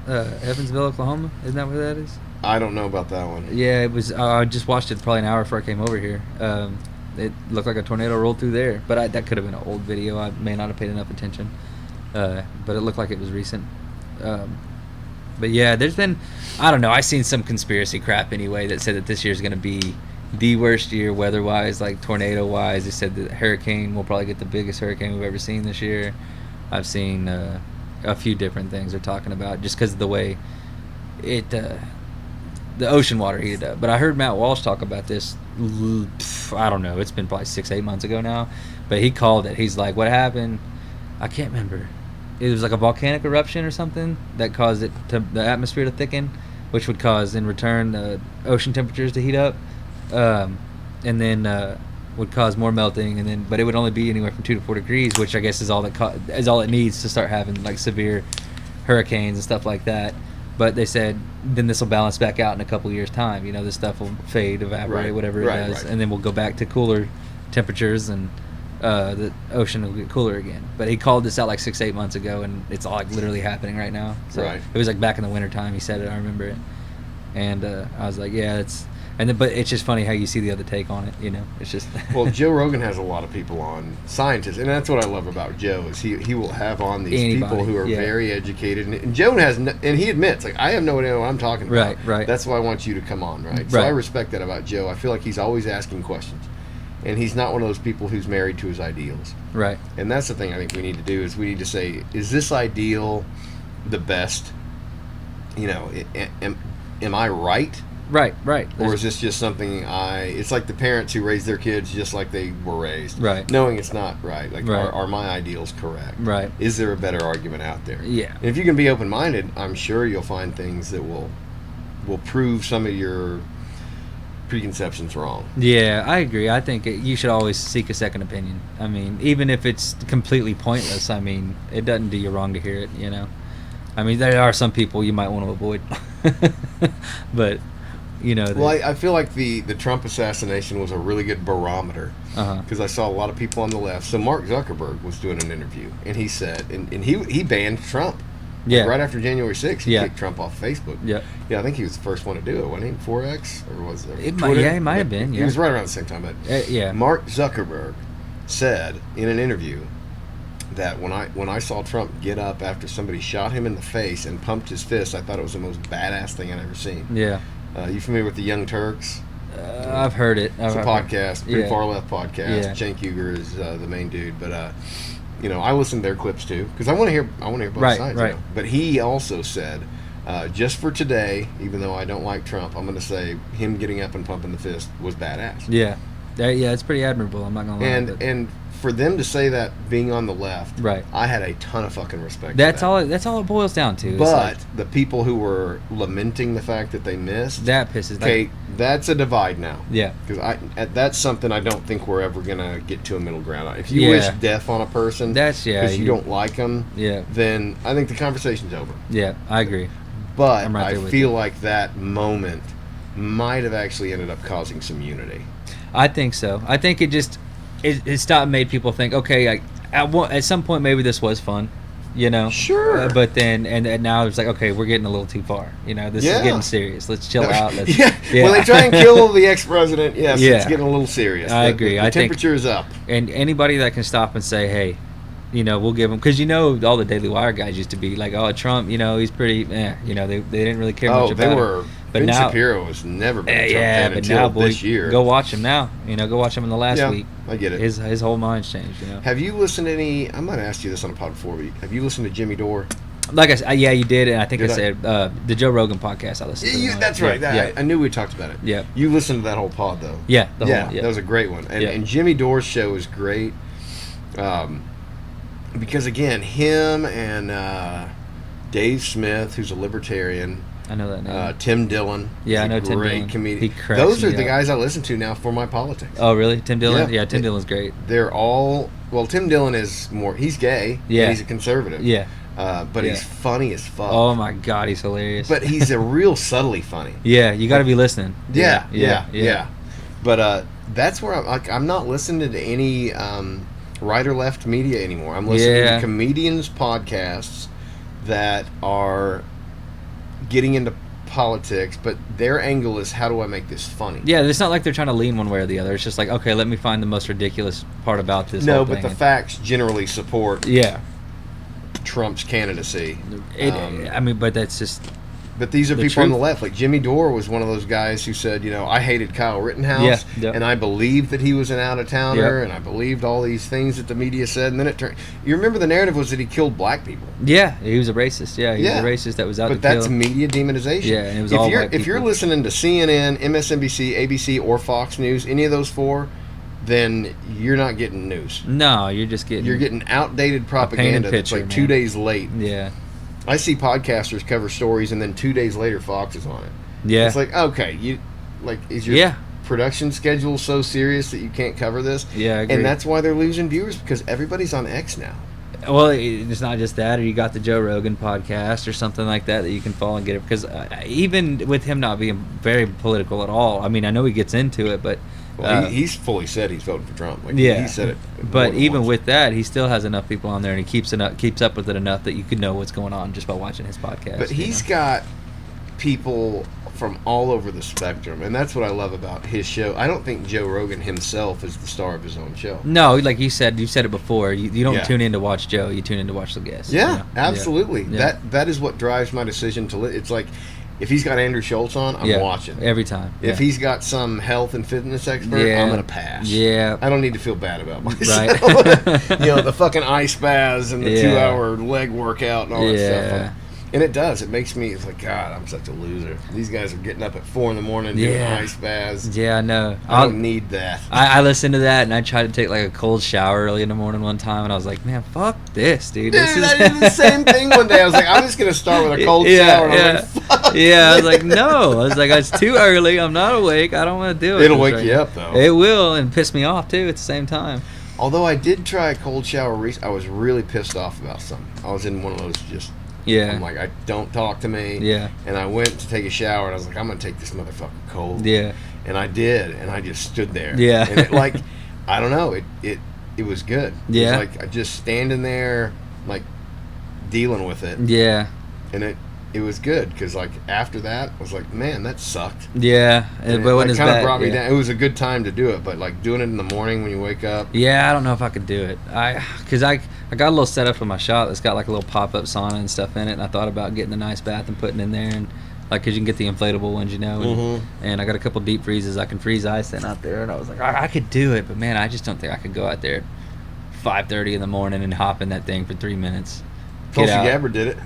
Evansville, Oklahoma. Isn't that where that is? I don't know about that one. Yeah, it was. I just watched it probably an hour before I came over here. It looked like a tornado rolled through there, but that could have been an old video. I may not have paid enough attention, but it looked like it was recent. But yeah, there's been, I don't know. I seen some conspiracy crap anyway that said that this year's going to be the worst year weather-wise, like tornado-wise. They said that hurricane will probably get the biggest hurricane we've ever seen this year. I've seen a few different things they're talking about just because of the way it the ocean water heated up. But I heard Matt Walsh talk about this. I don't know. It's been probably 6-8 months ago now. But he called it. He's like, what happened? I can't remember. It was like a volcanic eruption or something that caused the atmosphere to thicken, which would cause in return the ocean temperatures to heat up, and then would cause more melting. But it would only be anywhere from 2 to 4 degrees, which I guess is all it needs to start having like severe hurricanes and stuff like that. But they said then this will balance back out in a couple years' time. This stuff will fade, evaporate, whatever it does, and then we'll go back to cooler temperatures and the ocean will get cooler again. But he called this out like 6-8 months ago, and it's all like literally happening right now. So it was like back in the winter time he said it. I remember it, and I was like, yeah, it's. But it's just funny how you see the other take on it. It's just. Well, Joe Rogan has a lot of people on, scientists, and that's what I love about Joe is he will have on these people who are very educated, and Joe has, and he admits like I have no idea what I'm talking about. Right. That's why I want you to come on, right? So I respect that about Joe. I feel like he's always asking questions, and he's not one of those people who's married to his ideals. Right. And that's the thing I think we need to do is we need to say, is this ideal the best? Am I right? Right. Or is this just something it's like the parents who raise their kids just like they were raised. Right. Knowing it's not right. Like, are my ideals correct? Right. Is there a better argument out there? Yeah. And if you can be open-minded, I'm sure you'll find things that will prove some of your preconceptions wrong. Yeah, I agree. I think you should always seek a second opinion. I mean, even if it's completely pointless, I mean, it doesn't do you wrong to hear it, I mean, there are some people you might want to avoid. But... Well, I feel like the Trump assassination was a really good barometer because I saw a lot of people on the left. So Mark Zuckerberg was doing an interview, and he said, and he banned Trump. Yeah. Like right after January 6th, he kicked Trump off Facebook. Yeah. Yeah, I think he was the first one to do it, wasn't he? 4X? Or was it? It might have been, yeah. He was right around the same time. But yeah. Mark Zuckerberg said in an interview that when I saw Trump get up after somebody shot him in the face and pumped his fist, I thought it was the most badass thing I'd ever seen. Yeah. You familiar with the Young Turks? I've heard it. It's a podcast, pretty far left podcast. Yeah. Cenk Uygur is the main dude, but I listen to their clips too because I want to hear both sides. Right. But he also said, just for today, even though I don't like Trump, I'm going to say him getting up and pumping the fist was badass. Yeah, it's pretty admirable. I'm not going to lie. And for them to say that being on the left, right, I had a ton of fucking respect. That's all it boils down to. But the people who were lamenting the fact that they missed, that pisses. Okay, that's a divide now. Yeah, because that's something I don't think we're ever gonna get to a middle ground. If you wish death on a person, because you don't like them, then I think the conversation's over. Yeah, I agree. But I feel like that moment might have actually ended up causing some unity. I think so. I think it just. It stopped, made people think, okay, at some point maybe this was fun, Sure. But then, and now it's like, okay, we're getting a little too far. This is getting serious. Let's chill out. Let's, When they try and kill the ex-president, yes, it's getting a little serious. I agree. The temperature is up. And anybody that can stop and say, hey, we'll give them, because all the Daily Wire guys used to be like, oh, Trump, he's pretty, they didn't really care much about him. But Ben Shapiro has never been a Trump fan until this year. Go watch him now. Go watch him in the last week. I get it. His whole mind's changed. Have you listened to any? I might have asked you this on a pod before. But have you listened to Jimmy Dore? Like I said, yeah, you did, and I think I said the Joe Rogan podcast. I listened to. That's right. I knew we talked about it. Yeah. You listened to that whole pod though. Yeah. That was a great one. And Jimmy Dore's show is great, because again, him and Dave Smith, who's a libertarian. I know that name. Tim Dillon. Yeah, I know Tim Dillon. Great comedian. Those are the guys I listen to now for my politics. Oh, really? Tim Dillon? Yeah, Tim Dillon's great. They're all... Well, Tim Dillon is more... He's gay. Yeah. He's a conservative. Yeah. But he's funny as fuck. Oh, my God. He's hilarious. But he's a real subtly funny. Yeah, you got to be listening. Yeah. But that's where I'm not listening to any right or left media anymore. I'm listening to comedians' podcasts that are... getting into politics, but their angle is how do I make this funny? Yeah, it's not like they're trying to lean one way or the other. It's just like, okay, let me find the most ridiculous part about this. No, but the facts generally support Trump's candidacy. But that's just But these are The people on the truth. left. Like Jimmy Dore was one of those guys who said, I hated Kyle Rittenhouse, Yeah, yep. and I believed that he was an out-of-towner, Yep. and I believed all these things that the media said, and then it turned... You remember the narrative was that he killed black people. Yeah, he was a racist. Yeah, he Yeah. was a racist that was out But to that's kill. media demonization. Yeah, and it was if all you're, white If you're people. listening to CNN, MSNBC, ABC, or Fox News, any of those four, then you're not getting news. No, you're just getting. You're getting outdated propaganda that's picture, like 2 man. days late. Yeah. I see podcasters cover stories, and then 2 days later, Fox is on it. Yeah. It's like, okay, is your Yeah. production schedule so serious that you can't cover this? Yeah, I agree. And that's why they're losing viewers, because everybody's on X now. Well, it's not just that, or you got the Joe Rogan podcast or something like that you can follow and get it. Because even with him not being very political at all, I mean, I know he gets into it, but Well, he's fully said he's voting for Trump. Like, yeah, he said it. more But than even once. with that, he still has enough people on there, and he keeps up with it enough that you could know what's going on just by watching his podcast. But he's got people from all over the spectrum, and that's what I love about his show. I don't think Joe Rogan himself is the star of his own show. No, like you said it before. You don't Yeah. tune in to watch Joe. You tune in to watch the guests. Yeah, you know? absolutely. Yeah. That is what drives my decision to. It's like if he's got Andrew Schultz on, I'm Yeah. watching. every time. If yeah. he's got some health and fitness expert, Yeah. I'm gonna pass. Yeah. I don't need to feel bad about myself. Right. The fucking ice baths and the Yeah. 2-hour leg workout and all that stuff. Yeah. And it does. It makes me. It's like, God, I'm such a loser. These guys are getting up at 4 a.m. doing Yeah. ice baths. Yeah, I know. I don't need that. I listened to that, and I tried to take like a cold shower early in the morning one time, and I was like, man, fuck this, dude. This Dude, is I did the same thing one day. I was like, I'm just gonna start with a cold Yeah, shower. And yeah. I'm like, fuck. Yeah, I was like, no. I was like, it's too early. I'm not awake. I don't want to do it. It'll It's wake like- you up, though. It will, and piss me off too at the same time. Although I did try a cold shower recently, I was really pissed off about something. I was in one of those just. Yeah. I'm like, don't talk to me. Yeah. And I went to take a shower, and I was like, I'm gonna take this motherfucker cold. Yeah. And I did, and I just stood there. Yeah. And it, I don't know, it was good. Yeah. It was like I just standing there, like dealing with it, Yeah. and it was good because after that, I was like, man, that sucked. Yeah. And But when it it's kind of bad, brought me yeah. down. It was a good time to do it, but doing it in the morning when you wake up. Yeah, I don't know if I could do it. Because I got a little setup for my shop that's got like a little pop-up sauna and stuff in it, and I thought about getting a nice bath and putting in there, and because you can get the inflatable ones, and, Mhm. and I got a couple deep freezes I can freeze ice in out there, and I was like, I could do it, but man, I just don't think I could go out there at 5:30 in the morning and hop in that thing for 3 minutes. Tulsi out. Gabbard did it.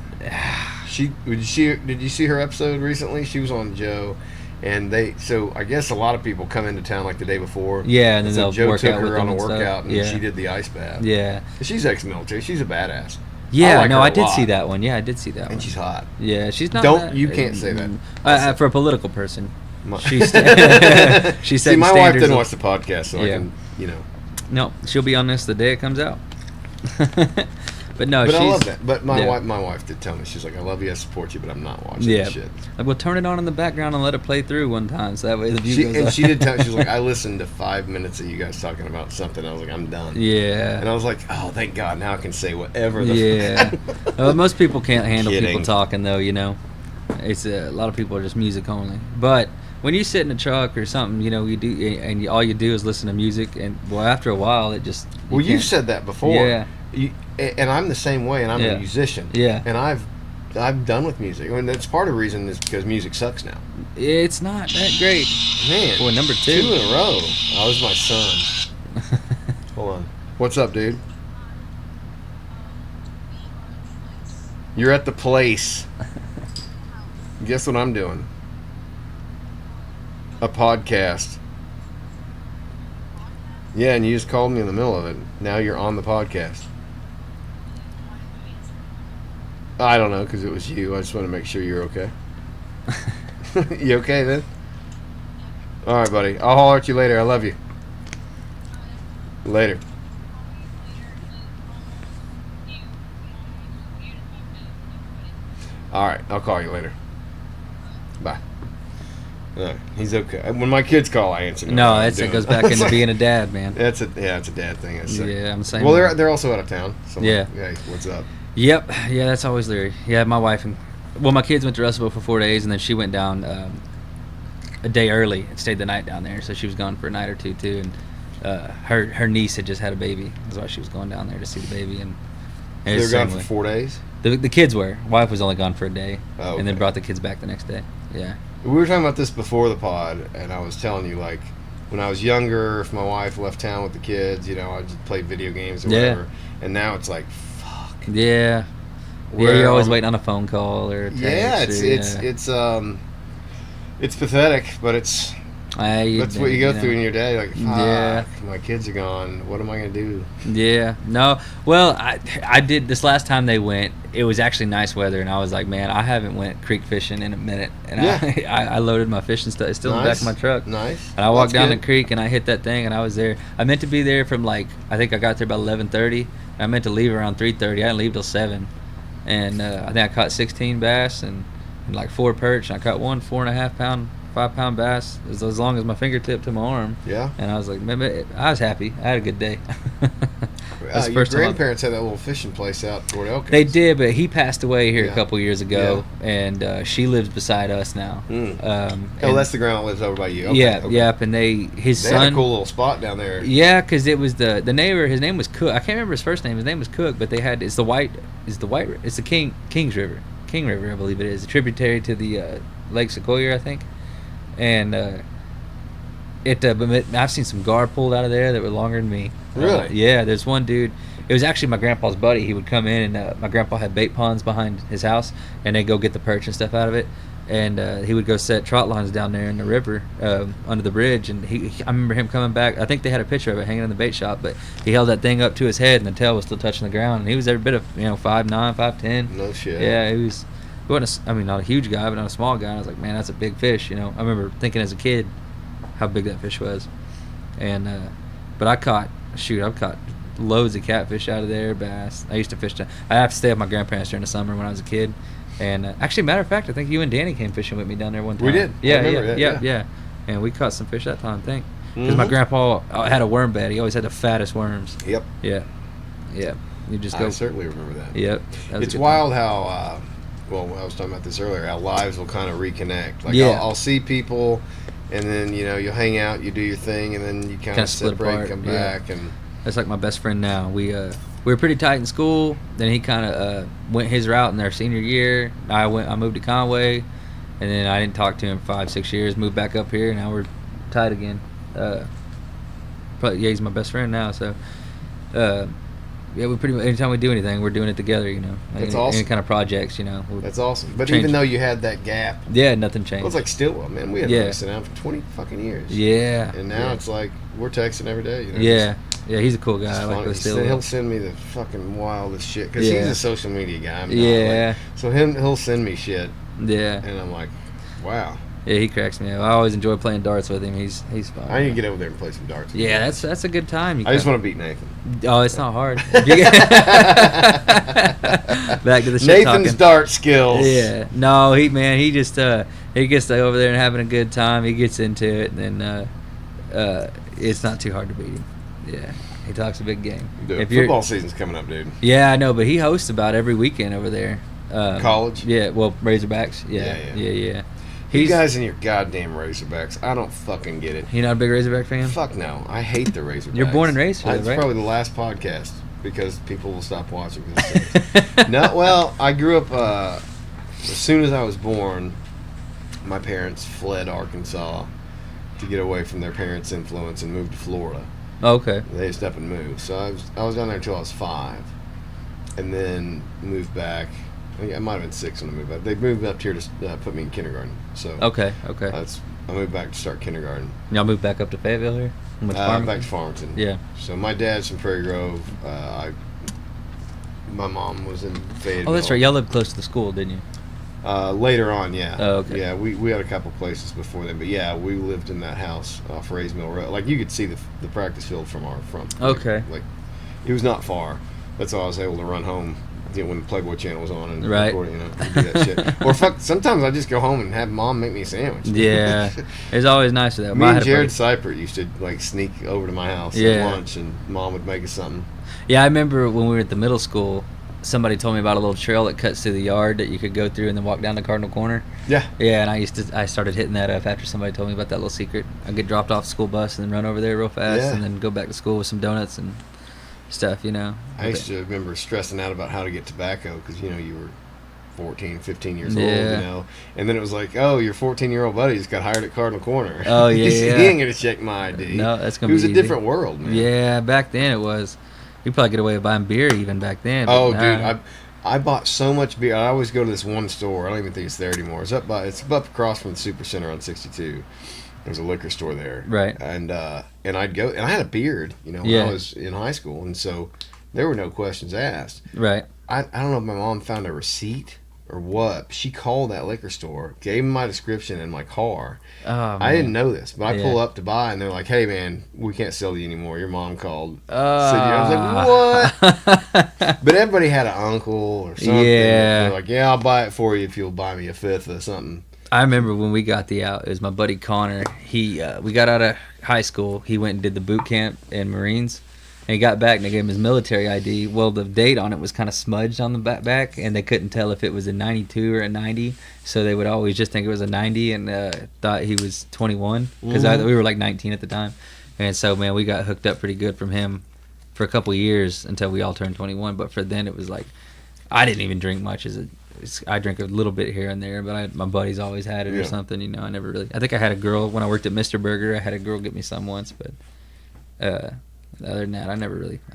Did you see her episode recently? She was on Joe, and so I guess a lot of people come into town like the day before. Yeah, and then so they'll Joe work took out with her on them a and stuff. workout, and Yeah. she did the ice bath. Yeah. She's ex-military. She's a badass. Yeah, like no, her a I did lot. see that one. Yeah, I did see that one. And she's hot. Yeah, she's not. Don't- that- you can't say that. For a political person, My- she's. She's See, setting my wife standards didn't of- watch the podcast, so I Yeah. can, No, she'll be on this the day it comes out. But no, But she's. I love that. But my yeah. wife did tell me, she's like, I love you, I support you, but I'm not watching Yeah. this shit. Like, we'll turn it on in the background and let it play through one time, so that way the view goes up. She did tell me, she was like, I listened to 5 minutes of you guys talking about something. I was like, I'm done. Yeah. And I was like, oh, thank God, now I can say whatever the Yeah. Most people can't handle people Kidding. talking, though. It's a lot of people are just music only. But when you sit in a truck or something, you do, and all you do is listen to music, and well, after a while, it just. Well, you can't- said that before. Yeah. And I'm the same way, and I'm Yeah. a musician. Yeah. And I'm done with music. I mean, that's part of the reason is because music sucks now. It's not that great. Man. Boy, number 2. 2 in a row. Oh, it was my son. Hold on. What's up, dude? You're at the place. Guess what I'm doing? A podcast. Yeah, and you just called me in the middle of it. Now you're on the podcast. I don't know, because it was you. I just want to make sure you're okay. You okay then? All right, buddy. I'll holler at you later. I love you. Later. All right, I'll call you later. Bye. All right, he's okay. When my kids call, I answer. No, what I'm it doing. goes back into being a dad, man. It's a dad thing. It's Yeah, I'm saying. Well, they're also out of town. So I'm Yeah. like, hey, what's up? Yep. Yeah, that's always Leary. Yeah, my wife and my kids went to Russellville for 4 days, and then she went down a day early and stayed the night down there. So she was gone for a night or two too. And her niece had just had a baby. That's why she was going down there to see the baby. And They're it's gone the for same 4 days. way. The kids were. Wife was only gone for a day, Oh, and then okay. brought the kids back the next day. Yeah. We were talking about this before the pod, and I was telling you, like, when I was younger, if my wife left town with the kids, you know, I'd just play video games or Yeah. whatever. And now it's like, fuck. Yeah. Where, Yeah, you're always um, waiting on a phone call or a text. Yeah, or, it's pathetic, but it's that's what you go through in your day. Like, fuck, Yeah. my kids are gone. What am I gonna do? Yeah, no. Well, I did this last time they went. It was actually nice weather, and I was like, man, I haven't went creek fishing in a minute. And Yeah. I loaded my fishing stuff. It's still in the back of my truck. Nice. And I walked That's down the good. creek, and I hit that thing, and I was there. I meant to be there from I think I got there about 11:30. I meant to leave around 3:30. I didn't leave till 7, and I think I caught 16 bass and like 4 perch. And I caught one 4.5 pound, 5 pound bass as long as my fingertip to my arm. Yeah. And I was like, man, I was happy. I had a good day. That's the Your first time I- grandparents had that little fishing place out toward Elkins. They did, but he passed away here Yeah. a couple years ago, and she lives beside us now. Mm. Oh, Oh, that's the ground that lives over by you. Okay, yeah, okay. yep. And his They son. had a cool little spot down there. Yeah, because it was the neighbor. His name was Cook. I can't remember his first name. His name was Cook, but they had it's the Kings River, King River, I believe it is, a tributary to the Lake Sequoia, I think, and but I've seen some gar pulled out of there that were longer than me. Really? Yeah, there's one dude. It was actually my grandpa's buddy. He would come in, and my grandpa had bait ponds behind his house, and they'd go get the perch and stuff out of it. And he would go set trot lines down there in the river under the bridge. And I remember him coming back. I think they had a picture of it hanging in the bait shop, but he held that thing up to his head, and the tail was still touching the ground. And he was every bit of 5'9", 5'10". No shit. Yeah, he wasn't. Not a huge guy, but not a small guy. And I was like, man, that's a big fish. I remember thinking as a kid how big that fish was. And but I've caught loads of catfish out of there, bass. I used to fish. I have to stay with my grandparents during the summer when I was a kid. And actually, matter of fact, I think you and Danny came fishing with me down there one time. We did. I Yeah, remember yeah, that, yeah. And we caught some fish that time, I think. Because my Mhm. grandpa had a worm bed. He always had the fattest worms. Yep. Yeah, yeah. You just go. I certainly remember that. Yep. That was a It's good wild how, I was talking about this earlier, how lives will kind of reconnect. Like, Yeah. I'll see people, and then, you'll hang out, you do your thing, and then you kind Kinda of split separate, apart, come yeah. back, and That's like my best friend now. We were pretty tight in school. Then he kind of went his route in our senior year. I moved to Conway, and then I didn't talk to him for 5-6 years. Moved back up here, and now we're tight again. But yeah, he's my best friend now. So yeah, we pretty much anytime we do anything, we're doing it together. That's any awesome. kind of projects. we're- that's awesome. But Change. even though you had that gap, yeah, nothing changed. it was like Stillwell, man. We had Yeah. been sitting down for 20 fucking years. yeah, And now yeah. it's like, we're texting every day. yeah, yeah. He's a cool guy. It's I like funny. the still. He'll send me the fucking wildest shit because Yeah. he's a social media guy. I'm not, Yeah. like- so he'll send me shit, Yeah, and I'm like, wow. yeah. He cracks me up. I always enjoy playing darts with him. He's fun. I need to get over there and play some darts. Yeah, that's a good time. I just want to beat Nathan. Oh, it's not hard. Back to the shit Nathan's talking. dart skills. Yeah, no, he just he gets over there and having a good time. He gets into it, and then it's not too hard to beat him. Yeah, he talks a big game. Dude, football season's coming up, dude. Yeah, I know, but he hosts about every weekend over there. College? Yeah, well, Razorbacks. Yeah, Yeah. yeah. You guys and your goddamn Razorbacks. I don't fucking get it. You not a big Razorback fan? Fuck no. I hate the Razorbacks. You're born and raised for It's it, right? probably the last podcast because people will stop watching. No, well, I grew up, as soon as I was born, my parents fled Arkansas to get away from their parents' influence and moved to Florida. Okay. They just up and moved. So I was down there until I was 5. And then moved back. I think I might have been 6 when I moved back. They moved up here to put me in kindergarten. So Okay. I moved back to start kindergarten. Y'all moved back up to Fayetteville here? Went to Farmington? Back to Farmington. Yeah. So my dad's from Prairie Grove. My mom was in Fayetteville. Oh, that's right. Y'all lived close to the school, didn't you? Later on, yeah. Oh, okay. Yeah, we had a couple places before then, but yeah, we lived in that house off Rays Mill Road. Like, you could see the practice field from our front. Okay. Like, it was not far. That's why I was able to run home, when the Playboy Channel was on and Right. record, do that shit. Or sometimes I just go home and have mom make me a sandwich. Yeah. It's always nice for that. Me I and had a Jared buddy- Seipert used to sneak over to my house Yeah. at lunch, and mom would make us something. Yeah, I remember when we were at the middle school, somebody told me about a little trail that cuts through the yard that you could go through and then walk down to Cardinal Corner. Yeah. Yeah, and I started hitting that up after somebody told me about that little secret. I'd get dropped off the school bus and then run over there real fast Yeah. and then go back to school with some donuts and stuff, you know. I used to remember stressing out about how to get tobacco because, you know, you were 14, 15 years old, Yeah. you know. And then it was like, oh, your 14-year-old buddy just got hired at Cardinal Corner. Oh, yeah, He yeah. ain't going to check my ID. No, that's It gonna was be a easy. different world, man. Yeah, back then it was. You probably get away with buying beer even back then. but Oh, nah. dude, I bought so much beer. I always go to this one store. I don't even think it's there anymore. It's up across from the Super Center on 62. There's a liquor store there, Right. And I'd go, and I had a beard, you know, when Yeah. I was in high school, and so there were no questions asked. Right. I don't know if my mom found a receipt or what. She called that liquor store, gave them my description in my car. Oh, man. I didn't know this, but I Yeah. pull up to buy, and they're like, "Hey, man, we can't sell you anymore. Your mom called." I was like, "What?" But everybody had an uncle or something. Yeah. They're like, "Yeah, I'll buy it for you if you'll buy me a fifth of something." I remember when we got the out. It was my buddy Connor. We got out of high school. He went and did the boot camp in Marines, and he got back and they gave him his military ID. Well, the date on it was kind of smudged on the back, and they couldn't tell if it was a 92 or a 90. So they would always just think it was a 90 and thought he was 21 because we were like 19 at the time. And so, man, we got hooked up pretty good from him for a couple years until we all turned 21. But for then, it was like I didn't even drink much I drink a little bit here and there, but my buddies always had it or Yeah. something, you know. I never really. I think I had a girl when I worked at Mr. Burger. I had a girl get me some once, but other than that, I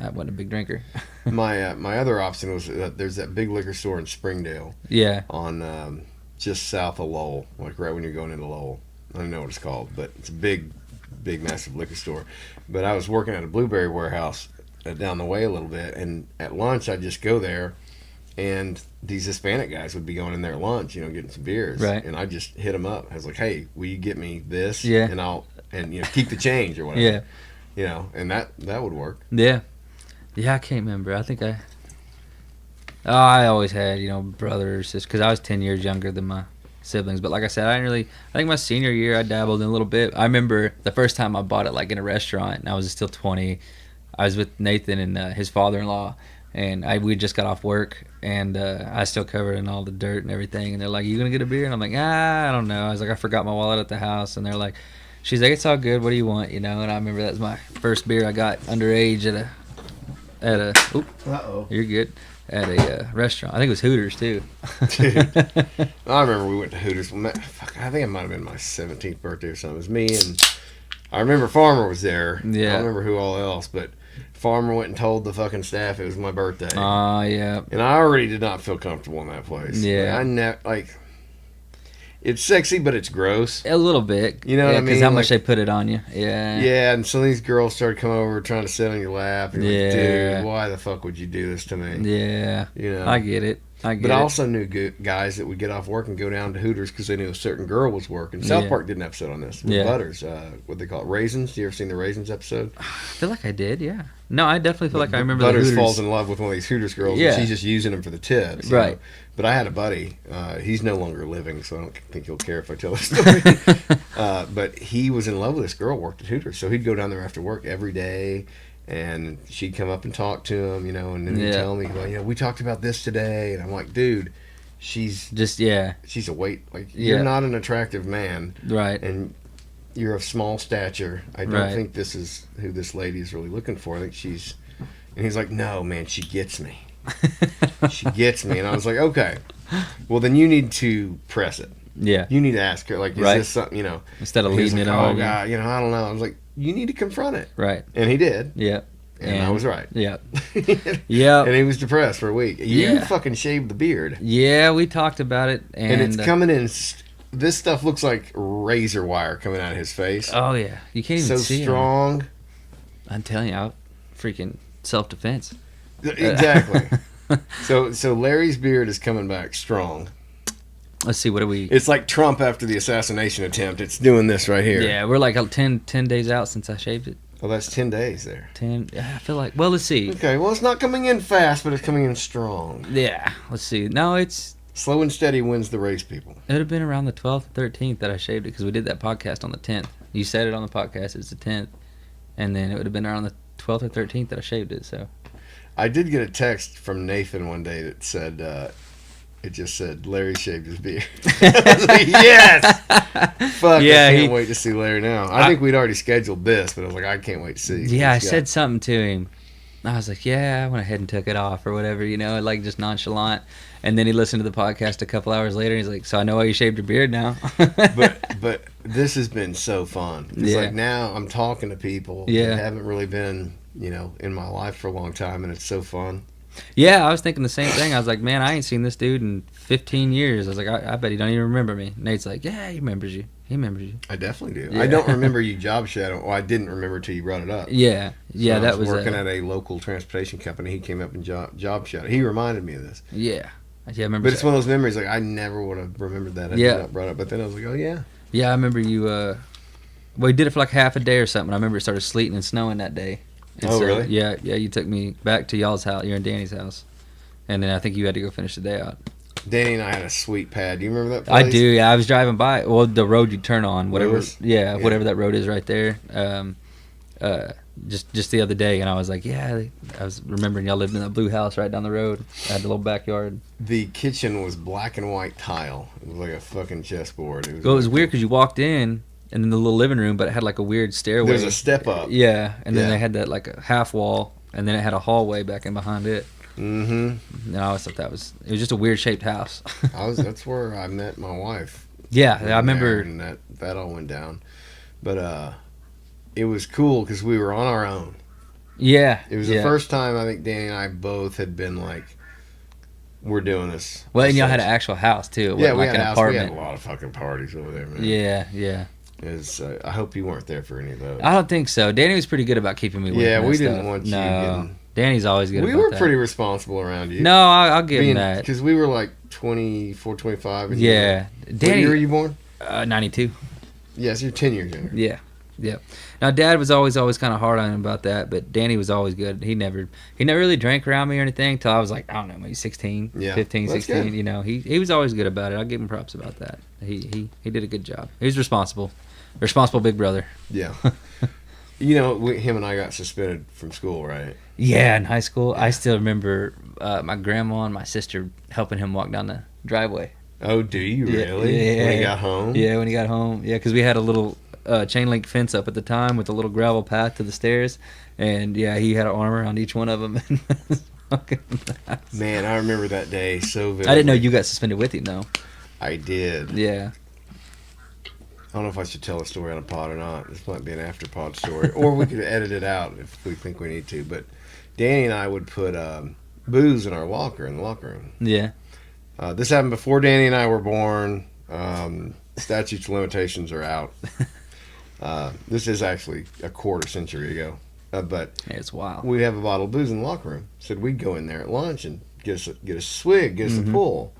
wasn't a big drinker. My other option was there's that big liquor store in Springdale Yeah, on just south of Lowell, like right when you're going into Lowell. I don't know what it's called, but it's a big, massive liquor store. But I was working at a blueberry warehouse down the way a little bit, and at lunch I'd just go there, and these Hispanic guys would be going in there at lunch, you know, getting some beers, Right. and I just hit them up. I was like, "Hey, will you get me this? Yeah. and you know, keep the change or whatever." yeah, You know, and that would work. yeah. I can't remember. I think I always had, you know, brothers, because I was 10 years younger than my siblings. But like I said, I think my senior year I dabbled in a little bit. I remember the first time I bought it like in a restaurant, and I was still 20. I was with Nathan and his father-in-law, and we just got off work, and I still covered in all the dirt and everything. And they're like, "You gonna get a beer?" And I'm like, I don't know. I was like, I forgot my wallet at the house, and they're like, she's like, "It's all good. What do you want?" You know. And I remember that was my first beer I got underage at a. Oop, Uh-oh. you're good. At a restaurant. I think it was Hooters too. I remember we went to Hooters. I think it might have been my 17th birthday or something. It was me and I remember Farmer was there. Yeah. I don't remember who all else, but Farmer went and told the fucking staff it was my birthday. Yeah. And I already did not feel comfortable in that place. Yeah. It's sexy, but it's gross. A little bit. You know what I Because mean? how much Like- they put it on you. Yeah. Yeah, and some of these girls started coming over trying to sit on your lap. And you're like, Yeah. dude, why the fuck would you do this to me? Yeah. You know? I get it. But I also knew guys that would get off work and go down to Hooters because they knew a certain girl was working. South Yeah. Park did an episode on this with Yeah. Butters. What they call it, Raisins. You ever seen the Raisins episode? I feel like I did, yeah. No, I definitely feel like I remember Butters the Hooters. falls in love with one of these Hooters girls, Yeah. and she's just using them for the tips. you Right. know? But I had a buddy. He's no longer living, so I don't think he'll care if I tell the story. But he was in love with this girl, worked at Hooters, so he'd go down there after work every day. And she'd come up and talk to him, you know, and then he'd Yeah. tell me, well, you know, we talked about this today. And I'm like, dude, she's Just, yeah. she's a weight. Like, Yeah. you're not an attractive man, Right. and you're of small stature. I don't Right. think this is who this lady is really looking for. I think she's. And he's like, no, man, she gets me. She gets me. And I was like, okay, well, then you need to press it. Yeah. You need to ask her, like, is Right. this something, you know? Instead of And he was leading it like, on. oh, God, you know, I don't know. I was like, you need to confront it. Right. And he did. Yeah. And I was right. Yeah. Yeah. And he was depressed for a week. You Yeah. fucking shaved the beard. Yeah, we talked about it. And it's uh, coming in. This stuff looks like razor wire coming out of his face. Oh, yeah. You can't even So see 'em. strong. I'm telling you, freaking self-defense. Exactly. So Larry's beard is coming back strong. Let's see, what do we... It's like Trump after the assassination attempt. It's doing this right here. Yeah, we're like 10 days out since I shaved it. Well, that's 10 days there. 10. Yeah, I feel like... Well, let's see. Okay, well, it's not coming in fast, but it's coming in strong. Yeah, let's see. No, it Slow and steady wins the race, people. would have been around the 12th or 13th that I shaved it because we did that podcast on the 10th. You said it on the podcast, it's the 10th. And then it would have been around the 12th or 13th that I shaved it, so... I did get a text from Nathan one day that said, it just said, Larry shaved his beard. I was like, yes! Fuck, Yeah, I can't wait to see Larry now. I think we'd already scheduled this, but I was like, I can't wait to see. Yeah, I what he's said something to him. I was like, yeah, I went ahead and took it off or whatever, like just nonchalant. And then he listened to the podcast a couple hours later. And he's like, so I know why you shaved your beard now. but this has been so fun. It's Yeah. like now I'm talking to people Yeah. that haven't really been, in my life for a long time, and it's so fun. Yeah, I was thinking the same thing. I was like, man, I ain't seen this dude in 15 years. I was like, I bet he don't even remember me. Nate's like, yeah, he remembers you. He remembers you. I definitely do. Yeah. I don't remember you job shadowing. Well, I didn't remember till you brought it up. Yeah, yeah, When I that was working at a local transportation company. He came up and job shadowed. He reminded me of this. Yeah, I remember. But it's one of those memories like I never would have remembered that. Yeah. Not brought up. But then I was like, oh yeah. Yeah, I remember you. Well, we did it for like half a day or something. I remember it started sleeting and snowing that day. And Oh, really? Yeah, you took me back to y'all's house, your and Danny's house, and then I think you had to go finish the day out. Danny and I had a sweet pad. Do you remember that I place? do. Yeah, I was driving by. Well, the road you turn on, whatever. Rose? Yeah, Yeah. whatever that road is right there. Just the other day, and I was like, yeah. I was remembering y'all lived in that blue house right down the road. I had the little backyard. The kitchen was black and white tile. It was like a fucking chessboard. Well, it was weird because you walked in, and then the little living room, but it had like a weird stairway. There's a step up. Yeah, and then Yeah. they had that like a half wall, and then it had a hallway back in behind it. Mm-hmm. And I always thought it was just a weird shaped house. That's where I met my wife. Yeah, I remember. And that all went down. But it was cool because we were on our own. Yeah, It was yeah. the first time I think Danny and I both had been like, we're doing this. Well, and y'all had an ourselves. actual house too. It Yeah, wasn't we like had an a house. We apartment. had a lot of fucking parties over there, man. Yeah, yeah. I hope you weren't there for any of those. I don't think so. Danny was pretty good about keeping me. Away Yeah, from we that didn't stuff. want you No, getting- Danny's always good. We about were that. pretty responsible around you. No, I'll give him that. Because we were like 24, 25. And Yeah, What Danny. year were you born? 92. Yes, you're 10 years younger. Yeah, yeah. Now, Dad was always kind of hard on him about that, but Danny was always good. He never really drank around me or anything till I was like, I don't know, maybe 16, Yeah, 15, that's 16. good. You know, he was always good about it. I'll give him props about that. He did a good job. He was responsible big brother. Yeah. Him and I got suspended from school, right? Yeah, in high school, I still remember my grandma and my sister helping him walk down the driveway. Oh, do you Yeah, really? yeah. When he got home? Yeah, when he got home. Yeah, because we had a little chain link fence up at the time with a little gravel path to the stairs, and yeah, he had an arm around each one of them. Man, I remember that day so vividly. I didn't know you got suspended with him though. I did. Yeah. I don't know if I should tell a story on a pod or not. This might be an after pod story. Or we could edit it out if we think we need to. But Danny and I would put booze in our locker in the locker room. Yeah. This happened before Danny and I were born. Statutes of limitations are out. This is actually a quarter century ago. But Yeah, it's wild. we have a bottle of booze in the locker room. Said we'd go in there at lunch and get us a swig, get us a pull.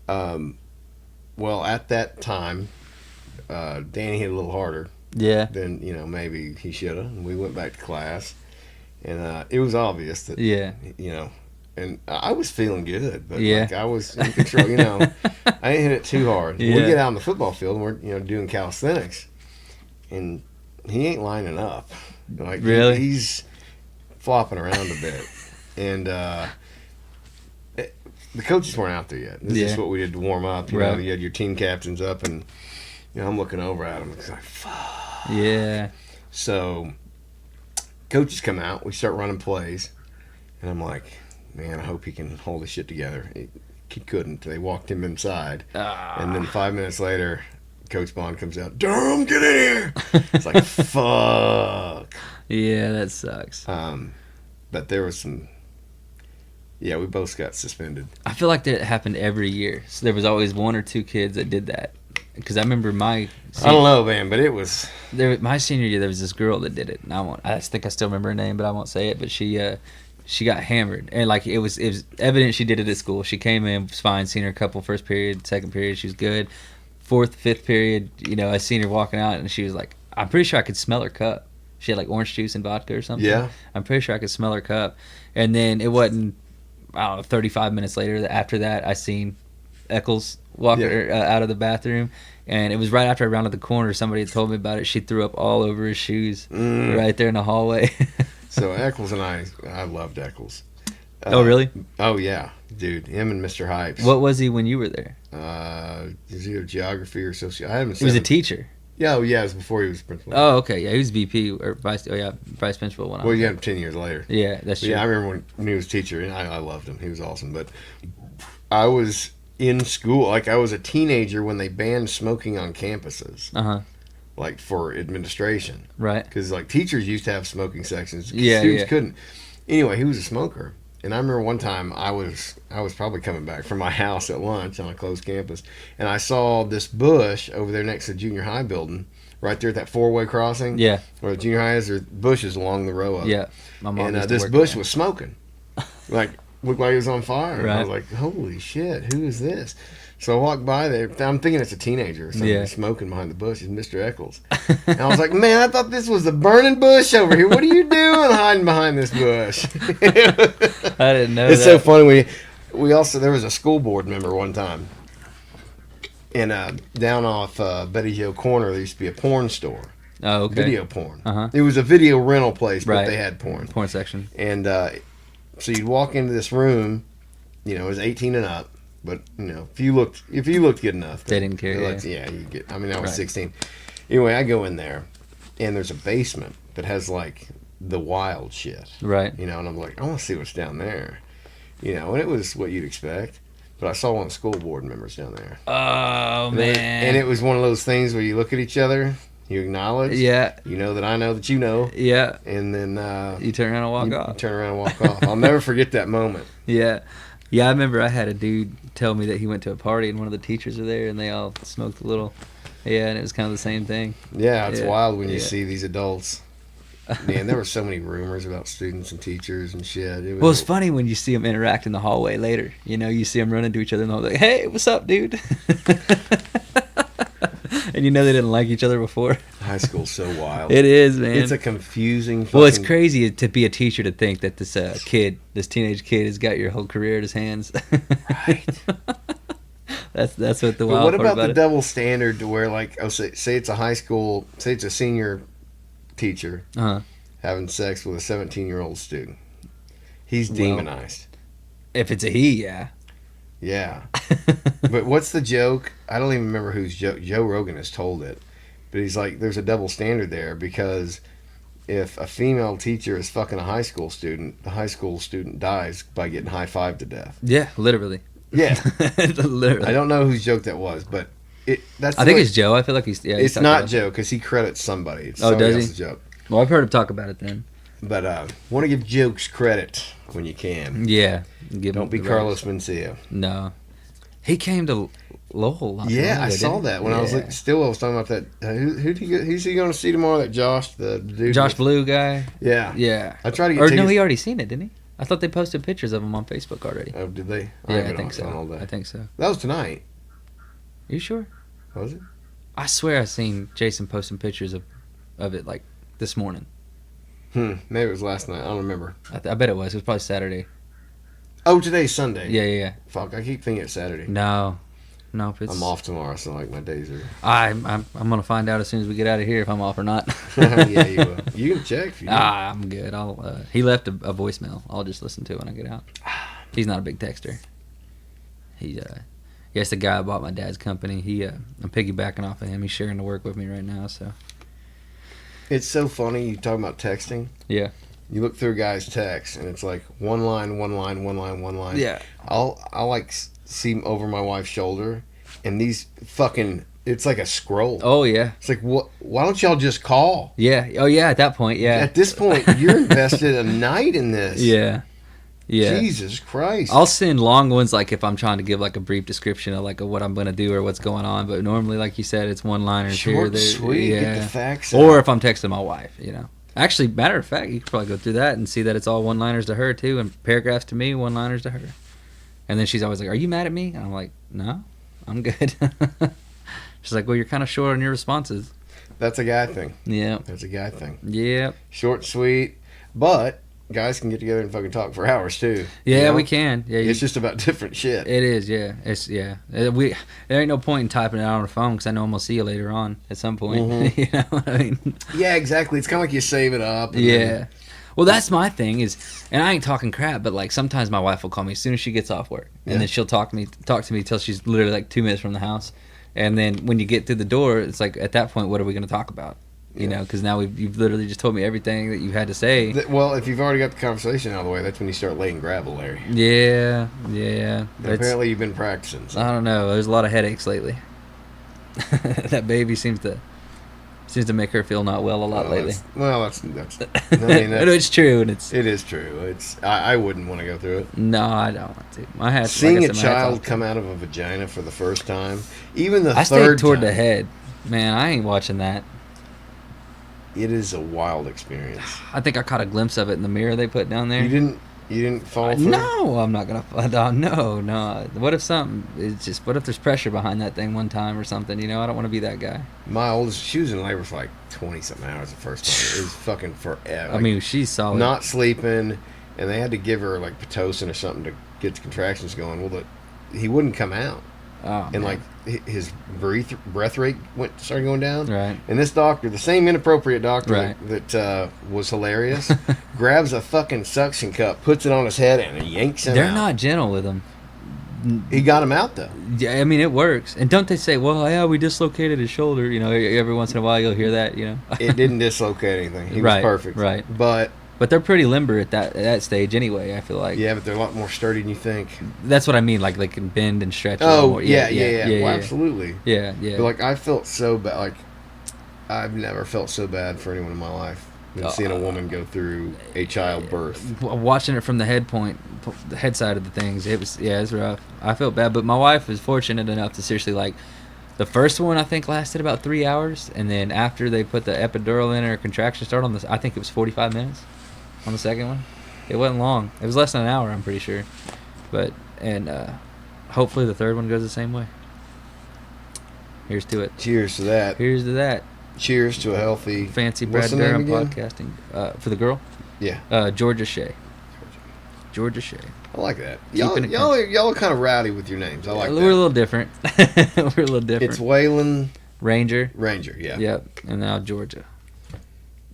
Well, at that time, Danny hit a little harder Yeah. than maybe he should have. And we went back to class, and it was obvious that Yeah. And I was feeling good, but Yeah. like I was in control. I didn't hit it too hard. We Yeah. get out on the football field and we're doing calisthenics, and he ain't lining up. Like Really? he's flopping around a bit, and the coaches weren't out there yet. This is Yeah. what we did to warm up. You Right. had your team captains up, and I'm looking over at him. It's like, fuck. Yeah. So, coaches come out. We start running plays, and I'm like, man, I hope he can hold his shit together. He couldn't. They walked him inside, and then 5 minutes later, Coach Bond comes out. Durham, get in here! It's like, fuck. Yeah, that sucks. But there was some. Yeah, we both got suspended. I feel like that happened every year. So there was always one or two kids that did that. Because I remember I don't know, man, but it was. my senior year, there was this girl that did it, and I think I still remember her name, but I won't say it. But she got hammered, and like it was evident she did it at school. She came in, was fine. Seen her a couple first period, second period, she was good. Fourth, fifth period, I seen her walking out, and she was like, I'm pretty sure I could smell her cup. She had like orange juice and vodka or something. Yeah. I'm pretty sure I could smell her cup. And then it wasn't, I don't know, 35 minutes later. After that, I seen Eccles walk out of the bathroom, and it was right after I rounded the corner. Somebody had told me about it. She threw up all over his shoes right there in the hallway. So Eccles and I loved Eccles. Oh, really? Oh, yeah. Dude, him and Mr. Hypes. What was he when you were there? Is he a geography or sociology? I haven't He was a seen him. teacher. Yeah, oh, yeah, it was before he was principal. Oh, okay. Yeah, he was VP or vice. Oh, yeah, vice principal when I Well, was you got him 10 years later. Yeah, that's But true. yeah, I remember when he was a teacher, and I loved him. He was awesome. But I was in school, like I was a teenager when they banned smoking on campuses, Uh-huh. like for administration. Right. Because like teachers used to have smoking sections. Yeah, Students yeah. couldn't. Anyway, he was a smoker. And I remember one time I was probably coming back from my house at lunch on a closed campus, and I saw this bush over there next to the junior high building, right there at that four-way crossing. Yeah. Where the junior high is, there's bushes along the row of it. Yeah. My mom And used to this work bush there. was smoking, like looked like it was on fire. And I was Right. like, "Holy shit, who is this?" So I walked by there. I'm thinking it's a teenager or something Yeah. smoking behind the bush. It's Mr. Eccles. And I was like, "Man, I thought this was a burning bush over here. What are you doing hiding behind this bush?" I didn't know It's that. so funny. We also there was a school board member one time, and down off Betty Hill Corner there used to be a porn store, Oh, okay. video porn. Uh-huh. It was a video rental place, but Right. they had porn. Porn section. And so you'd walk into this room, you know, it was 18 and up, but you know, if you looked good enough, They didn't care, yeah, you get. I mean, I was Right. 16. Anyway, I go in there, and there's a basement that has like the wild shit, Right. you know, and I'm like, I want to see what's down there, you know, and it was what you'd expect. But I saw one of the school board members down there. Oh, And man. it was one of those things where you look at each other, you acknowledge, Yeah. you know that I know that you know, Yeah. and then You turn around and walk you off. turn around and walk off. I'll never forget that moment. Yeah. Yeah, I remember I had a dude tell me that he went to a party and one of the teachers were there and they all smoked a little. Yeah, and it was kind of the same thing. Yeah, it's Yeah, wild when you yeah. see these adults. Man, there were so many rumors about students and teachers and shit. It was, Well, it's funny when you see them interact in the hallway later. You know, you see them run into each other and they're like, "Hey, what's up, dude?" And you know they didn't like each other before. high school's so wild. It is, man. It's a confusing. Well, it's fucking- crazy to be a teacher to think that this this teenage kid, has got your whole career at his hands. Right. That's what the But wild what part about about the it. double standard to where, like, oh, say it's a high school, say it's a senior teacher Uh-huh. having sex with a 17-year-old student. He's Well- demonized. If it's a he, yeah. Yeah. But what's the joke? I don't even remember whose joke. Joe Rogan has told it. But he's like, there's a double standard there because if a female teacher is fucking a high school student, the high school student dies by getting high-fived to death. Yeah, literally. Yeah. Literally. I don't know whose joke that was, but that's I think the- it's Joe. I feel like he's It's talked not about it. Joe because he credits somebody. It's Oh, somebody does he? else's joke. Well, I've heard him talk about it then. But want to give jokes credit when you can. Yeah. Give Don't him be the Carlos raise. Mencia. No. He came to Lowell. not Yeah, long I ago, saw didn't he? that when I was Yeah. like, still I was talking about that. Who's he going to see tomorrow? That Josh, the dude. Josh with- Blue guy. Yeah. Yeah. I tried to get Or no, tickets. he already seen it, didn't he? I thought they posted pictures of him on Facebook already. Oh, did they? Yeah, haven't I been think on so. all day. I think so. That was tonight. You sure? Was it? I swear I seen Jason posting pictures of it like this morning. Maybe it was last night. I don't remember. I bet it was. It was probably Saturday. Oh, today's Sunday. Yeah, yeah, yeah. Fuck, I keep thinking it's Saturday. No, it's. I'm off tomorrow, so like my days are. I'm gonna find out as soon as we get out of here if I'm off or not. Yeah, you will. You can check if you. I'm good. He left a voicemail. I'll just listen to it when I get out. He's not a big texter. Yes, the guy I bought my dad's company. I'm piggybacking off of him. He's sharing the work with me right now. So It's so funny. You talking about texting. yeah, You look through a guy's text, and it's like one line, one line, one line, one line. yeah. I'll like see over my wife's shoulder, and these fucking. It's like a scroll. Oh yeah, It's like what? Why don't y'all just call? yeah. Oh yeah. At that point, yeah, At this point, you're invested a night in this. yeah, yeah. Jesus Christ. I'll send long ones like if I'm trying to give like a brief description of like of what I'm gonna do or what's going on. But normally, like you said, it's one liners here, Short, there, sweet. yeah. Get the facts. Or out. if I'm texting my wife, you know. Actually, matter of fact, you could probably go through that and see that it's all one liners to her too, and paragraphs to me, one liners to her. And then she's always like, "Are you mad at me?" And I'm like, "No, I'm good." She's like, "Well, you're kind of short on your responses." That's a guy thing. Yeah, That's a guy thing. yeah, Short, sweet, but guys can get together and fucking talk for hours too. yeah. You know? We can. Yeah, It's just about different shit. it is. Yeah, it's yeah. There ain't no point in typing it out on the phone because I know I'm gonna see you later on at some point. Mhm. You know what I mean? Yeah, exactly. It's kind of like you save it up. And Yeah. then- Well, that's my thing is, and I ain't talking crap, but like sometimes my wife will call me as soon as she gets off work, and Yeah. then she'll talk to me till she's literally like 2 minutes from the house, And then when you get through the door, it's like at that point, what are we going to talk about? You know, because now you've literally just told me everything that you had to say. Well, if you've already got the conversation out of the way, that's when you start laying gravel, Larry. Yeah. And apparently, you've been practicing. So. I don't know. There's a lot of headaches lately. That baby seems to make her feel not well a lot lately. That's. I mean, No, it's true, and it is true. I wouldn't want to go through it. No, I don't want to. My hat. Seeing a child come out of a vagina for the first time, even the I third stayed toward time, the head. Man, I ain't watching that. it is a wild experience. I think I caught a glimpse of it in the mirror they put down there. You didn't fall for it? No, I'm not gonna. No. What if what if there's pressure behind that thing one time or something? You know, I don't want to be that guy. My oldest, she was in labor for like 20-something hours the first time. It was fucking forever. I mean, she's solid. Not sleeping, and they had to give her like Pitocin or something to get the contractions going. Well, he wouldn't come out, Oh, and man. like his breath rate started going down. Right. And this doctor, the same inappropriate doctor Right. that was hilarious, grabs a fucking suction cup, puts it on his head, and yanks him They're out. not gentle with them. He got him out though. Yeah, I mean it works. And don't they say, "Well, yeah, we dislocated his shoulder." You know, every once in a while you'll hear that. You know. It didn't dislocate anything. He Right, was perfect. right. But But they're pretty limber at that stage anyway. I feel like. yeah, but they're a lot more sturdy than you think. That's what I mean. Like they can bend and stretch. A little Oh more. yeah. Well, absolutely. Yeah. But like I felt so bad. Like I've never felt so bad for anyone in my life than seeing a woman go through a childbirth. Watching it from the the head side of the things, it was rough. I felt bad, but my wife was fortunate enough to seriously like. The first one I think lasted about 3 hours, and then after they put the epidural in or contraction started on this, I think it was 45 minutes. On the second one, it wasn't long. It was less than an hour, I'm pretty sure. But hopefully the third one goes the same way. Here's to it. Cheers to that. Here's to that. Cheers to a healthy. Fancy What's Brad the name Durham again? podcasting for the girl. Yeah, Georgia Shea. Georgia Shea. I like that. Keeping it Y'all are kind of rowdy with your names. I like We're that. a little different. We're a little different. It's Waylon Ranger. Ranger. Yeah. Yep. And now Georgia.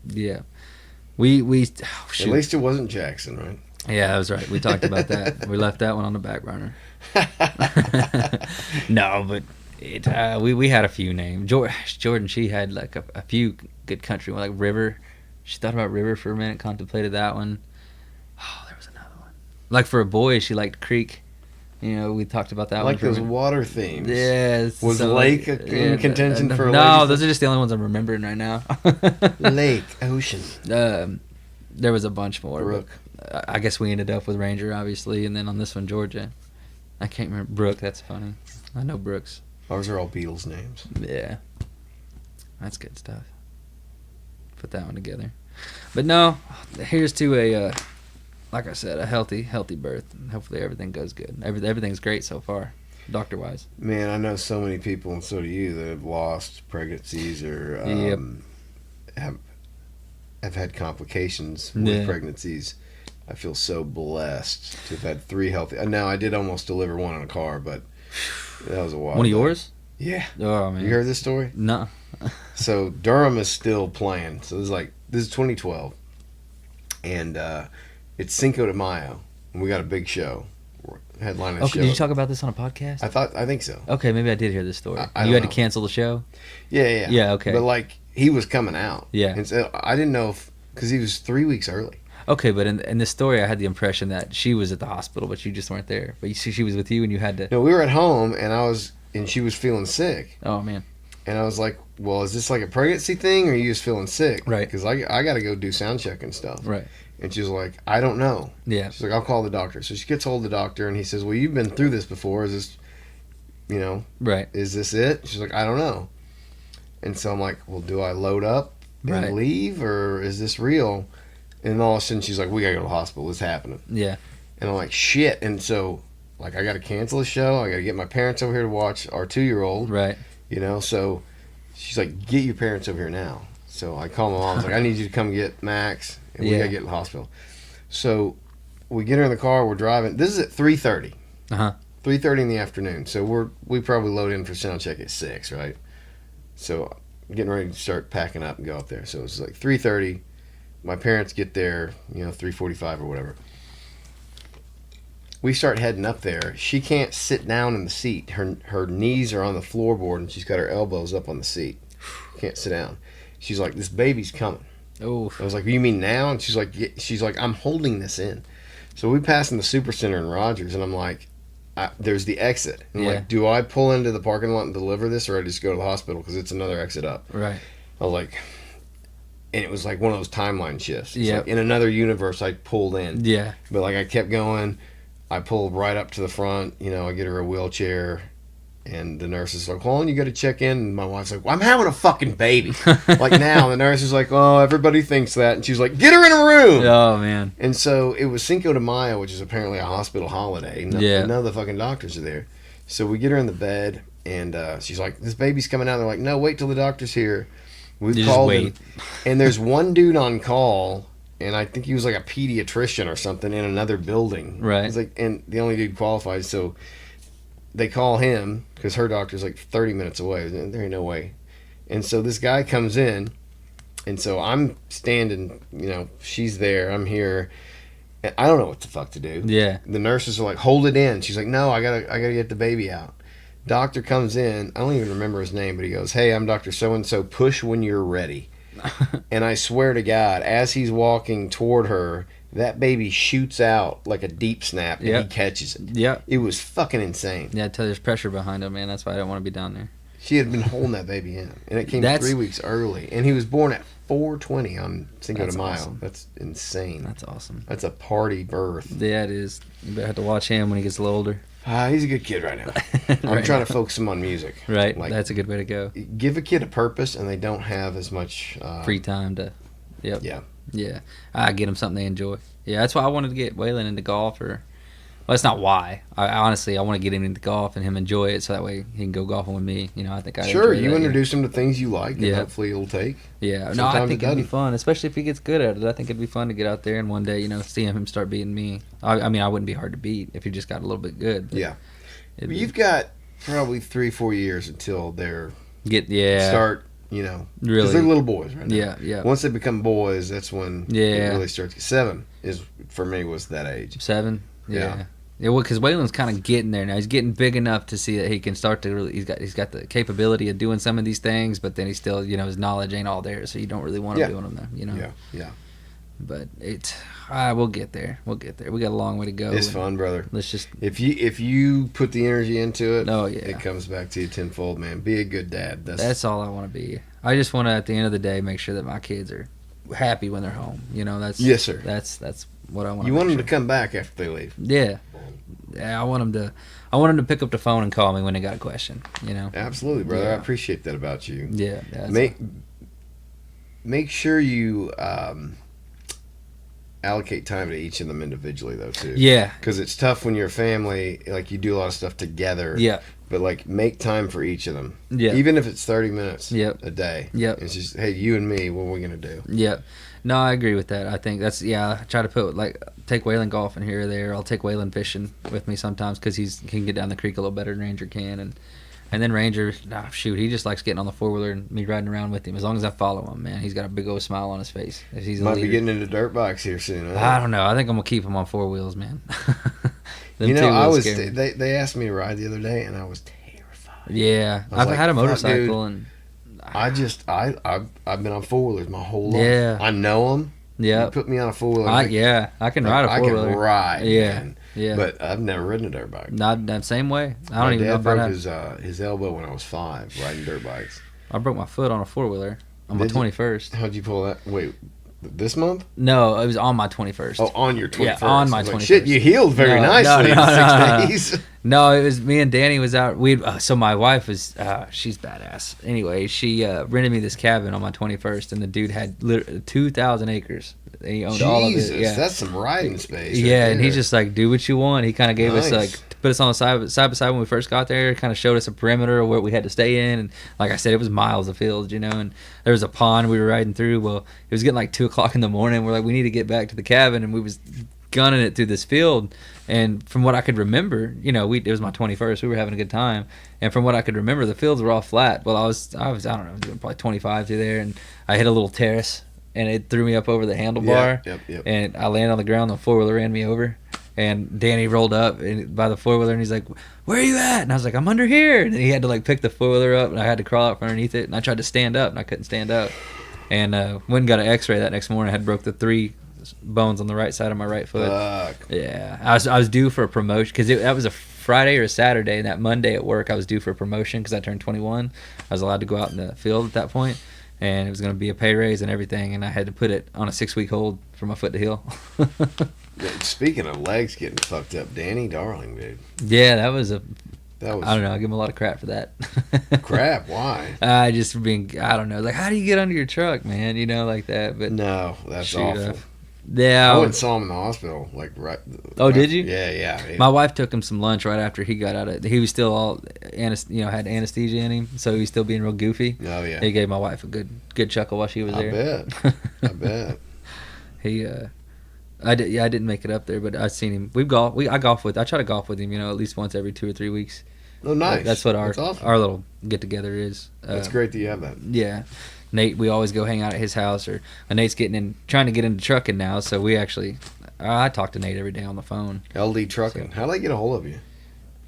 Yeah. We At shoot. least it wasn't Jackson, right? Yeah, that was right. We talked about that. We left that one on the back burner. No, but we had a few names. Jordan, she had like a few good country ones, like River. She thought about River for a minute, contemplated that one. Oh, there was another one. Like for a boy, she liked Creek. You know, we talked about that I one. like for a those minute. water themes. Yeah. Was Lake in contention for a No, lady's those are just the only ones I'm remembering right now. Lake, ocean, There was a bunch more. Brook. But I guess we ended up with Ranger, obviously, and then on this one, Georgia. I can't remember. Brooke, that's funny. I know Brooks. Those are all Beatles names. Yeah. That's good stuff. Put that one together. But no, here's to a, like I said, a healthy birth. And hopefully everything goes good. Everything's great so far, doctor-wise. Man, I know so many people, and so do you, that have lost pregnancies or have had complications with Yeah. pregnancies. I feel so blessed to have had 3 healthy. Now, I did almost deliver one in a car, but that was a while. One of ago. yours? Yeah. Oh, man. You heard this story? No. So Durham is still playing. So this is 2012, and it's Cinco de Mayo, and we got a big show. We're headlining the Okay, show. did you talk about this on a podcast? I think so. Okay, maybe I did hear this story. I You don't had to know. cancel the show? Yeah. Yeah, okay. But like he was coming out. Yeah. And so I didn't know because he was 3 weeks early. Okay, but in this story, I had the impression that she was at the hospital, but you just weren't there. But you see, she was with you, and you had to. No, we were at home, and she was feeling sick, Oh man. and I was like, "Well, is this like a pregnancy thing, or are you just feeling sick?" Right. Because I got to go do sound check and stuff. Right. And she was like, "I don't know." Yeah. She's like, "I'll call the doctor." So she gets hold of the doctor, and he says, "Well, you've been through this before. Is this, Right. is this it?" She's like, "I don't know." And so I'm like, "Well, do I load up and Right. leave, or is this real?" And all of a sudden, she's like, "We gotta go to the hospital. It's happening." Yeah. And I'm like, "Shit!" And so, like, I gotta cancel the show. I gotta get my parents over here to watch our 2-year-old. Right. So she's like, "Get your parents over here now." So I call my mom. I was like, "I need you to come get Max, and we Yeah. gotta get in the hospital." So we get her in the car. We're driving. This is at 3:30. 3:30 in the afternoon. So we probably load in for sound check at 6, right? So getting ready to start packing up and go up there. So it's like 3:30. My parents get there, 3:45 or whatever. we start heading up there. She can't sit down in the seat. Her knees are on the floorboard, and she's got her elbows up on the seat. Can't sit down. She's like, this baby's coming. Oh, I was like, you mean now? And she's like, yeah. She's like, I'm holding this in. So we pass in the Super Center in Rogers, and I'm like, there's the exit. I'm Yeah. like, do I pull into the parking lot and deliver this, or I just go to the hospital because it's another exit up? right. I was like, and it was like one of those timeline shifts. It's Yep. like in another universe, I pulled in. Yeah. But like I kept going. I pulled right up to the front. You know, I get her a wheelchair. And the nurse is like, hold on, you got to check in. And my wife's like, well, I'm having a fucking baby. Like now, the nurse is like, oh, everybody thinks that. And she's like, get her in a room. Oh man. And so it was Cinco de Mayo, which is apparently a hospital holiday. Yeah. None of the fucking doctors are there. So we get her in the bed, and she's like, this baby's coming out. They're like, no, wait till the doctor's here. We've You just called wait. him. And there's one dude on call, and I think he was like a pediatrician or something in another building. Right. He's like, and the only dude qualified. So they call him because her doctor's like 30 minutes away. There ain't no way. And so this guy comes in, and so I'm standing, you know, she's there, I'm here, and I don't know what the fuck to do. Yeah. The nurses are like, hold it in. She's like, no, I gotta get the baby out. Doctor comes in, I don't even remember his name, but he goes, hey, I'm Dr. So-and-so, push when you're ready. And I swear to God, as he's walking toward her, that baby shoots out like a deep snap, and Yep. he catches it. Yeah. It was fucking insane. Yeah. I tell you, there's pressure behind him, man. That's why I don't want to be down there. She had been holding that baby in, and it came That's- 3 weeks early. And he was born at 4:20 on Cinco That's de Mayo. awesome. That's insane. That's awesome. That's a party birth. Yeah, it is. You better have to watch him when he gets a little older. He's a good kid right now. I'm Right trying now. to focus him on music. Right. Like, That's a good way to go. give a kid a purpose, and they don't have as much Free time to. Yep. Yeah. Yeah. I get them something they enjoy. Yeah, that's why I wanted to get Waylon into golf. Well, that's not why. I honestly want to get him into golf and him enjoy it, so that way he can go golfing with me. You know, I think I Sure, enjoy you that, introduce him to things you like, and Yeah. hopefully it'll take. Yeah, no, I Sometimes think it it'd be doesn't. fun, especially if he gets good at it. I think it'd be fun to get out there and one day, you know, see him start beating me. I mean, I wouldn't be hard to beat if he just got a little bit good. but Yeah. it'd be- You've got probably 3-4 years until they're yeah, start, you know, because really. they're little boys right now. Yeah, yeah. Once they become boys, that's when it Yeah. really starts. 7 is, for me, was that age. 7. Yeah. Yeah. Yeah, well, because Waylon's kind of getting there now. He's getting big enough to see that he can start to really. He's got the capability of doing some of these things, but then he's still, you know, his knowledge ain't all there, so you don't really want him Yeah. doing them there, you know. Yeah, yeah. But we'll get there. We'll get there. We got a long way to go. It's and fun, brother. Let's just. If you put the energy into it, Oh, yeah. it comes back to you tenfold, man. Be a good dad. That's all I want to be. I just want to, at the end of the day, make sure that my kids are happy when they're home. You know, that's Yes, sir. That's what I want. You want them to come back after they leave. Yeah, yeah. I want them to pick up the phone and call me when they got a question. You know. Absolutely, brother. I Yeah. appreciate that about you. Yeah. That's Make sure you allocate time to each of them individually, though, too. Yeah. Because it's tough when you're a family, like you do a lot of stuff together. Yeah. But like, make time for each of them. Yeah. Even if it's 30 minutes. Yep. A day. Yep. It's just, hey, you and me. What are we gonna do? Yeah. No, I agree with that. I think that's I try to put take Waylon golfing here or there. I'll take Waylon fishing with me sometimes because he can get down the creek a little better than Ranger can, and then Ranger, he just likes getting on the 4-wheeler and me riding around with him. As long as I follow him, man, he's got a big old smile on his face. He's a Might be leader. getting into dirt bikes here soon. Huh? I don't know. I think I'm gonna keep him on 4 wheels, man. Them You know, 2 I wheels was. scare me. They asked me to ride the other day, and I was terrified. Yeah, I was I've like, had a "Fuck, motorcycle dude." and I've been on 4-wheelers my whole life. Yeah. I know them. yeah, You put me on a 4-wheeler. I can ride a I 4-wheeler. can ride. Yeah, man. yeah. But I've never ridden a dirt bike. Not that same way. I My don't even know dad if I broke have. his elbow when I was 5 riding dirt bikes. I broke my foot on a 4-wheeler on my Did you? 21st. How'd you pull that? Wait, this month? No, it was on my 21st. Oh, on your 21st. Yeah, on my I was like, 21st. Shit, you healed very No, nicely no, in 6 no. days. No, it was me and Danny was out. So my wife was she's badass. Anyway, she rented me this cabin on my 21st, and the dude had 2,000 acres. And he owned all of Jesus, it. Yeah, that's some riding space. yeah, right and he's there. just like, do what you want. He kind of gave us Nice. put us on the side by side when we first got there. Kind of showed us a perimeter of where we had to stay in, and like I said, it was miles of fields, you know. And there was a pond we were riding through. Well, it was getting like 2:00 in the morning. We're like, we need to get back to the cabin, and we was gunning it through this field. And from what I could remember, you know, it was my 21st. We were having a good time, and from what I could remember, the fields were all flat. Well, I was I don't know, doing probably 25 through there, and I hit a little terrace, and it threw me up over the handlebar. Yep. And I landed on the ground. The 4-wheeler ran me over, And Danny rolled up by the 4-wheeler, and he's like, "Where are you at?" And I was like, "I'm under here." And he had to like pick the 4-wheeler up, and I had to crawl out from underneath it. And I tried to stand up, and I couldn't stand up. And went and got an X-ray that next morning. I had broke the 3 bones on the right side of my right foot. Fuck. Yeah, I was due for a promotion because that was a Friday or a Saturday, and that Monday at work I was due for a promotion because I turned 21. I was allowed to go out in the field at that point, and it was going to be a pay raise and everything, and I had to put it on a 6-week hold for my foot to heal. Speaking of legs getting fucked up, Danny Darling, dude. Yeah, that was That was I don't know. I give him a lot of crap for that. crap. Why? I just being, I don't know. Like, how do you get under your truck, man? You know, like that. But No, that's shoot, awful. yeah. I went and saw him in the hospital. Like right. Oh, did you? Yeah. My wife took him some lunch right after he got out of. He was still all, had anesthesia in him, so he was still being real goofy. Oh yeah. He gave my wife a good chuckle while she was I there. bet. I bet. He, I didn't make it up there, but I've seen him. I try to golf with him, at least once every 2 or 3 weeks. Oh, nice. That's what our awesome. our little get together is. That's great that you have that. Yeah, Nate. We always go hang out at his house, or Nate's trying to get into trucking now. So we actually, I talk to Nate every day on the phone. LD Trucking. How do I get a hold of you?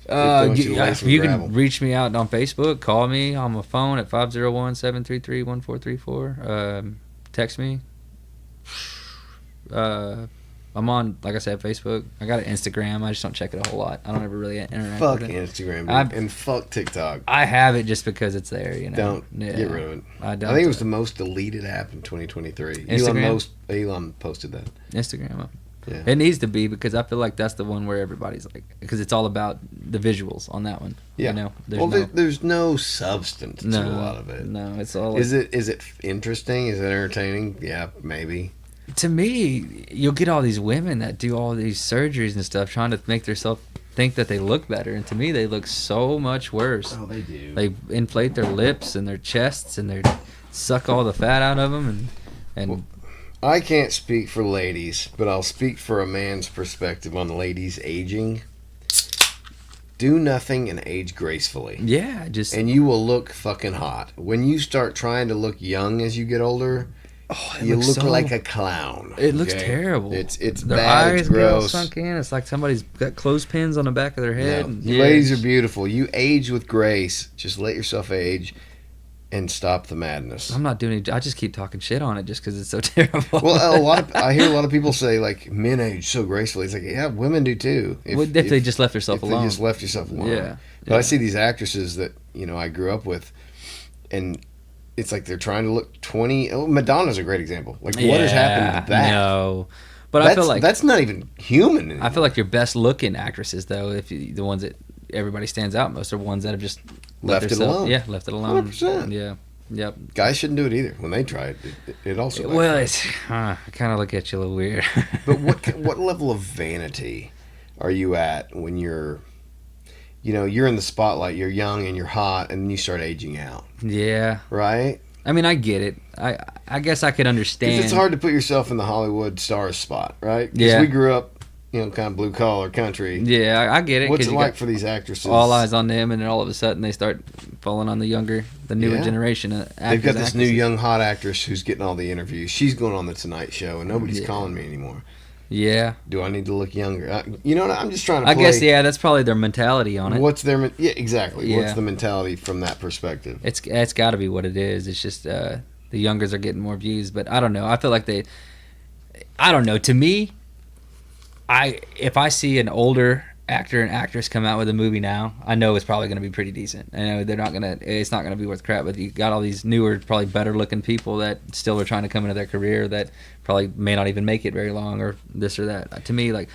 They want you to lay some You gravel. can reach me out on Facebook. Call me on my phone at 501-733-1434. Text me. I'm on, like I said, Facebook. I got an Instagram. I just don't check it a whole lot. I don't ever really interact Fuck with it. Instagram, dude. I've- And fuck TikTok. I have it just because it's there, Don't Yeah. get rid of it. I I don't. think it was the most deleted app in 2023. Instagram? Elon posted that. Instagram. Yeah. It needs to be because I feel like that's the one where everybody's like, because it's all about the visuals on that one. Yeah. There's There's no substance to a lot of it. No, it's all. Is it interesting? Is it entertaining? Yeah, maybe. To me, you'll get all these women that do all these surgeries and stuff, trying to make themselves think that they look better, and to me, they look so much worse. Oh, they do. They inflate their lips and their chests, and they suck all the fat out of them, and I can't speak for ladies, but I'll speak for a man's perspective on ladies aging. Do nothing and age gracefully. yeah, just And you will look fucking hot. When you start trying to look young as you get older, you looks look so- like a clown. It looks okay? terrible. It's their bad. eyes It's get all gross. sunk in. It's like somebody's got clothespins on the back of their head. No, and- you yeah, ladies are it's- beautiful. You age with grace. Just let yourself age and stop the madness. I'm not doing it. I just keep talking shit on it just because it's so terrible. Well, I hear a lot of people say like men age so gracefully. It's like, yeah, women do too. if they just left themselves if alone. they just left yourself alone. Yeah, But I see these actresses that I grew up with, and it's like they're trying to look 20. Oh, Madonna's a great example. Like, what has happened to that? No, but I feel like that's not even human anymore. I feel like your best looking actresses, though, the ones that everybody stands out most, are ones that have just Left it themselves- alone. Yeah, left it alone. 100%. Yeah, yep. guys shouldn't do it either. When they try it, it also. Well, backfires. it's I kind of look at you a little weird. But what level of vanity are you at when you're in the spotlight, you're young and you're hot, and then you start aging out, Yeah, right? I mean, I get it. I guess I could understand. Because it's hard to put yourself in the Hollywood stars spot, right? Because Yeah. we grew up, kind of blue collar country. Yeah, I get it. What's 'cause it you like got for these actresses? all eyes on them, and then all of a sudden they start falling on the newer Yeah. generation. Of They've got actors, this new actresses. young hot actress who's getting all the interviews. She's going on the Tonight Show, and nobody's Yeah. calling me anymore. Yeah, Do I need to look younger? You know what? I'm just trying to. I play, guess that's probably their mentality on it. What's their? Yeah, exactly. What's Yeah. the mentality from that perspective? It's got to be what it is. It's just the youngers are getting more views, but I don't know. I feel like I don't know. To me, if I see an older actor and actress come out with a movie now, I know it's probably going to be pretty decent. I know it's not going to be worth crap, but you got all these newer, probably better looking people that still are trying to come into their career that probably may not even make it very long or this or that. To me, like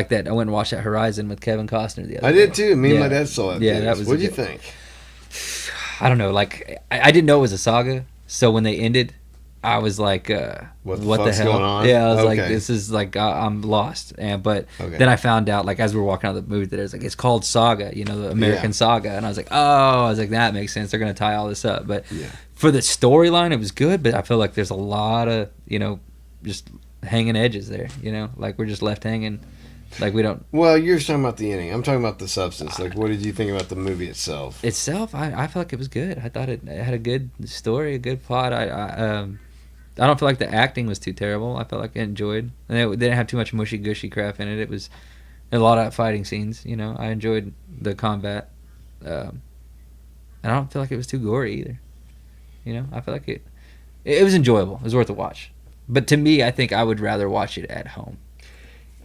that, I went and watched that Horizon with Kevin Costner the other I day. did too. Me and Yeah. my dad saw that. Yeah, too. that was What'd you good. think? I don't know. Like I didn't know it was a saga, so when they ended, I was like, What the the fuck's hell? going on? Yeah, I was like, Okay. this is like I'm lost. But Okay. then I found out, like as we were walking out of the movie, that it was like it's called Saga, the American Yeah. Saga, and I was like, that makes sense. They're gonna tie all this up. But Yeah. for the storyline, it was good. But I feel like there's a lot of just hanging edges there. Like we're just left hanging, like we don't. Well, you're talking about the ending. I'm talking about the substance. Like, what did you think about the movie itself? Itself, I felt like it was good. I thought it had a good story, a good plot. I don't feel like the acting was too terrible. I felt like I enjoyed, and they didn't have too much mushy gushy crap in it. It was A lot of fighting scenes. You know, I enjoyed the combat, and I don't feel like it was too gory either. You know, I feel like it was enjoyable. It was worth a watch. But to me, I think I would rather watch it at home.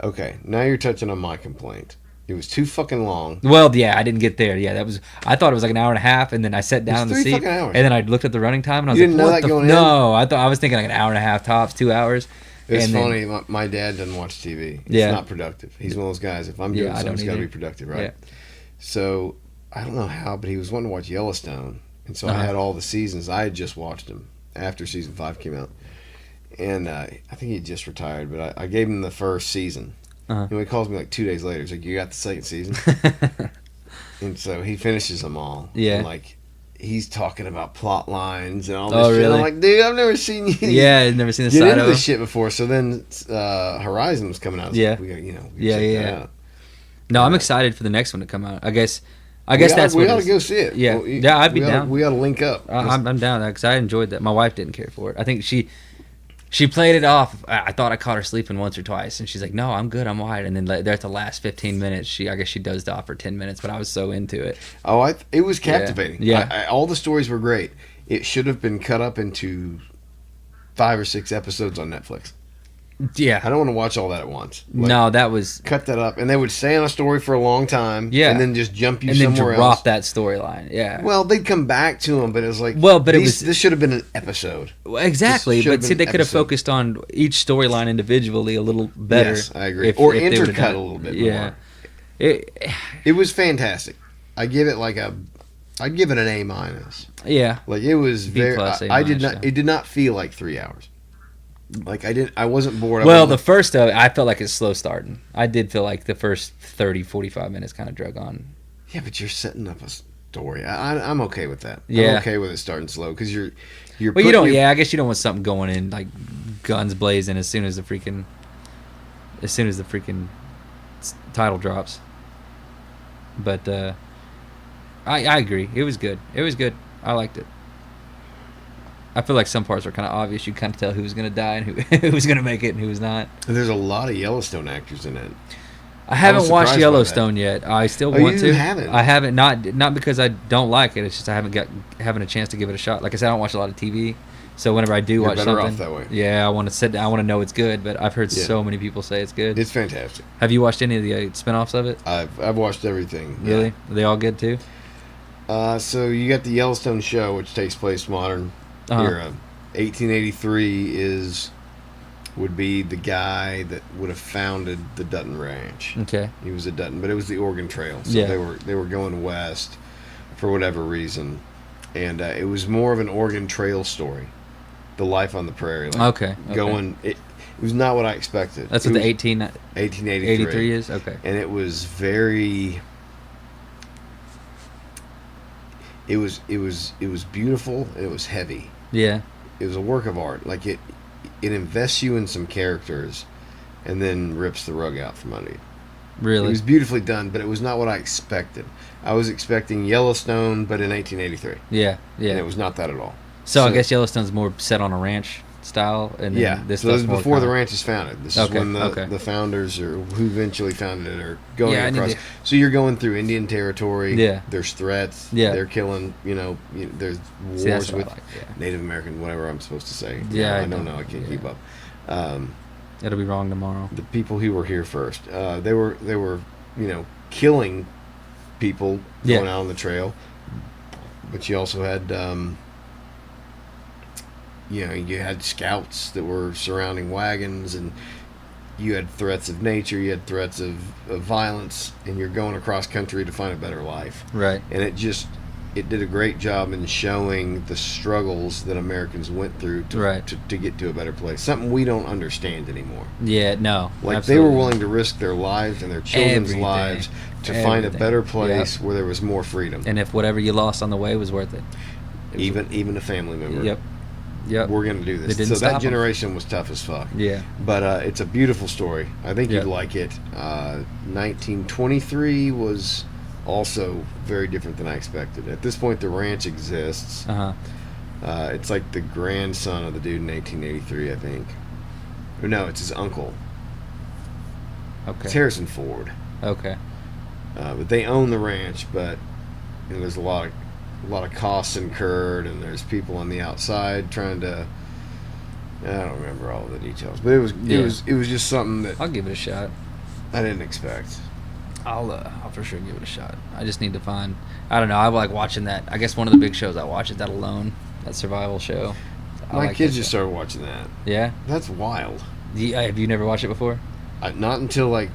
Okay, now you're touching on my complaint. It was too fucking long. Well, yeah, I didn't get there. Yeah, I thought it was like an hour and a half, and then I sat down in the 3 seat, fucking hours. and then I looked at the running time, and I was You like, didn't know "What that the going in? No, I was thinking like an hour and a half tops, 2 hours. It's And then- funny. My dad doesn't watch TV. It's Yeah. not productive. He's one of those guys. If I'm doing Yeah, I something, don't it's got to either. be productive, right? Yeah. So I don't know how, but he was wanting to watch Yellowstone, and so I Uh-huh. had all the seasons. I had just watched them after season 5 came out, and I think he had just retired. But I gave him the first season. Uh-huh. And he calls me like 2 days later. He's like, "You got the second season?" And so he finishes them all. Yeah. And like he's talking about plot lines and all this Oh, shit. really? I'm like, dude, I've never seen you. Yeah, I'd never seen the Get side into of this it. shit before. So then Horizon was coming out. I was Yeah. like, we gotta, we gotta Yeah, check that yeah. out. No, I'm excited for the next one to come out. I guess We that's we what ought it to is. go see it. Yeah. Well, Yeah, I'd be we oughta- down. We ought to link up. I'm down because I enjoyed that. My wife didn't care for it. I think she played it off. I thought I caught her sleeping once or twice, and she's like, "No, I'm good. I'm wide." And then there at the last 15 minutes, I guess she dozed off for 10 minutes, but I was so into it. Oh, it was captivating. Yeah. All the stories were great. It should have been cut up into 5 or 6 episodes on Netflix. Yeah. I don't want to watch all that at once. Like, No, that was cut that up, and they would stay on a story for a long time. Yeah. and then just jump you and then somewhere drop else. that storyline. Yeah. Well, they'd come back to them, but it was like, Well, but it these- was- this should have been an episode. Well, exactly, This should have but see, been they could have episode. focused on each storyline individually a little better. Yes, I agree. if- Or if they would've intercut done a it. little bit Yeah. more. It, It was fantastic. I'd give it I'd give it an A minus. yeah. Like it was B very. plus, A I did minus, not. yeah. It did not feel like 3 hours. Like I wasn't bored. Well, the first I felt like it's slow starting. I did feel like the first 30, 45 minutes kind of drug on. yeah, but you're setting up a story. I'm okay with that. Yeah. I'm okay with it starting slow because you're. Well, you putting don't. your- Yeah, I guess you don't want something going in like guns blazing as soon as the freaking title drops. But I agree. It was good. It was good. I liked it. I feel like some parts were kind of obvious. You kind of tell who was going to die and who was going to make it and who was not. There's a lot of Yellowstone actors in it. I haven't was watched surprised by Yellowstone yet. I still Oh, want you to. haven't? I haven't. Not because I don't like it. It's just I haven't having a chance to give it a shot. Like I said, I don't watch a lot of TV. So whenever I do You're watch better something, off that way. yeah, I want to sit down. I want to know it's good. But I've heard Yeah. so many people say it's good. It's fantastic. Have you watched any of the spinoffs of it? I've watched everything. yeah. Really? Are they all good too? So you got the Yellowstone show, which takes place modern Uh-huh. era. 1883 would be the guy that would have founded the Dutton Ranch. Okay. He was a Dutton, but it was the Oregon Trail, so Yeah. they were going west for whatever reason, and it was more of an Oregon Trail story, the life on the prairie. Okay. Going. It was not what I expected. That's It what the was 1883 1883 is. Okay. and it was very. It was beautiful and it was heavy. Yeah. It was a work of art. Like it invests you in some characters, and then rips the rug out from under you. Really. It was beautifully done, but it was not what I expected. I was expecting Yellowstone, but in 1883, yeah. Yeah. and it was not that at all. So I guess Yellowstone's more set on a ranch style, and then Yeah, this so this stuff's is more before the kinda- ranch is founded. This Okay, is when okay. the founders or who eventually founded it are going Yeah, I need across. to- So you're going through Indian territory. Yeah. There's threats. Yeah. They're killing. There's wars See, that's what I with like, yeah. Native American, whatever I'm supposed to say. Yeah, I I don't don't- know. I can't yeah. keep up. It'll be wrong tomorrow. The people who were here first. They were killing people Yeah. going out on the trail, but you also had you had scouts that were surrounding wagons, and you had threats of nature, you had threats of violence, and you're going across country to find a better life. Right. And it did a great job in showing the struggles that Americans went through to get to a better place. Something we don't understand anymore. Yeah. No. Like absolutely. they were willing to risk their lives and their children's Everything. lives to find a Everything. better place where there was more freedom. And if whatever you lost on the way was worth it. It was- even a family member. Yep. Yep. We're going to do They this. didn't So stop that 'em. generation was tough as fuck. Yeah. But it's a beautiful story. I think Yeah. you'd like it. 1923 was also very different than I expected. At this point, the ranch exists. Uh huh. It's like the grandson of the dude in 1883, I think. Or no, it's his uncle. Okay. It's Harrison Ford. Okay. But they own the ranch, but there's a lot of costs incurred, and there's people on the outside trying to. I don't remember all the details, but it was just something that I'll give it a shot. I didn't expect. I'll for sure give it a shot. I just need to find. I don't know. I like watching that. I guess one of the big shows I watch is that Alone, that survival show. My kids just started watching that. Yeah. That's wild. Have you never watched it before? Not until like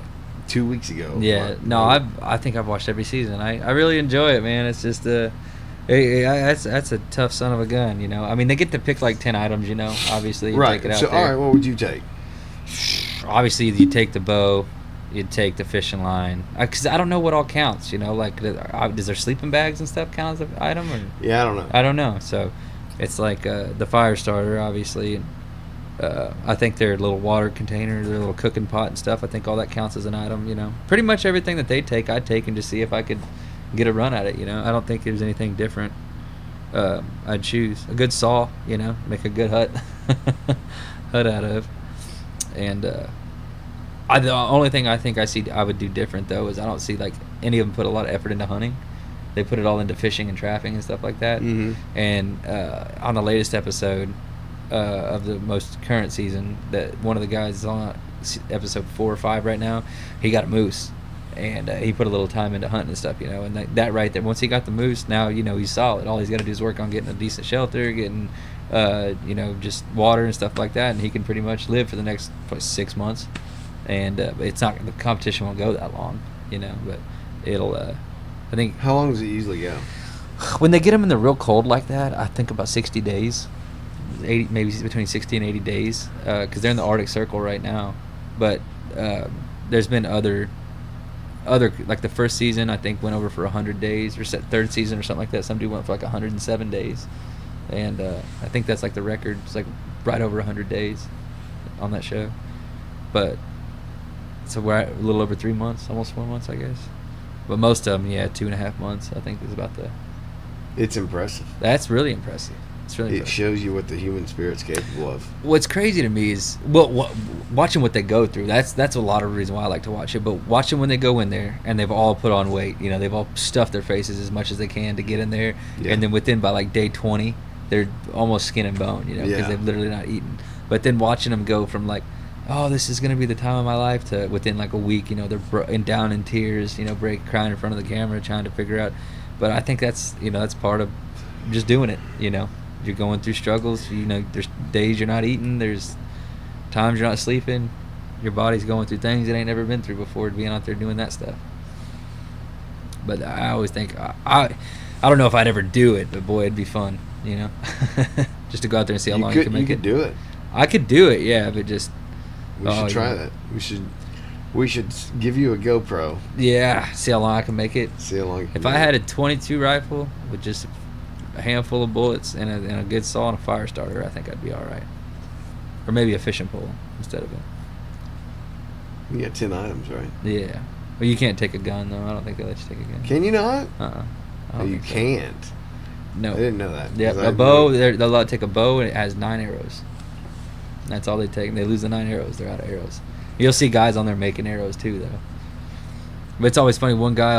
2 weeks ago. Yeah. But- No, I think I've watched every season. I really enjoy it, man. It's just that's a tough son of a gun, you know. I mean, they get to pick like 10 items, you know. Obviously, you Right. take it out So, there. all right, what would you take? Obviously, you take the bow, you take the fishing line. Because I don't know what all counts, you know. Like, does their sleeping bags and stuff count as an item? Or? Yeah, I don't know. I don't know. So, it's like the fire starter, obviously. And, I think their little water container, their little cooking pot and stuff, I think all that counts as an item, you know. Pretty much everything that they take, I'd take and just see if I could get a run at it, you know. I don't think there's anything different I'd choose. A good saw, you know, make a good hut out of. And the only thing I think I would do different, though, is I don't see, like, any of them put a lot of effort into hunting. They put it all into fishing and trapping and stuff like that. Mhm. And on the latest episode of the most current season, that one of the guys is on episode 4 or 5 right now, he got a moose. And he put a little time into hunting and stuff, you know. And that right there, once he got the moose, now, you know, he's solid. All he's got to do is work on getting a decent shelter, getting, you know, just water and stuff like that. And he can pretty much live for the next 6 months. And it's not, the competition won't go that long, you know. But it'll, I think, How long does it usually go? when they get them in the real cold like that, I think about 60 days. 80, maybe between 60 and 80 days. Because they're in the Arctic Circle right now. But there's been other, like the first season, I think, went over for 100 days, or third season or something like that. Some dude went for like 107 days. And I think that's like the record. It's like right over 100 days on that show. But so we're at a little over 3 months, almost 4 months, I guess. But most of them, 2.5 months, I think, is about It's impressive. that's really impressive. It's really It impressive. shows you what the human spirit's capable of. What's crazy to me is watching what they go through. That's a lot of the reason why I like to watch it. But watching when they go in there and they've all put on weight, you know, they've all stuffed their faces as much as they can to get in there, Yeah. and then within by like day 20, they're almost skin and bone, you know, because Yeah. they've literally not eaten. But then watching them go from like, oh, this is gonna be the time of my life, to within like a week, you know, they're down in tears, you know, crying in front of the camera, trying to figure out. But I think that's, you know, that's part of just doing it, you know. You're going through struggles, you know, there's days you're not eating, there's times you're not sleeping, your body's going through things it ain't never been through before, being out there doing that stuff. But I always think, I don't know if I'd ever do it, but boy, it'd be fun, you know. Just to go out there and see how long you can make you it. could do it. I could do it, yeah, but just, We Oh, should try yeah. that. We should give you a GoPro. yeah, see how long I can make it. See how long. You can If do I it. had a .22 rifle with just a handful of bullets and a good saw and a fire starter, I think I'd be all right. Or maybe a fishing pole instead of it. You got 10 items, right? Yeah. Well, you can't take a gun, though. I don't think they let you take a gun. Can you not? Uh-uh. I Oh, don't you think so. can't. No. I didn't know that. Yeah, 'Cause I a bow, knew- they're allowed to take a bow, and it has 9 arrows. That's all they take. And they lose the 9 arrows. They're out of arrows. You'll see guys on there making arrows, too, though. But it's always funny. One guy,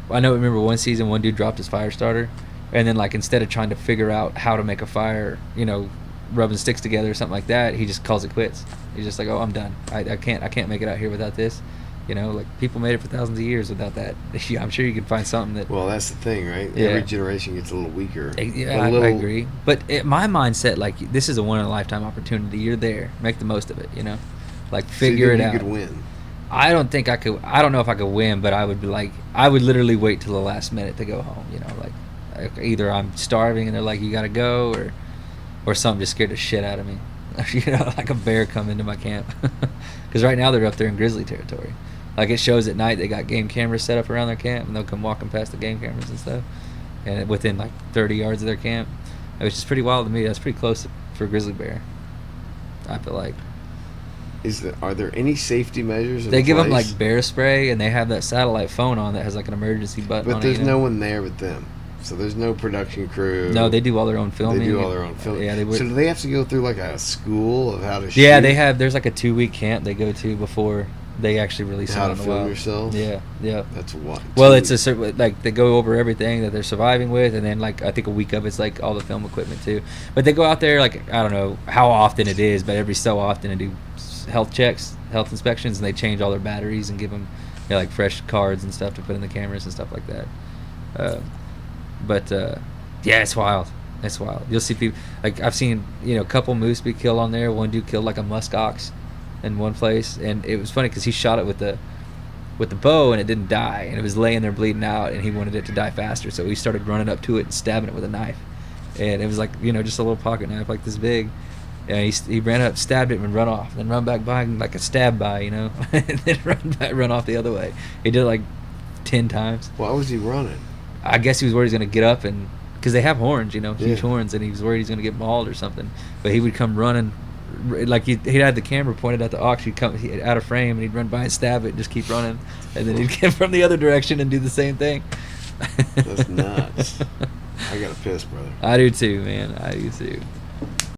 remember one season, one dude dropped his fire starter, and then, like, instead of trying to figure out how to make a fire, you know, rubbing sticks together or something like that, he just calls it quits. He's just like, oh, I'm done. I can't make it out here without this. You know, like, people made it for thousands of years without that. I'm sure you can find something that... Well, that's the thing, right? Yeah. Every generation gets a little weaker. Yeah, A I little- agree. But my mindset, like, this is a one-in-a-lifetime opportunity. You're there. Make the most of it, you know? Like, So you figure think it out. You could win. I don't think I could. I don't know if I could win, but I would be like, I would literally wait till the last minute to go home, you know? Like either I'm starving and they're like, you gotta go, or something just scared the shit out of me. You know, like a bear come into my camp. Because right now they're up there in grizzly territory. Like, it shows at night they got game cameras set up around their camp, and they'll come walking past the game cameras and stuff, and within like 30 yards of their camp, which is pretty wild to me. That's pretty close for a grizzly bear, I feel like. Are there any safety measures? They give them place? like bear spray, and they have that satellite phone on that has like an emergency button But on there's it. You know? no one there but them. So there's no production crew. No, they do all their own filming. They do all their own filming. Yeah, they would. So do they have to go through like a school of how to shoot? Yeah, there's like a 2-week camp they go to before They actually release How them to in the film wild. yourself? Yeah, yeah. That's what. Well, it's a certain, like, they go over everything that they're surviving with, and then, like, I think a week of it's like all the film equipment too. But they go out there, like, I don't know how often it is, but every so often they do health checks, health inspections, and they change all their batteries and give them, you know, like, fresh cards and stuff to put in the cameras and stuff like that. But yeah, it's wild. It's wild. You'll see people, like, I've seen, you know, a couple moose be killed on there. One dude killed like a musk ox in one place, and it was funny because he shot it with the bow and it didn't die, and it was laying there bleeding out, and he wanted it to die faster, so he started running up to it and stabbing it with a knife, and it was like, you know, just a little pocket knife like this big, and he ran up, stabbed it, and run off, and then run back by like a stab by, you know, and then run off the other way. He did it like 10 times. Why was he running? I guess he was worried he was going to get up, and because they have horns, you know, huge Yeah. horns, and he was worried he's going to get mauled or something. But he would come running, like he'd had the camera pointed at the ox. He'd come out of frame, and he'd run by and stab it, and just keep running, and then he'd come from the other direction and do the same thing. That's nuts. I gotta piss, brother. I do too, man. I do too.